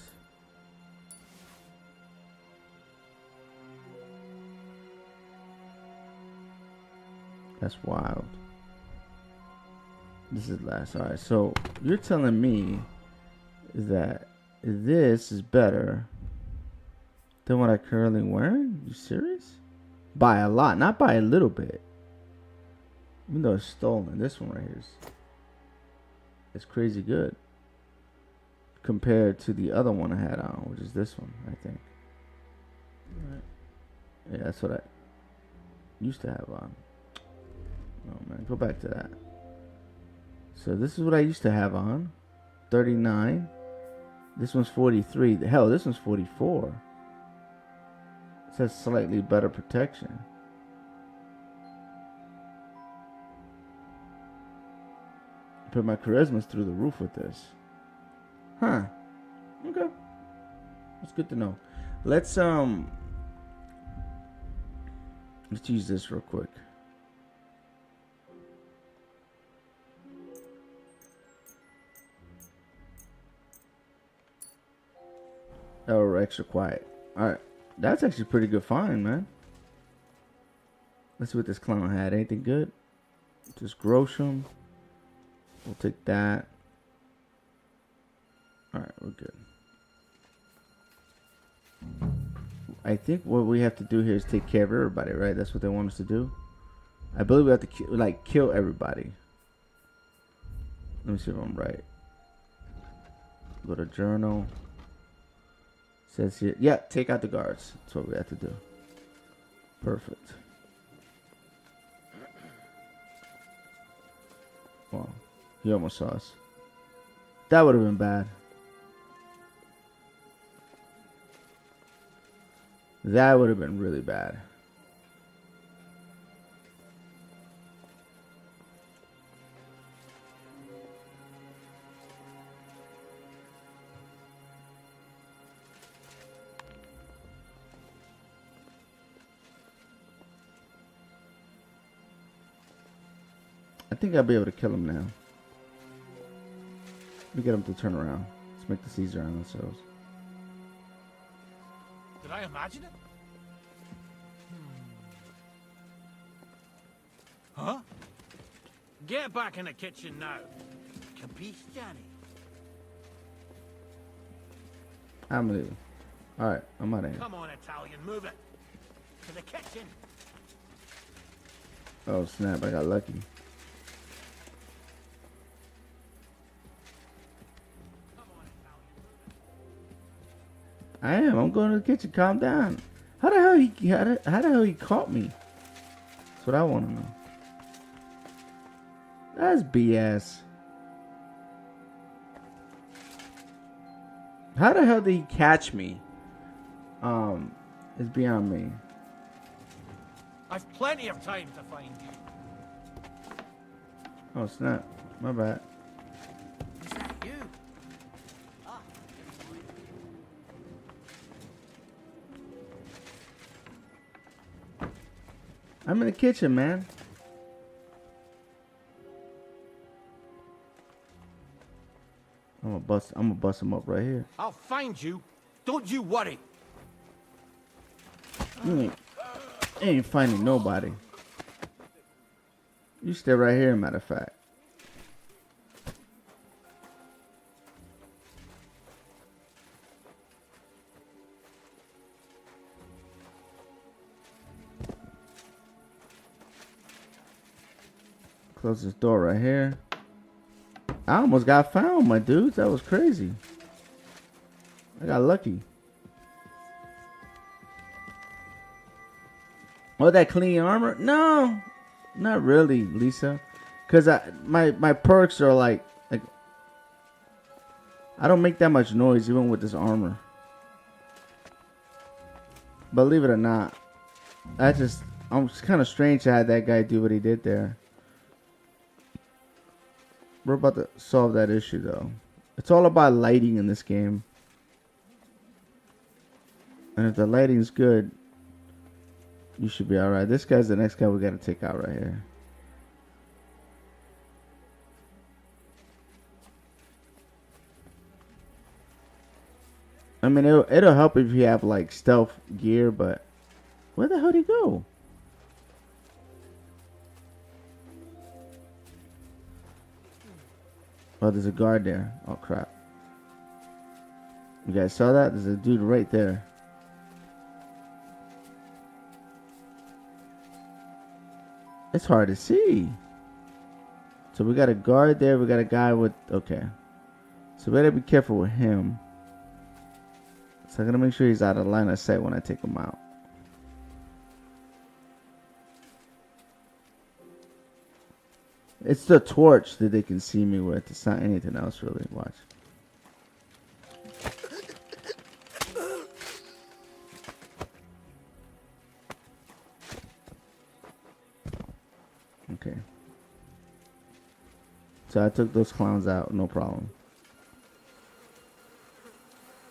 That's wild. This is last. Alright, so you're telling me that this is better than what I currently wearing? You serious? By a lot, not by a little bit. Even though it's stolen, this one right here is crazy good compared to the other one I had on, which is this one, I think. Right. Yeah, that's what I used to have on. Oh man, go back to that. So this is what I used to have on. 39. This one's 43. Hell, this one's 44. It says slightly better protection. Put my charisma's through the roof with this. Huh. Okay. That's good to know. Let's use this real quick. Oh, extra quiet. Alright. That's actually pretty good find, man. Let's see what this clown had. Anything good? Just Grosham. We'll take that. Alright, we're good. I think what we have to do here is take care of everybody, right? That's what they want us to do. I believe we have to kill everybody. Let me see if I'm right. Go to journal. Says here, yeah, take out the guards. That's what we have to do. Perfect. Wow, he almost saw us. That would have been bad. That would have been really bad. I think I'll be able to kill him now. Let me get him to turn around. Let's make the Caesar on ourselves. Did I imagine it? Huh? Get back in the kitchen now. Capiche, Johnny? I'm leaving. Alright, I'm out of here. Come on, Italian, move it. To the kitchen. Oh snap, I got lucky. I am. I'm going to the kitchen. Calm down. How the hell he caught me? That's what I want to know. That's BS. How the hell did he catch me? It's beyond me. I've plenty of time to find you. Oh snap! My bad. Is that you? I'm in the kitchen, man. I'm gonna bust him up right here. I'll find you. Don't you worry. You ain't finding nobody. You stay right here, matter of fact. Close this door right here. I almost got found, my dudes. That was crazy. I got lucky. Oh, that clean armor? No, not really, Lisa. Cause my perks are like I don't make that much noise even with this armor. Believe it or not, I'm kind of strange to have that guy do what he did there. We're about to solve that issue though. It's all about lighting in this game. And if the lighting's good, you should be alright. This guy's the next guy we gotta take out right here. I mean, it'll help if you have like stealth gear, but where the hell did he go? Oh, there's a guard there. Oh, crap. You guys saw that? There's a dude right there. It's hard to see. So we got a guard there. We got a guy with... Okay. So we gotta be careful with him. So I'm gonna make sure he's out of line of sight when I take him out. It's the torch that they can see me with. It's not anything else really. Watch. Okay. So I took those clowns out, no problem.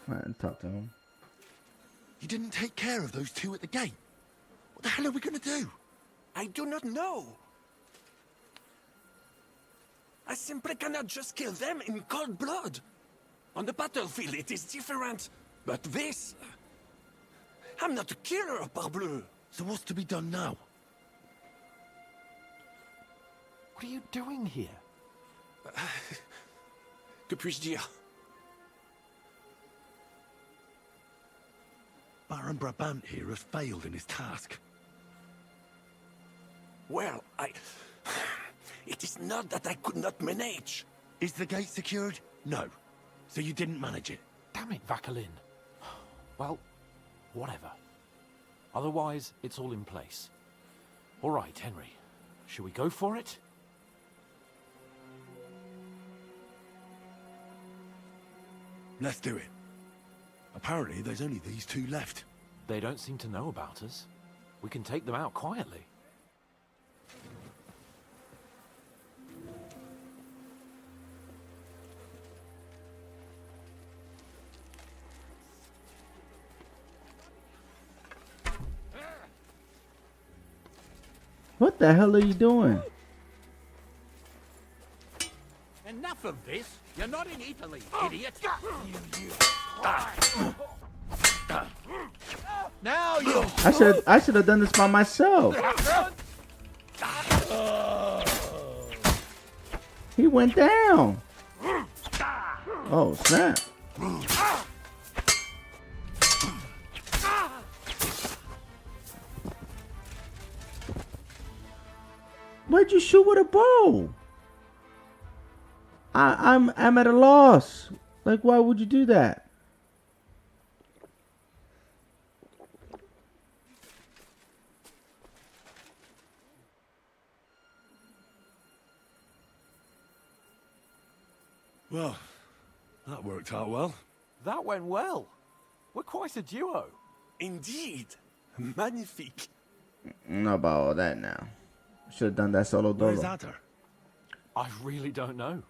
Alright, talk to him. You didn't take care of those two at the gate. What the hell are we going to do? I do not know. I simply cannot just kill them in cold blood. On the battlefield, it is different. But this... I'm not a killer, parbleu. So what's to be done now? What are you doing here? Que puis-je dire? Baron Brabant here has failed in his task. Well, it is not that I could not manage. Is the gate secured? No. So you didn't manage it? Damn it, Vacalin. Well, whatever. Otherwise, it's all in place. All right, Henry. Shall we go for it? Let's do it. Apparently, there's only these two left. They don't seem to know about us. We can take them out quietly. What the hell are you doing? Enough of this. You're not in Italy, idiot. Now you. I should have done this by myself. He went down. Oh snap. Why'd you shoot with a bow? I'm at a loss. Like, why would you do that? Well, that worked out well. That went well. We're quite a duo. Indeed. Magnifique. I don't know about all that now. Should have done that solo dolo. Where's Adder? I really don't know.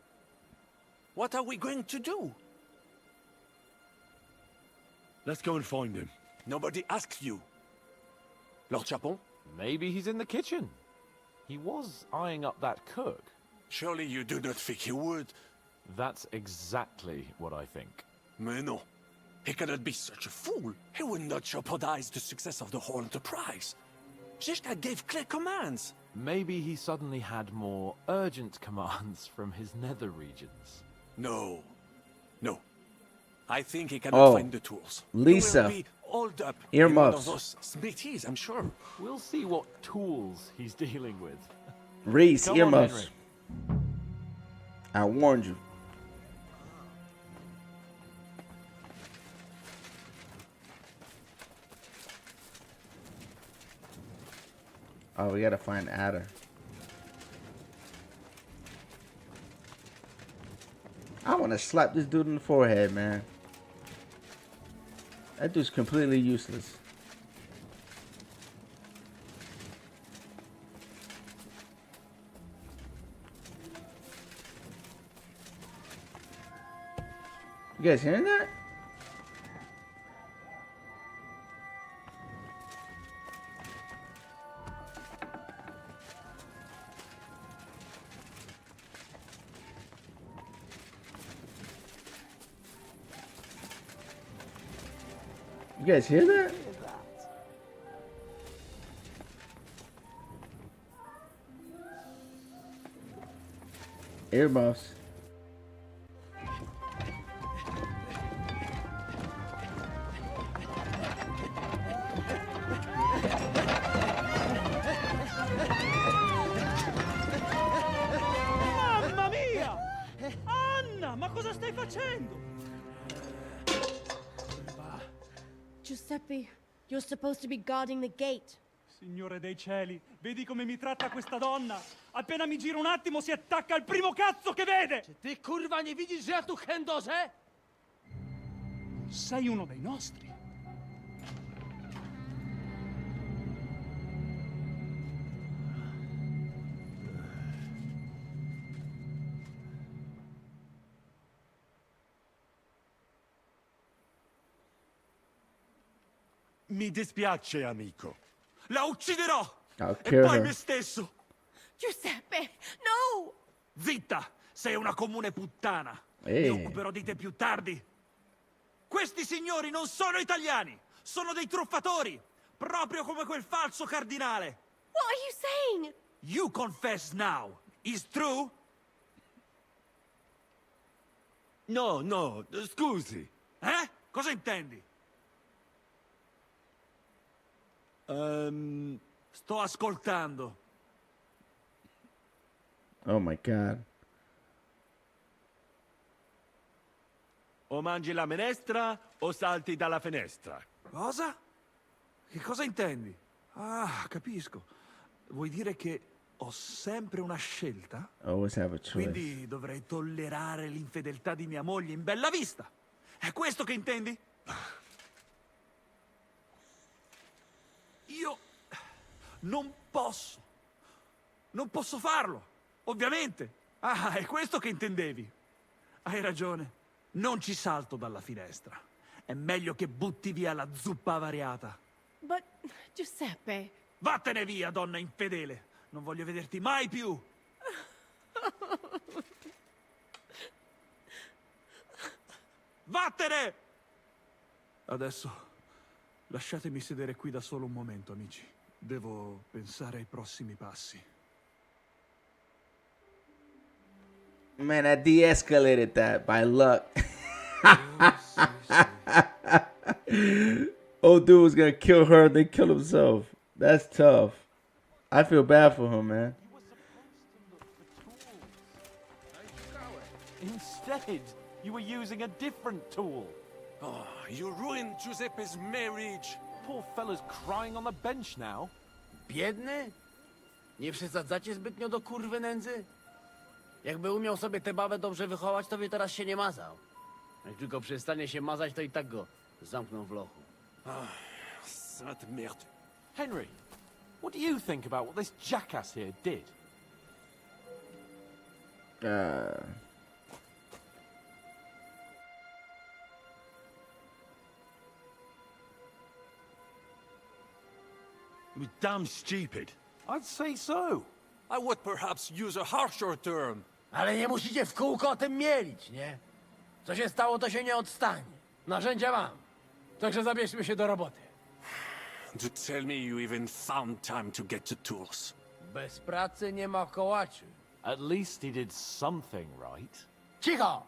What are we going to do? Let's go and find him. Nobody asks you. Lord Chapon? Maybe he's in the kitchen. He was eyeing up that cook. Surely you do not think he would. That's exactly what I think. Mais non. He cannot be such a fool. He would not jeopardize the success of the whole enterprise. Zizka gave clear commands. Maybe he suddenly had more urgent commands from his nether regions. No. No. I think he cannot find the tools. Lisa. He will be holed up Earmuffs. in one of those smithies, I'm sure. We'll see what tools he's dealing with. Reese, Come on, earmuffs. Henry. I warned you. Oh, we gotta find Adder. I wanna slap this dude in the forehead, man. That dude's completely useless. You guys hearing that? You guys hear that? Earmuffs. Mamma mia! Anna, ma cosa stai facendo? Giuseppe, you're supposed to be guarding the gate. Signore dei cieli, vedi come mi tratta questa donna? Appena mi giro un attimo si attacca al primo cazzo che vede! Ty kurwa nie widzisz, że ja tu chędożę? Sei uno dei nostri. Mi dispiace, amico. La ucciderò! I'll E kill poi her. me stesso! Giuseppe, no! Zitta! Sei una comune puttana! Ehi. Mi occuperò di te più tardi! Questi signori non sono italiani! Sono dei truffatori! Proprio come quel falso cardinale! What are you saying? You confess now! Is true? No, no, scusi. Eh? Cosa intendi? Sto ascoltando. Oh my God. O mangi la minestra o salti dalla finestra. Cosa? Che cosa intendi? Ah, capisco. Vuoi dire che ho sempre una scelta? Always have a choice. Quindi dovrei tollerare l'infedeltà di mia moglie in bella vista. È questo che intendi? Io non posso. Non posso farlo, ovviamente. Ah, è questo che intendevi. Hai ragione. Non ci salto dalla finestra. È meglio che butti via la zuppa avariata. But, Giuseppe... Vattene via, donna infedele. Non voglio vederti mai più. Vattene! Adesso lasciatemi sedere qui da solo un momento, amici. Devo pensare ai prossimi passi. Man, I de-escalated that by luck. Old dude was gonna kill her, then kill himself. That's tough. I feel bad for him, man. Instead, you were using a different tool. Oh, you ruined Giuseppe's marriage. Poor fella's crying on the bench now. Biedny? Nie przesadzacie zbytnio do kurwy nędzy? Jakby umiał sobie tę babę dobrze wychować, to by teraz się nie mazał. Jak tylko przestanie się mazać, to i tak go zamkną w lochu. Sainte merde. Henry, what do you think about what this jackass here did? It was damn stupid. I'd say so. I would perhaps use a harsher term. Ale nie musicie w kółko o tym mielić, nie? Co się stało, to się nie odstanie. Narzędzia mam. Także zabierzmy się do roboty. To tell me you even found time to get the tools. Bez pracy nie ma kołaczy. At least he did something right. Cicho!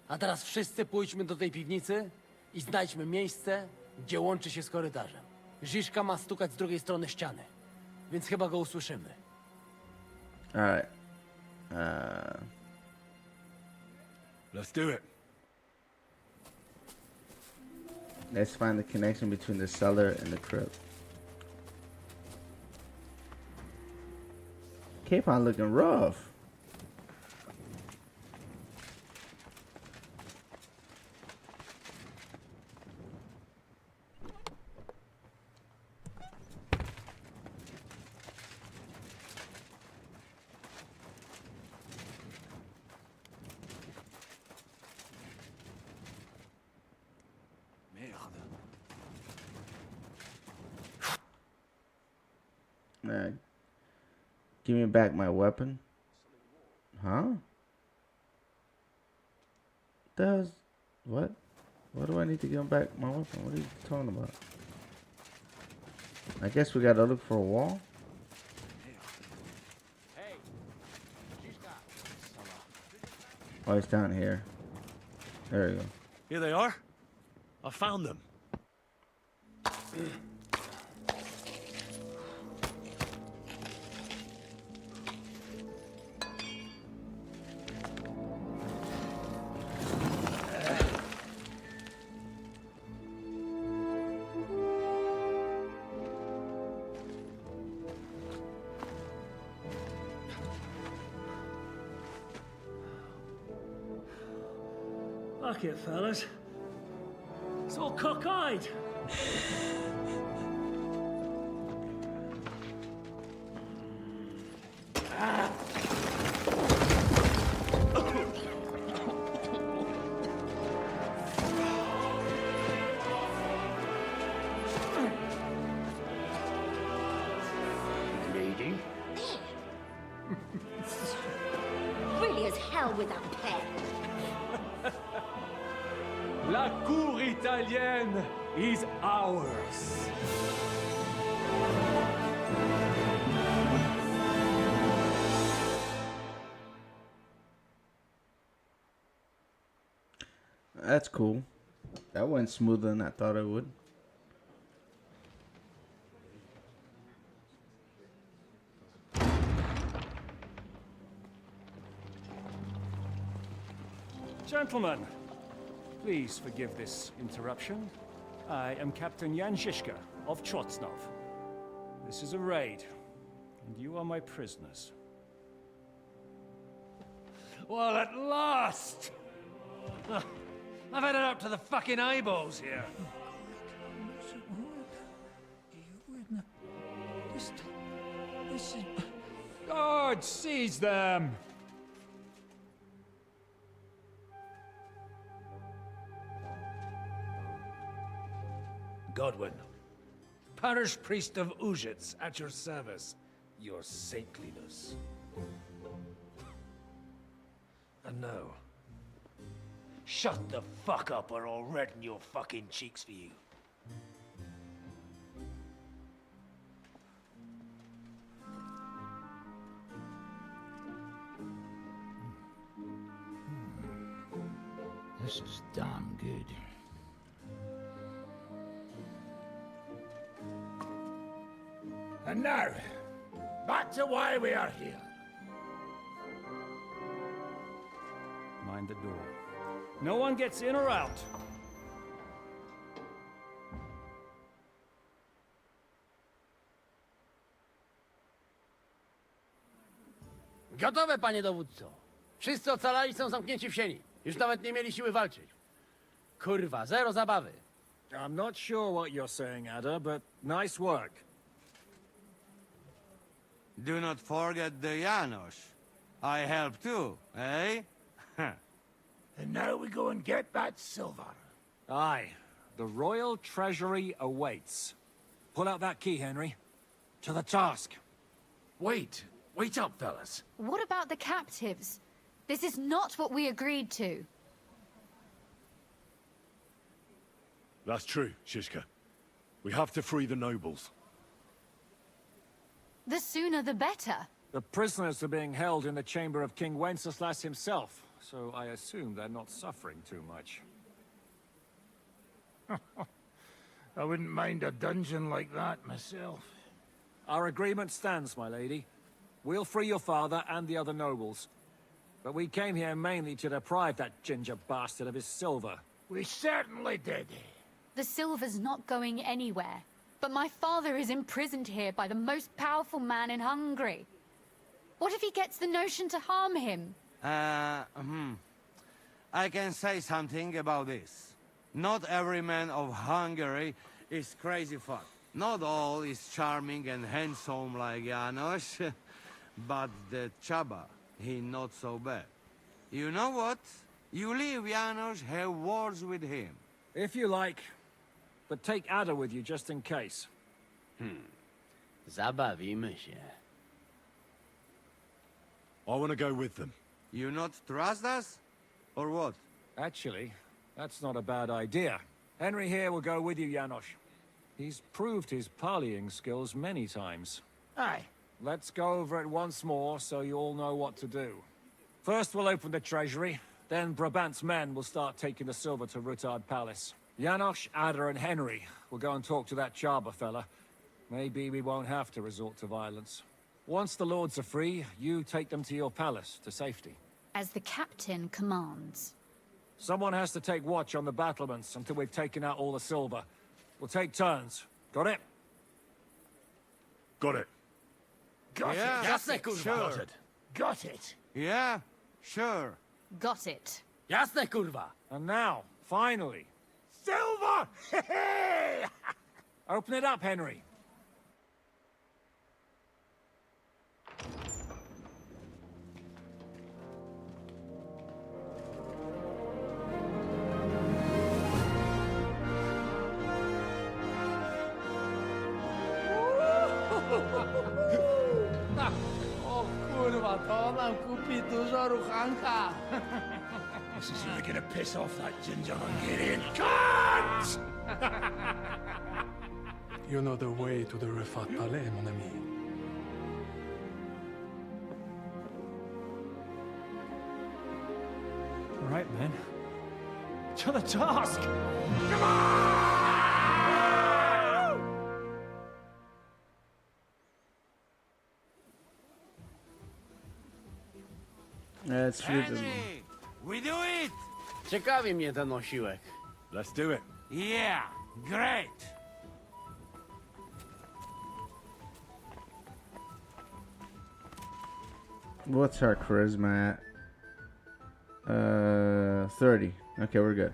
A teraz wszyscy pójdźmy do tej piwnicy i znajdźmy miejsce, gdzie łączy się z korytarzem. Ziszka ma stukać z drugiej strony ściany, więc chyba go usłyszymy. Alright. Let's do it. Let's find the connection between the cellar and the crypt. Capon looking rough. Give me back my weapon. Huh? What? What do I need to give him back my weapon? What are you talking about? I guess we gotta look for a wall. Oh, it's down here. There we go. Here they are. I found them. Fuck it, fellas. It's all cockeyed. Lady? Really as hell without pay. La cour italienne is ours. That's cool. That went smoother than I thought it would. gentlemen, please forgive this interruption. I am Captain Jan Žižka of Trotznov. This is a raid, and you are my prisoners. Well, at last! I've had it up to the fucking eyeballs here. This is... God, seize them! Godwin, parish priest of Uzhitz, at your service, your saintliness. And now, shut the fuck up or I'll redden your fucking cheeks for you. This is damn good. And now, back to why we are here. Mind the door. No one gets in or out. Gotowe, panie dowódco. Wszyscy ocalali są zamknięci w sieni. Już nawet nie mieli siły walczyć. Kurwa, zero zabawy. I'm not sure what you're saying, Ada, but nice work. Do not forget the Janos. I help too, eh? And now we go and get that silver. Aye. The royal treasury awaits. Pull out that key, Henry. To the task. Wait up, fellas. What about the captives? This is not what we agreed to. That's true, Shishka. We have to free the nobles. The sooner the better. The prisoners are being held in the chamber of King Wenceslas himself, so I assume they're not suffering too much. I wouldn't mind a dungeon like that myself. Our agreement stands, my lady. We'll free your father and the other nobles. But we came here mainly to deprive that ginger bastard of his silver. We certainly did. The silver's not going anywhere. But my father is imprisoned here by the most powerful man in Hungary. What if he gets the notion to harm him? I can say something about this. Not every man of Hungary is crazy fuck. Not all is charming and handsome like Janos. But the Chaba, he not so bad. You know what? You leave Janos, have words with him. If you like. But take Ada with you just in case. Zabawimy się. I want to go with them. You not trust us? Or what? Actually, that's not a bad idea. Henry here will go with you, Janos. He's proved his parleying skills many times. Aye. Let's go over it once more so you all know what to do. First we'll open the treasury, then Brabant's men will start taking the silver to Rutard Palace. Janos, Ada and Henry will go and talk to that Chaba fella. Maybe we won't have to resort to violence. Once the lords are free, you take them to your palace to safety. As the captain commands. Someone has to take watch on the battlements until we've taken out all the silver. We'll take turns. Got it? Got it. Got Yeah, it. Jasne, kurwa. sure. Got it. Yeah, sure. Got it. Jasne, kurwa. And now, finally, Silver! open it up, Henry. O kurwa, to nam kupi dużo ruchanka. This is really gonna piss off that ginger Hungarian cunt! You know the way to the Refat Palais, mon ami. All right, men. To the task! Come on! That's true. Henry, we do it! Ciekawi mnie ten osiłek. Let's do it. Yeah, great. What's our charisma at? 30. Okay, we're good.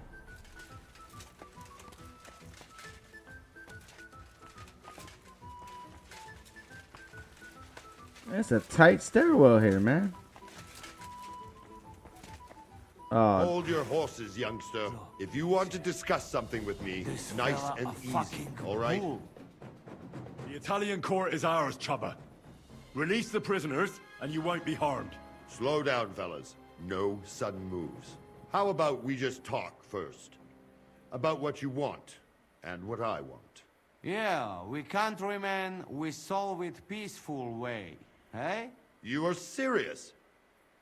It's a tight stairwell here, man. Hold your horses, youngster. If you want to discuss something with me, nice and easy, all right? The Italian court is ours, Chubba. Release the prisoners, and you won't be harmed. Slow down, fellas. No sudden moves. How about we just talk first? About what you want, and what I want. Yeah, we countrymen, we solve it peaceful way. Hey? You are serious?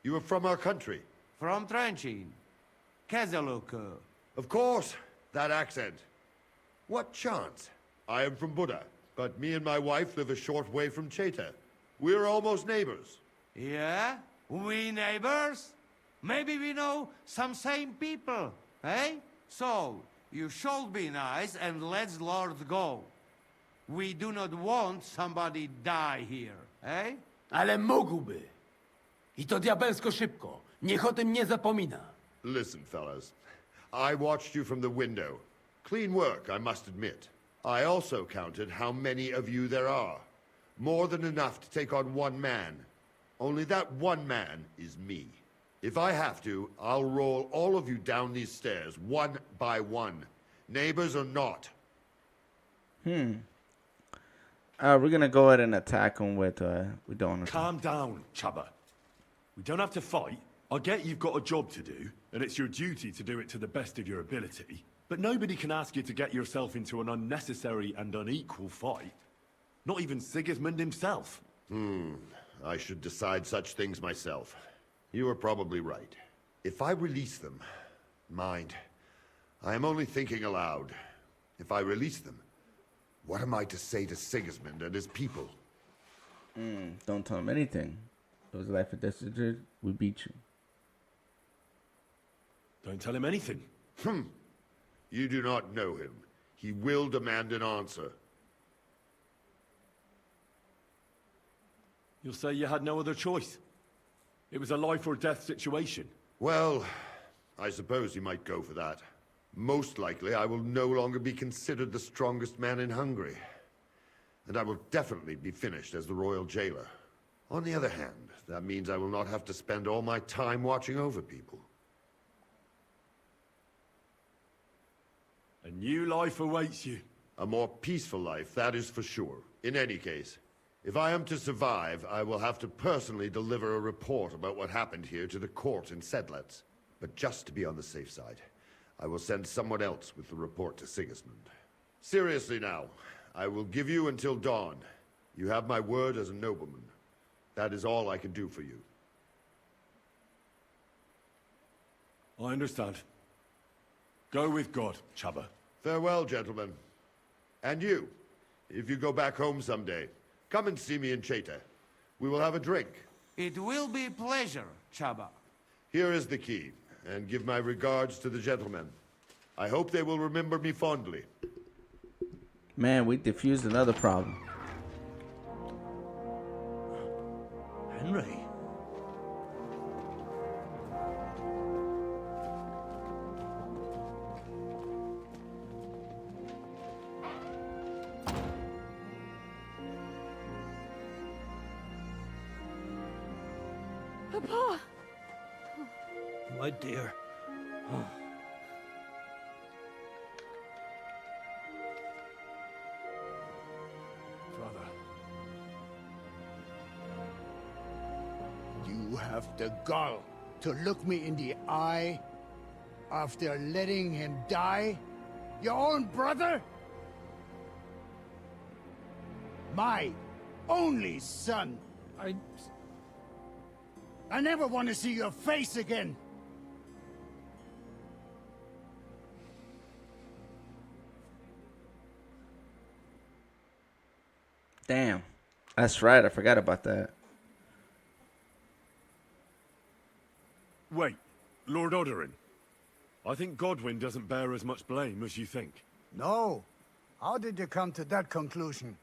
You are from our country? From Trenchin. Kezeluk. Of course, that accent. What chance? I am from Buddha, but me and my wife live a short way from Cheta. We're almost neighbors. Yeah? We neighbors? Maybe we know some same people, eh? So, you should be nice and let Lord go. We do not want somebody die here, eh? Ale mógłby. I to diabelsko szybko. Niech o tym nie zapomina. Listen, fellas. I watched you from the window. Clean work, I must admit. I also counted how many of you there are. More than enough to take on one man. Only that one man is me. If I have to, I'll roll all of you down these stairs, one by one. Neighbors or not. We're gonna go ahead and attack them with don't. Calm down, Chubba. We don't have to fight. I get you've got a job to do, and it's your duty to do it to the best of your ability. But nobody can ask you to get yourself into an unnecessary and unequal fight. Not even Sigismund himself. I should decide such things myself. You are probably right. If I release them, mind, I am only thinking aloud. If I release them, what am I to say to Sigismund and his people? Don't tell him anything. It was life or death. We beat you. Don't tell him anything. You do not know him. He will demand an answer. You'll say you had no other choice. It was a life or death situation. Well, I suppose you might go for that. Most likely, I will no longer be considered the strongest man in Hungary. And I will definitely be finished as the royal jailer. On the other hand, that means I will not have to spend all my time watching over people. A new life awaits you. A more peaceful life, that is for sure. In any case, if I am to survive, I will have to personally deliver a report about what happened here to the court in Sedlec. But just to be on the safe side, I will send someone else with the report to Sigismund. Seriously now, I will give you until dawn. You have my word as a nobleman. That is all I can do for you. I understand. Go with God, Chubba. Farewell, gentlemen. And you, if you go back home someday, come and see me in Cheta. We will have a drink. It will be a pleasure, Chubba. Here is the key, and give my regards to the gentlemen. I hope they will remember me fondly. Man, we diffused another problem. Henry? Papa! My dear. Father. You have the gall to look me in the eye after letting him die? Your own brother? My only son. I never want to see your face again. Damn. That's right. I forgot about that. Wait, Lord Odorin. I think Godwin doesn't bear as much blame as you think. No. How did you come to that conclusion?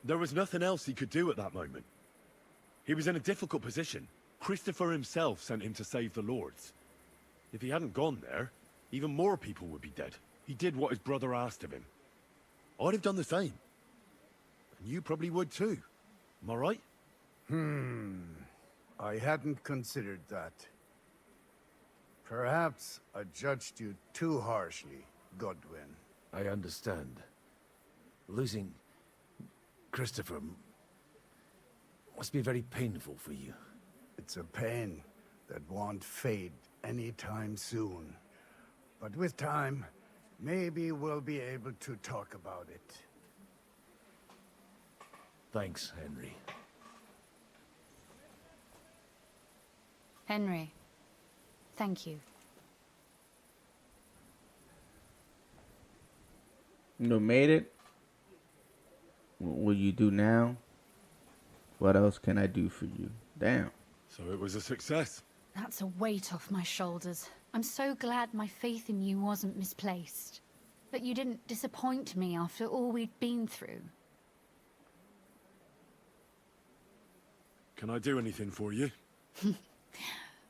There was nothing else he could do at that moment. He was in a difficult position. Christopher himself sent him to save the lords. If he hadn't gone there, even more people would be dead. He did what his brother asked of him. I'd have done the same. And you probably would too. Am I right? I hadn't considered that. Perhaps I judged you too harshly, Godwin. I understand. Losing Christopher must be very painful for you. It's a pain that won't fade anytime soon. But with time, maybe we'll be able to talk about it. Thanks, Henry. Henry, thank you. You made it. What will you do now? What else can I do for you? Damn. So it was a success. That's a weight off my shoulders. I'm so glad my faith in you wasn't misplaced. That you didn't disappoint me after all we'd been through. Can I do anything for you?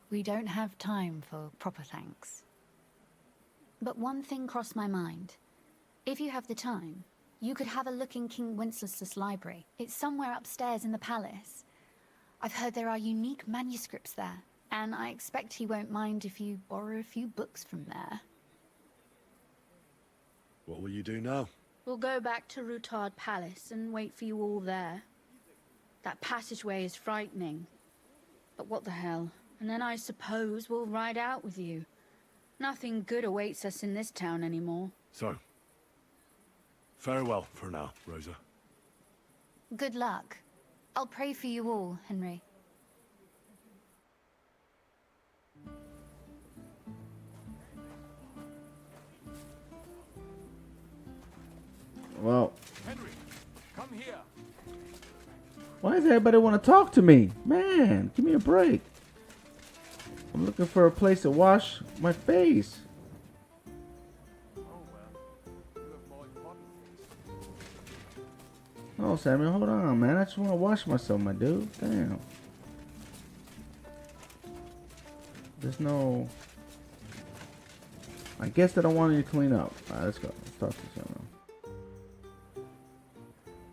We don't have time for proper thanks. But one thing crossed my mind. If you have the time, you could have a look in King Wenceslas' library. It's somewhere upstairs in the palace. I've heard there are unique manuscripts there, and I expect he won't mind if you borrow a few books from there. What will you do now? We'll go back to Rutard Palace and wait for you all there. That passageway is frightening. But what the hell? And then I suppose we'll ride out with you. Nothing good awaits us in this town anymore. So, farewell for now, Rosa. Good luck. I'll pray for you all, Henry. Well, Henry, come here. why does everybody want to talk to me? Man, give me a break. I'm looking for a place to wash my face. Oh, Samuel, hold on, man. I just want to wash myself, my dude. Damn. There's no... I guess they don't want you to clean up. Alright, let's go. Let's talk to Samuel.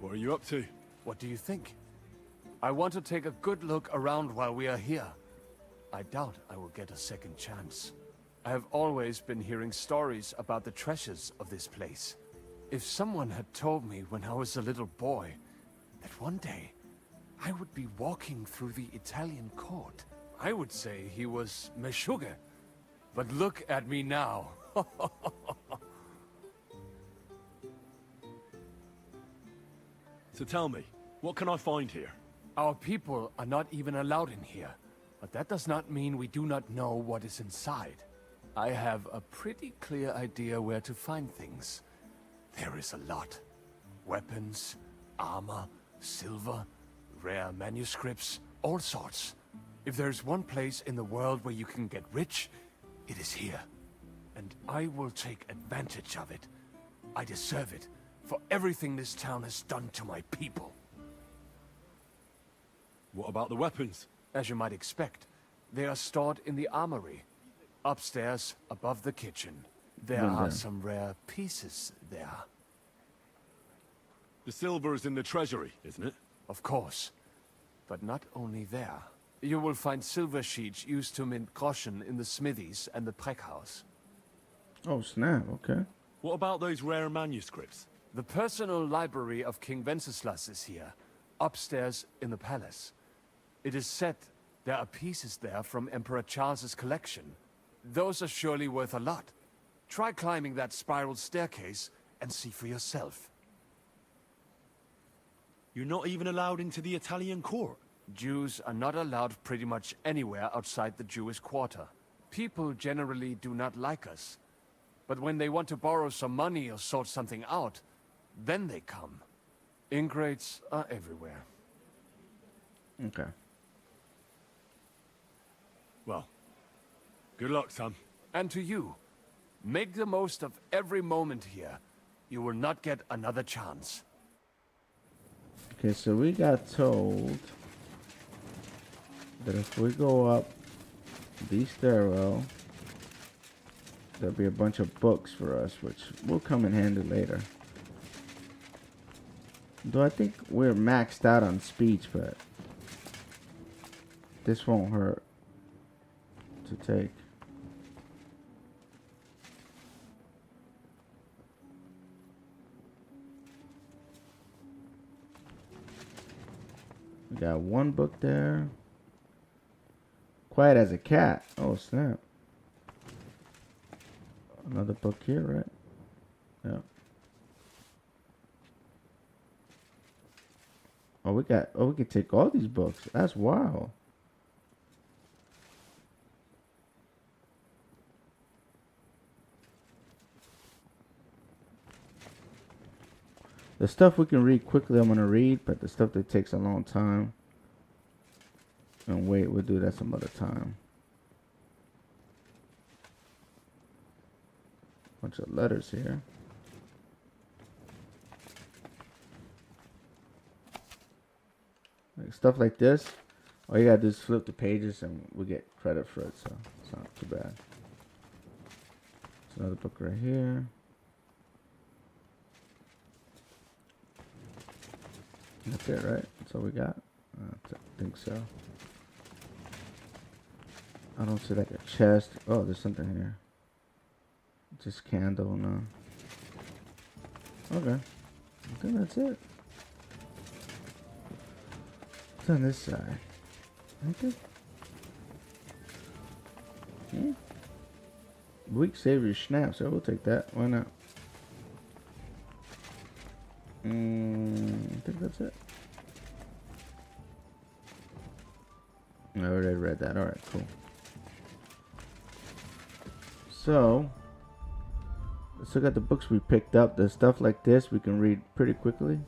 What are you up to? What do you think? I want to take a good look around while we are here. I doubt I will get a second chance. I have always been hearing stories about the treasures of this place. If someone had told me when I was a little boy that one day I would be walking through the Italian court, I would say he was Meshuggah. But look at me now. So tell me, what can I find here? Our people are not even allowed in here, but that does not mean we do not know what is inside. I have a pretty clear idea where to find things. There is a lot. Weapons, armor, silver, rare manuscripts, all sorts. If there's one place in the world where you can get rich, it is here. And I will take advantage of it. I deserve it for everything this town has done to my people. What about the weapons? As you might expect, they are stored in the armory. Upstairs, above the kitchen. There are some rare pieces there. The silver is in the treasury, isn't it? Of course. But not only there. You will find silver sheets used to mint groschen in the smithies and the Preckhouse. Oh, snap. Okay. What about those rare manuscripts? The personal library of King Wenceslas is here, upstairs in the palace. It is said there are pieces there from Emperor Charles's collection. Those are surely worth a lot. Try climbing that spiral staircase and see for yourself. You're not even allowed into the Italian court. Jews are not allowed pretty much anywhere outside the Jewish quarter. People generally do not like us. But when they want to borrow some money or sort something out, then they come. Ingrates are everywhere. Okay. Well, good luck, son. And to you, make the most of every moment here. You will not get another chance. Okay, so we got told that if we go up the stairwell, there'll be a bunch of books for us, which will come in handy later. Though I think we're maxed out on speech, but this won't hurt to take. We got one book there. Quiet as a cat. Oh, snap. Another book here, right? Yeah. Oh, we can take all these books. That's wild. The stuff we can read quickly, I'm going to read, but the stuff that takes a long time and wait, we'll do that some other time. Bunch of letters here. Like stuff like this, all you gotta do is flip the pages and we get credit for it, so it's not too bad. There's another book right here. That's it, right? That's all we got? I think so. I don't see like a chest. Oh, there's something here. Just candle, no. Okay. I think that's it. What's on this side? Okay. Yeah. Weak savory schnapps. So we'll take that. Why not? I think that's it. I already read that. Alright, cool. So, let's look at the books we picked up. The stuff like this we can read pretty quickly.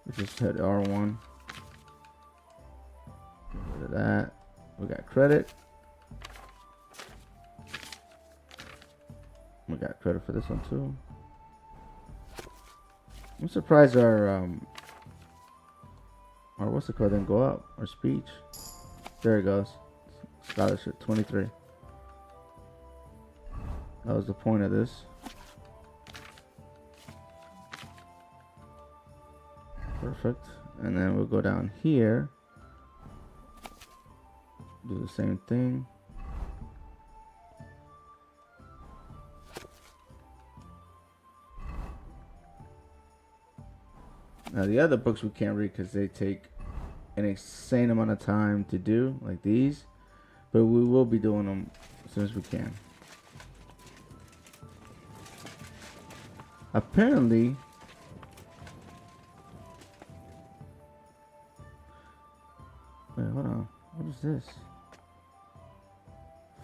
We just hit R1. Get rid of that. We got credit. We got credit for this one too. I'm surprised our what's it called didn't go up. Our speech. There it goes. Scholarship 23. That was the point of this. Perfect. And then we'll go down here. Do the same thing. Now the other books we can't read because they take an insane amount of time to do, like these. But we will be doing them as soon as we can. Apparently, wait, hold on. What is this?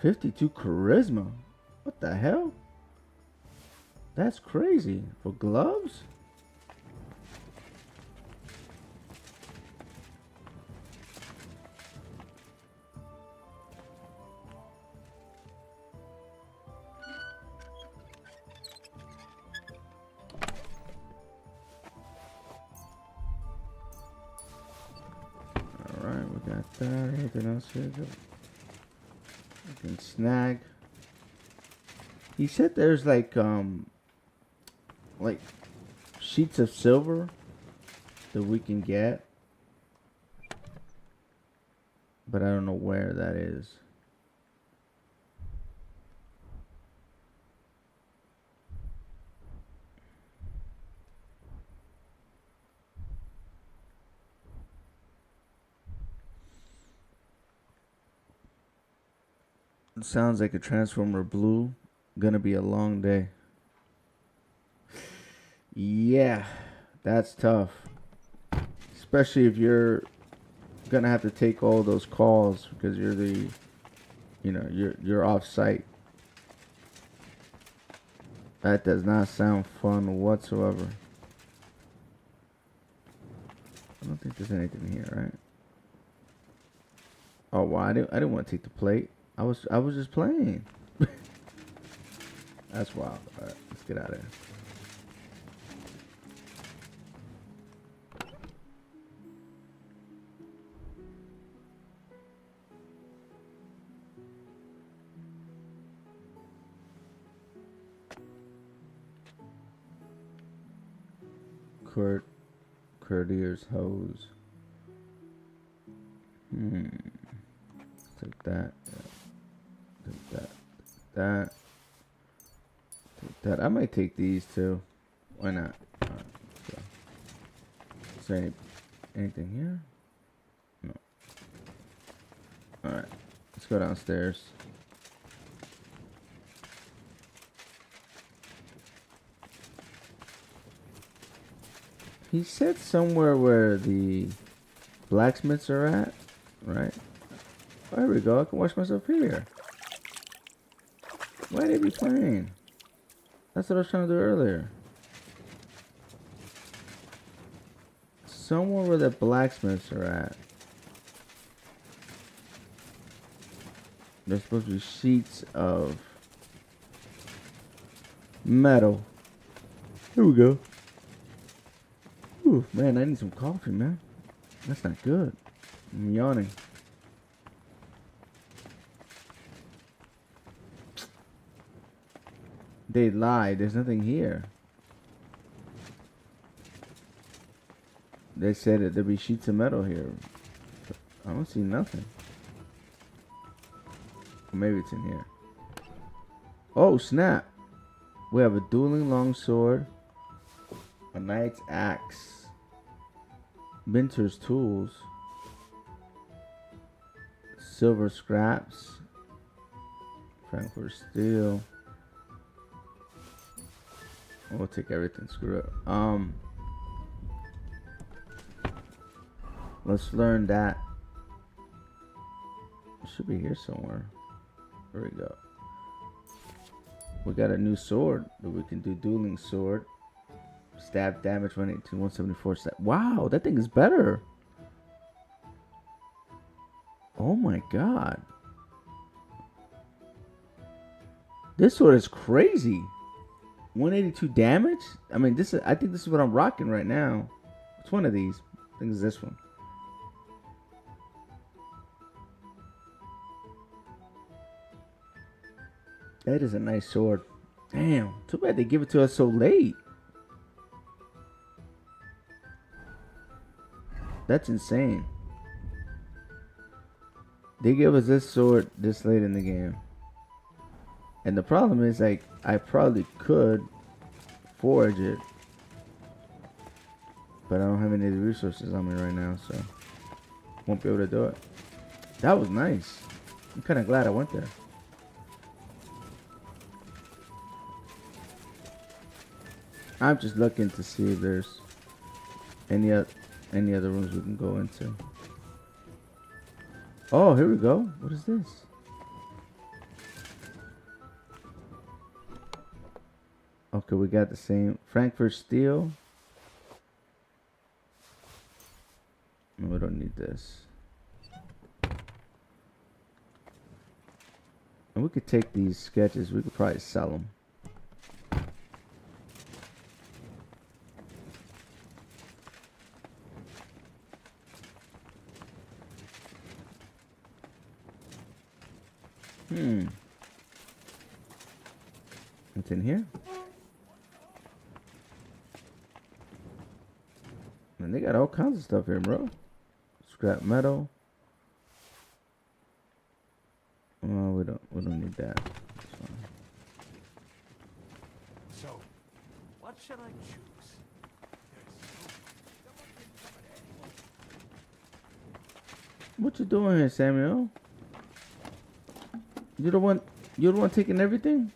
52 charisma. What the hell? That's crazy. For gloves? Alright, we got that. Anything else here? We can snag. He said there's like sheets of silver that we can get, but I don't know where that is. It sounds like a Transformer Blue. Gonna be a long day. Yeah, that's tough. Especially if you're gonna have to take all those calls because you're the, you're off site. That does not sound fun whatsoever. I don't think there's anything here, right? Oh wow, I didn't want to take the plate. I was just playing. That's wild. All right, let's get out of here. Courtier's hose. Take that. Yeah. Take that. Take that. Take that. I might take these too. Why not? Alright, so. Is there anything here? No. Alright. Let's go downstairs. He said somewhere where the blacksmiths are at, right? Oh, here we go. I can wash myself here. Why did he be playing? That's what I was trying to do earlier. Somewhere where the blacksmiths are at. There's supposed to be sheets of metal. Here we go. Ooh, man, I need some coffee, man. That's not good. I'm yawning. They lied. There's nothing here. They said that there'd be sheets of metal here. I don't see nothing. Or maybe it's in here. Oh, snap. We have a dueling longsword. A knight's axe. Minter's tools. Silver scraps. Frankfurt steel. We'll take everything. Screw it. Let's learn that. It should be here somewhere. There we go. We got a new sword that we can do. Dueling sword. Stab damage 118, 174 stab. Wow, that thing is better. Oh my god. This sword is crazy. 182 damage? I mean, I think this is what I'm rocking right now. It's one of these. I think it's this one. That is a nice sword. Damn. Too bad they give it to us so late. That's insane. They give us this sword this late in the game. And the problem is, like, I probably could forge it. But I don't have any of the resources on me right now, so won't be able to do it. That was nice. I'm kind of glad I went there. I'm just looking to see if there's any other rooms we can go into. Oh, here we go. What is this? Okay, we got the same Frankfurt steel. No, we don't need this. And we could take these sketches. We could probably sell them. What's in here? Man, they got all kinds of stuff here, bro. Scrap metal. Oh, we don't need that. That's fine. So, what shall I choose? What you doing here, Samuel? You the one taking everything?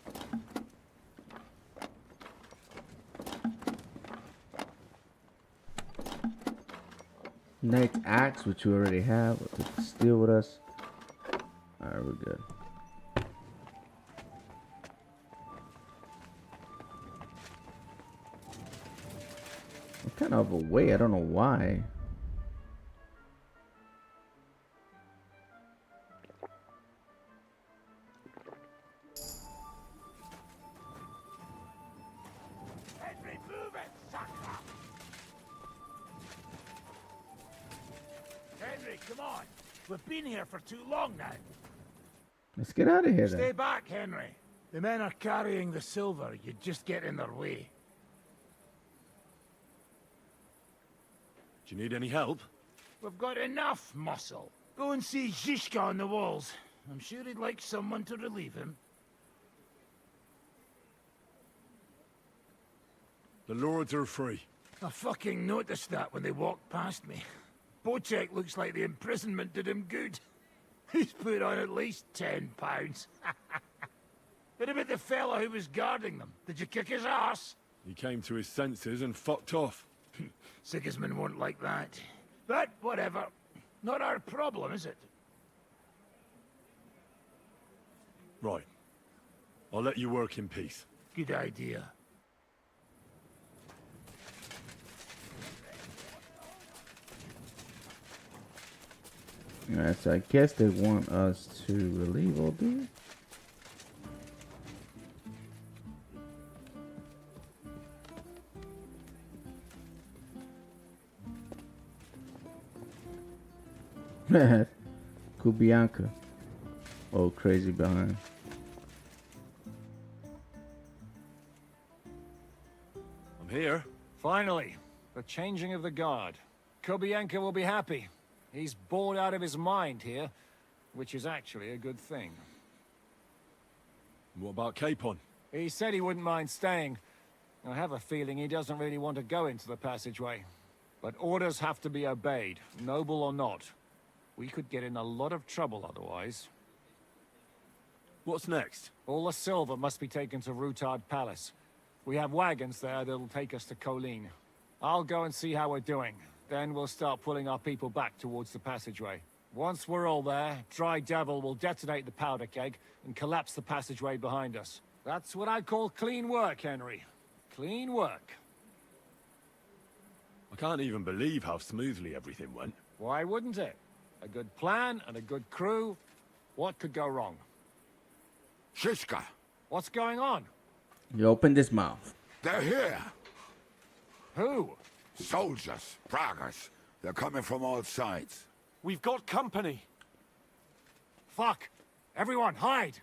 Knight's axe, which you already have. We'll take the steel with us. Alright, we're good. I'm kind of away. I don't know why. Come on. We've been here for too long now. Let's get out of here Stay then. back, Henry. The men are carrying the silver. You just get in their way. Do you need any help? We've got enough muscle. Go and see Zizka on the walls. I'm sure he'd like someone to relieve him. The lords are free. I fucking noticed that when they walked past me. Bocek looks like the imprisonment did him good. He's put on at least £10. What about the fella who was guarding them? Did you kick his ass? He came to his senses and fucked off. Sigismund won't like that. But whatever. Not our problem, is it? Right. I'll let you work in peace. Good idea. Alright, so I guess they want us to relieve all dude. Kubianka. Oh, crazy behind. I'm here. Finally, the changing of the guard. Kobienka will be happy. He's bored out of his mind here, which is actually a good thing. What about Capon? He said he wouldn't mind staying. I have a feeling he doesn't really want to go into the passageway. But orders have to be obeyed, noble or not. We could get in a lot of trouble otherwise. What's next? All the silver must be taken to Rutard Palace. We have wagons there that'll take us to Colleen. I'll go and see how we're doing. Then we'll start pulling our people back towards the passageway. Once we're all there, Dry Devil will detonate the powder keg and collapse the passageway behind us. That's what I call clean work, Henry. Clean work. I can't even believe how smoothly everything went. Why wouldn't it? A good plan and a good crew. What could go wrong? Zizka. What's going on? He opened his mouth. They're here. Who? Soldiers, Pragas. They're coming from all sides. We've got company. Fuck. Everyone, hide.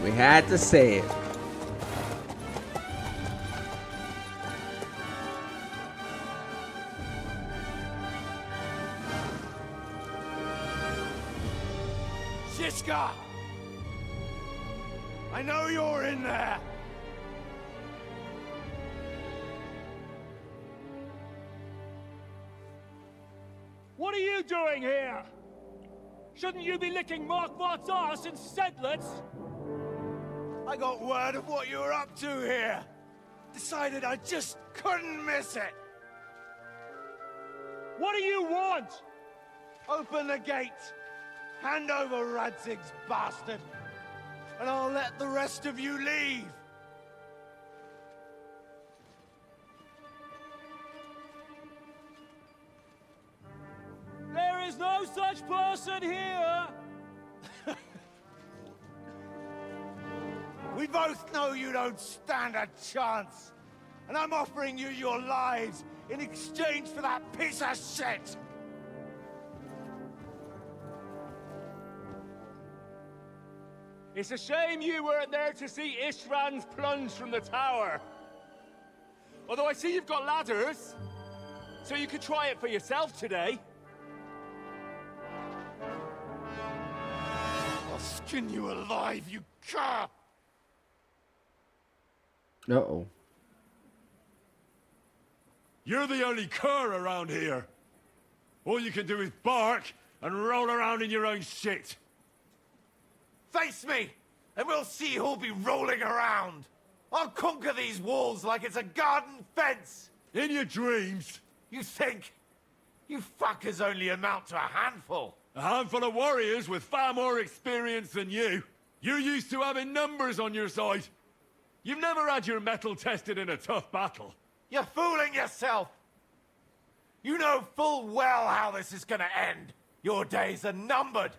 We had to say it. Zizka! I know you're in there! What are you doing here? Shouldn't you be licking Markvart's ass in Sedlitz? I got word of what you were up to here. Decided I just couldn't miss it. What do you want? Open the gate. Hand over Radzig's bastard. And I'll let the rest of you leave. There is no such person here! We both know you don't stand a chance. And I'm offering you your lives in exchange for that piece of shit! It's a shame you weren't there to see Ishrand's plunge from the tower. Although I see you've got ladders, so you could try it for yourself today. I'll skin you alive, you cur! Uh-oh. You're the only cur around here. All you can do is bark and roll around in your own shit. Face me, and we'll see who'll be rolling around. I'll conquer these walls like it's a garden fence. In your dreams. You think? You fuckers only amount to a handful. A handful of warriors with far more experience than you. You're used to having numbers on your side. You've never had your mettle tested in a tough battle. You're fooling yourself. You know full well how this is gonna end. Your days are numbered.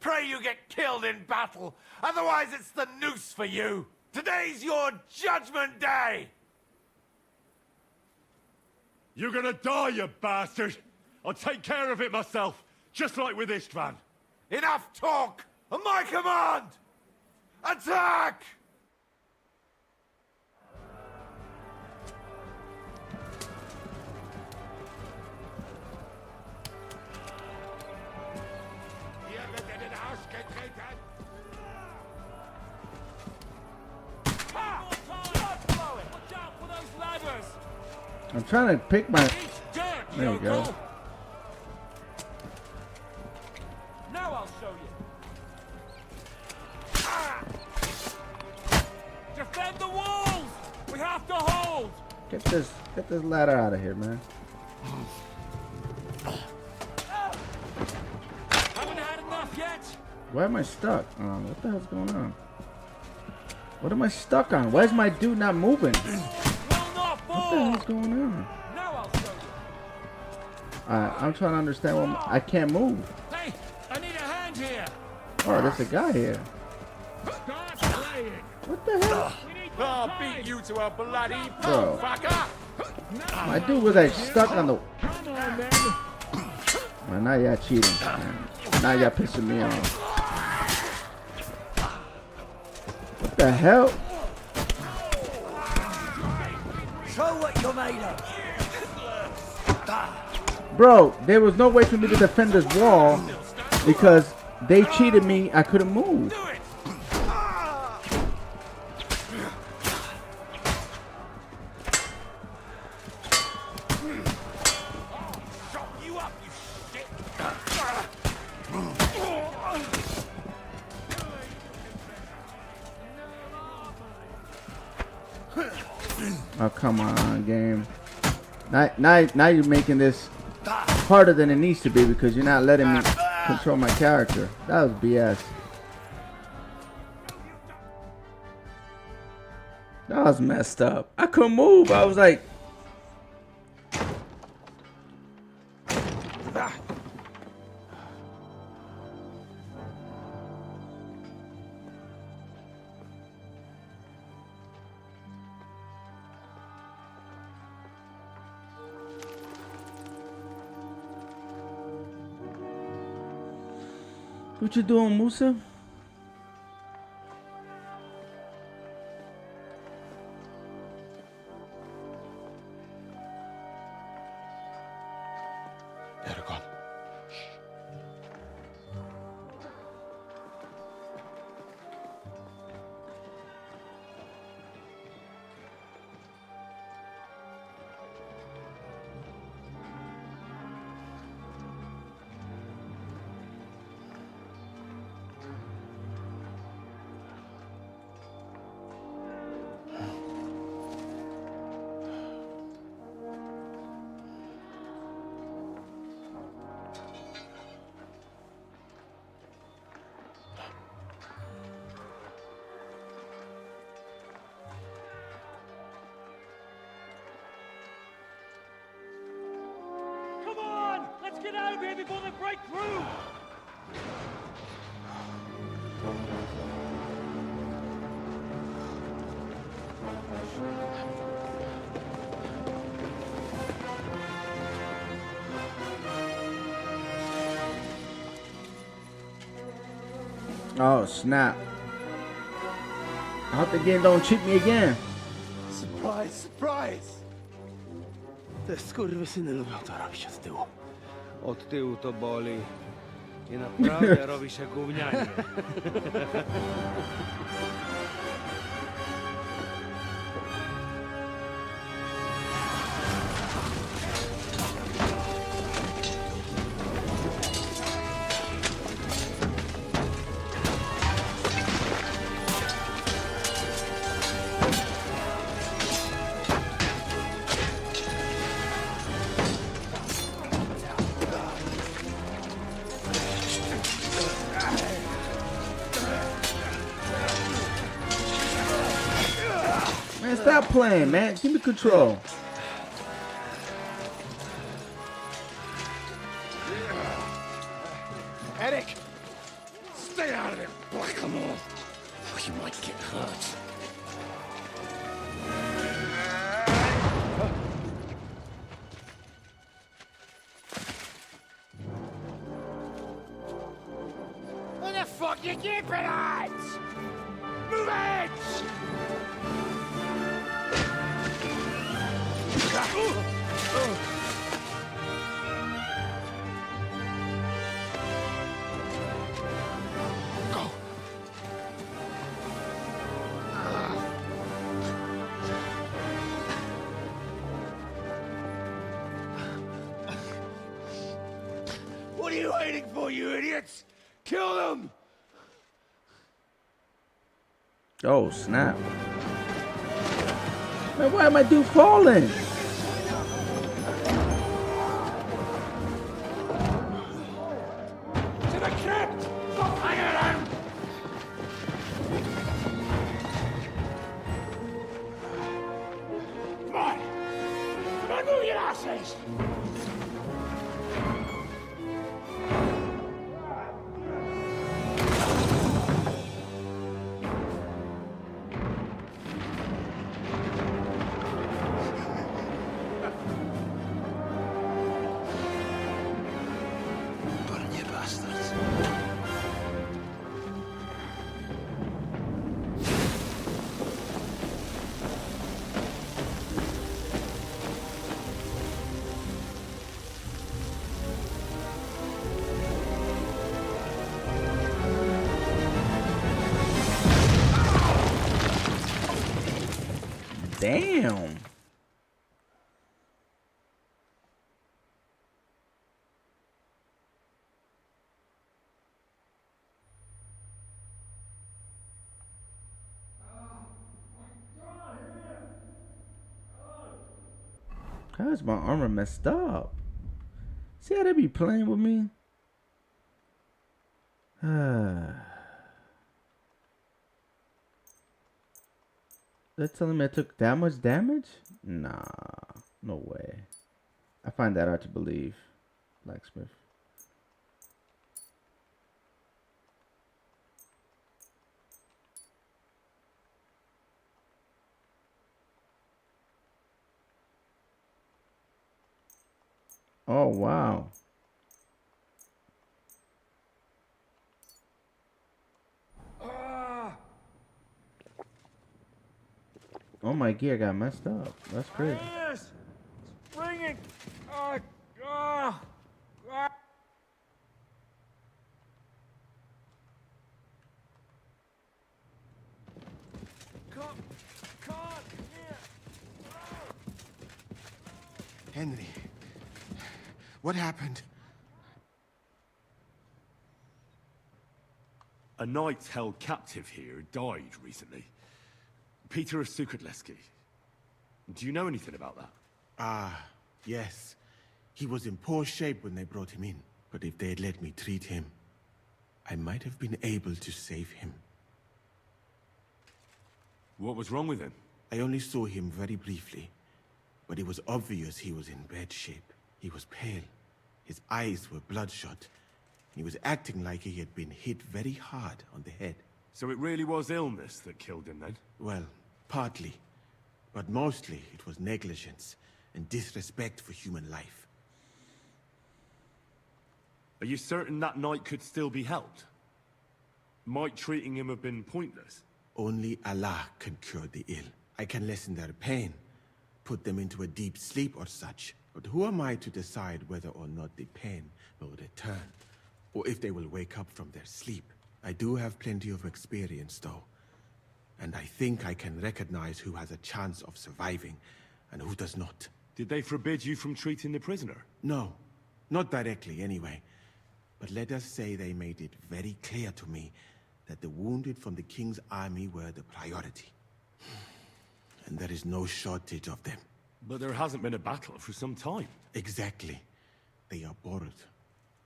pray you get killed in battle. Otherwise, it's the noose for you. Today's your judgment day. You're gonna die, you bastard! I'll take care of it myself, just like with Istvan. Enough talk! On my command! Attack! I'm trying to pick my... There you go. Now I'll show you. Defend the walls! We have to hold! Get this ladder out of here, man. Haven't had enough yet? Why am I stuck? What the hell's going on? What am I stuck on? Why is my dude not moving? What the hell's going on? I'm trying to understand what I can't move. Hey, I need a hand here. Oh, there's a guy here. What the hell? I'll beat you to a bloody Bro. fucker. My dude was like stuck on the... Well, now y'all cheating. Man. Now y'all pissing me off. What the hell? Show what you're made of. Bro, there was no way for me to defend this wall because they cheated me. I couldn't move. Oh, come on, game. Now you're making this harder than it needs to be because you're not letting me control my character. That was BS. That was messed up. I couldn't move. I was like... What you doing, Musa? Eragon. Get out of here before they break through! Oh, snap. I hope the game don't cheat me again. Surprise, surprise! Te skurwysyny lubią to robić od tyłu. Od tyłu to boli. I naprawdę robi się gównianie. Man, stop playing, man. Give me control. Eric! You keep it on! Move it! Go! What are you waiting for, you idiots? Kill them! Oh, snap. Man, why am I dude falling? To the crypt! Hang on! Come on! Come on, move your asses! Damn. How is my armor messed up? See how they be playing with me? They're telling me I took that much damage? Nah, no way. I find that hard to believe. Blacksmith. Oh, wow. Oh, my gear got messed up. That's crazy. Yes! It's ringing! Henry, what happened? A knight held captive here died recently. Peter of Sukatleski. Do you know anything about that? Ah, yes. He was in poor shape when they brought him in. But if they had let me treat him, I might have been able to save him. What was wrong with him? I only saw him very briefly, but it was obvious he was in bad shape. He was pale. His eyes were bloodshot. He was acting like he had been hit very hard on the head. So it really was illness that killed him then? Well, partly. But mostly it was negligence and disrespect for human life. Are you certain that knight could still be helped? Might treating him have been pointless? Only Allah can cure the ill. I can lessen their pain, put them into a deep sleep or such. But who am I to decide whether or not the pain will return? Or if they will wake up from their sleep? I do have plenty of experience, though. And I think I can recognize who has a chance of surviving, and who does not. Did they forbid you from treating the prisoner? No. Not directly, anyway. But let us say they made it very clear to me that the wounded from the King's army were the priority. And there is no shortage of them. But there hasn't been a battle for some time. Exactly. They are bored.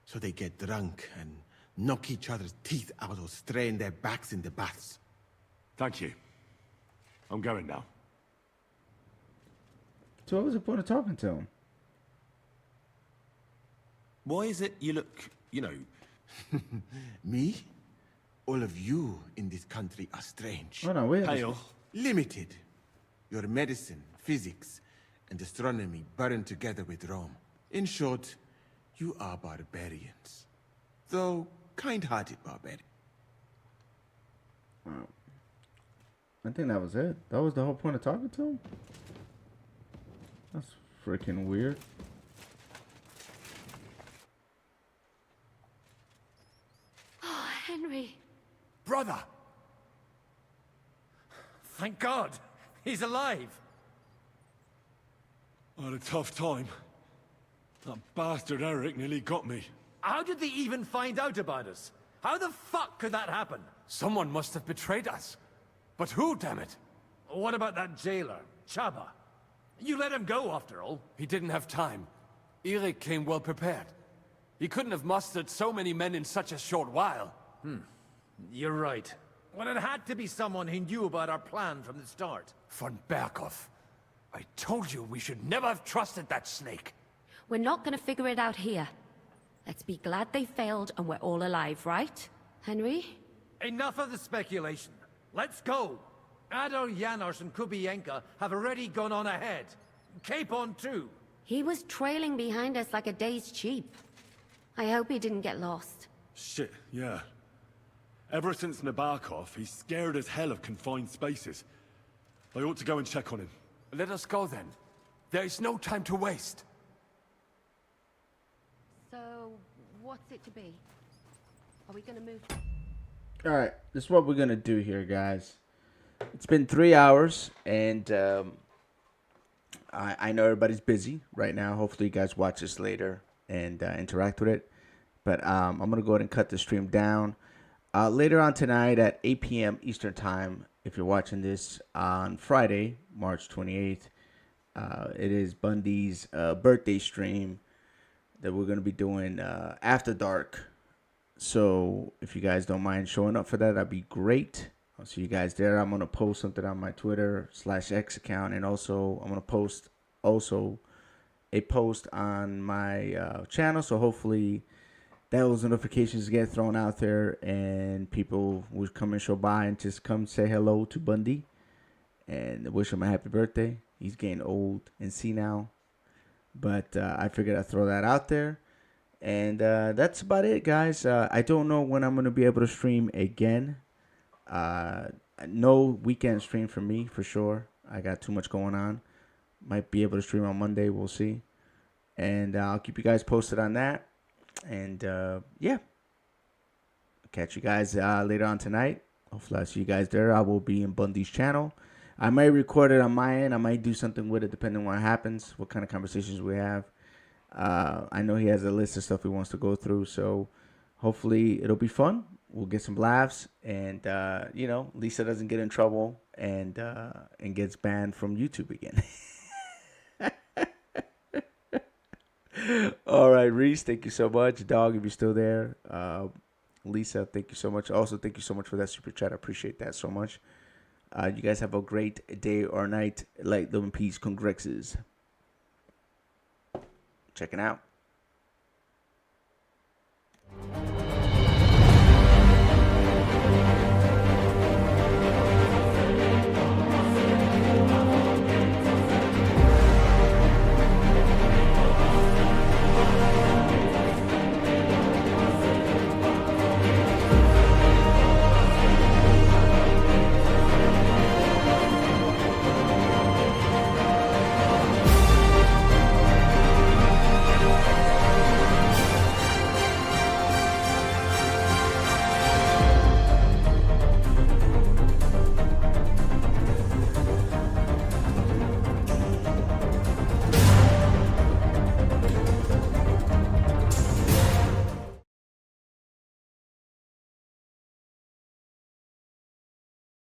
So they get drunk and knock each other's teeth out or strain their backs in the baths. Thank you. I'm going now. So what was the point of talking to him? Why is it you look, Me? All of you in this country are strange. Oh, no, wait. Pale. Limited. Your medicine, physics, and astronomy burned together with Rome. In short, you are barbarians. Though kind-hearted barbarians. I think that was it. That was the whole point of talking to him? That's freaking weird. Oh, Henry. Brother! Thank God! He's alive! I had a tough time. That bastard Eric nearly got me. How did they even find out about us? How the fuck could that happen? Someone must have betrayed us. But who, damn it? What about that jailer, Chaba? You let him go, after all. He didn't have time. Eric came well prepared. He couldn't have mustered so many men in such a short while. You're right. Well, it had to be someone who knew about our plan from the start. Von Berghoff. I told you we should never have trusted that snake. We're not gonna figure it out here. Let's be glad they failed and we're all alive, right? Henry? Enough of the speculation. Let's go. Adol, Janos, and Kubienka have already gone on ahead. Capon too. He was trailing behind us like a dazed sheep. I hope he didn't get lost. Shit, yeah. Ever since Nabokov, he's scared as hell of confined spaces. I ought to go and check on him. Let us go then. There is no time to waste. So, what's it to be? Are we gonna move? Alright, this is what we're going to do here, guys. It's been 3 hours, and I know everybody's busy right now. Hopefully you guys watch this later and interact with it. But I'm going to go ahead and cut the stream down. Later on tonight at 8 p.m. Eastern Time, if you're watching this on Friday, March 28th, it is Bundy's birthday stream that we're going to be doing after dark. So if you guys don't mind showing up for that, that'd be great. I'll see you guys there. I'm going to post something on my Twitter/X account. And also, I'm going to post a post on my channel. So hopefully those notifications get thrown out there and people will come and show by and just come say hello to Bundy and wish him a happy birthday. He's getting old and senile. But I figured I'd throw that out there. And that's about it, guys. I don't know when I'm going to be able to stream again. No weekend stream for me, for sure. I got too much going on. Might be able to stream on Monday. We'll see. And I'll keep you guys posted on that. And, yeah. Catch you guys later on tonight. Hopefully I'll see you guys there. I will be in Bundy's channel. I might record it on my end. I might do something with it depending on what happens, what kind of conversations we have. I know he has a list of stuff he wants to go through, so hopefully it'll be fun. We'll get some laughs, and Lisa doesn't get in trouble and gets banned from YouTube again. All right, Reese, thank you so much. Dog, if you're still there. Lisa, thank you so much. Also, thank you so much for that super chat. I appreciate that so much. You guys have a great day or night. Light, love, and peace. Congrexes. Checking out.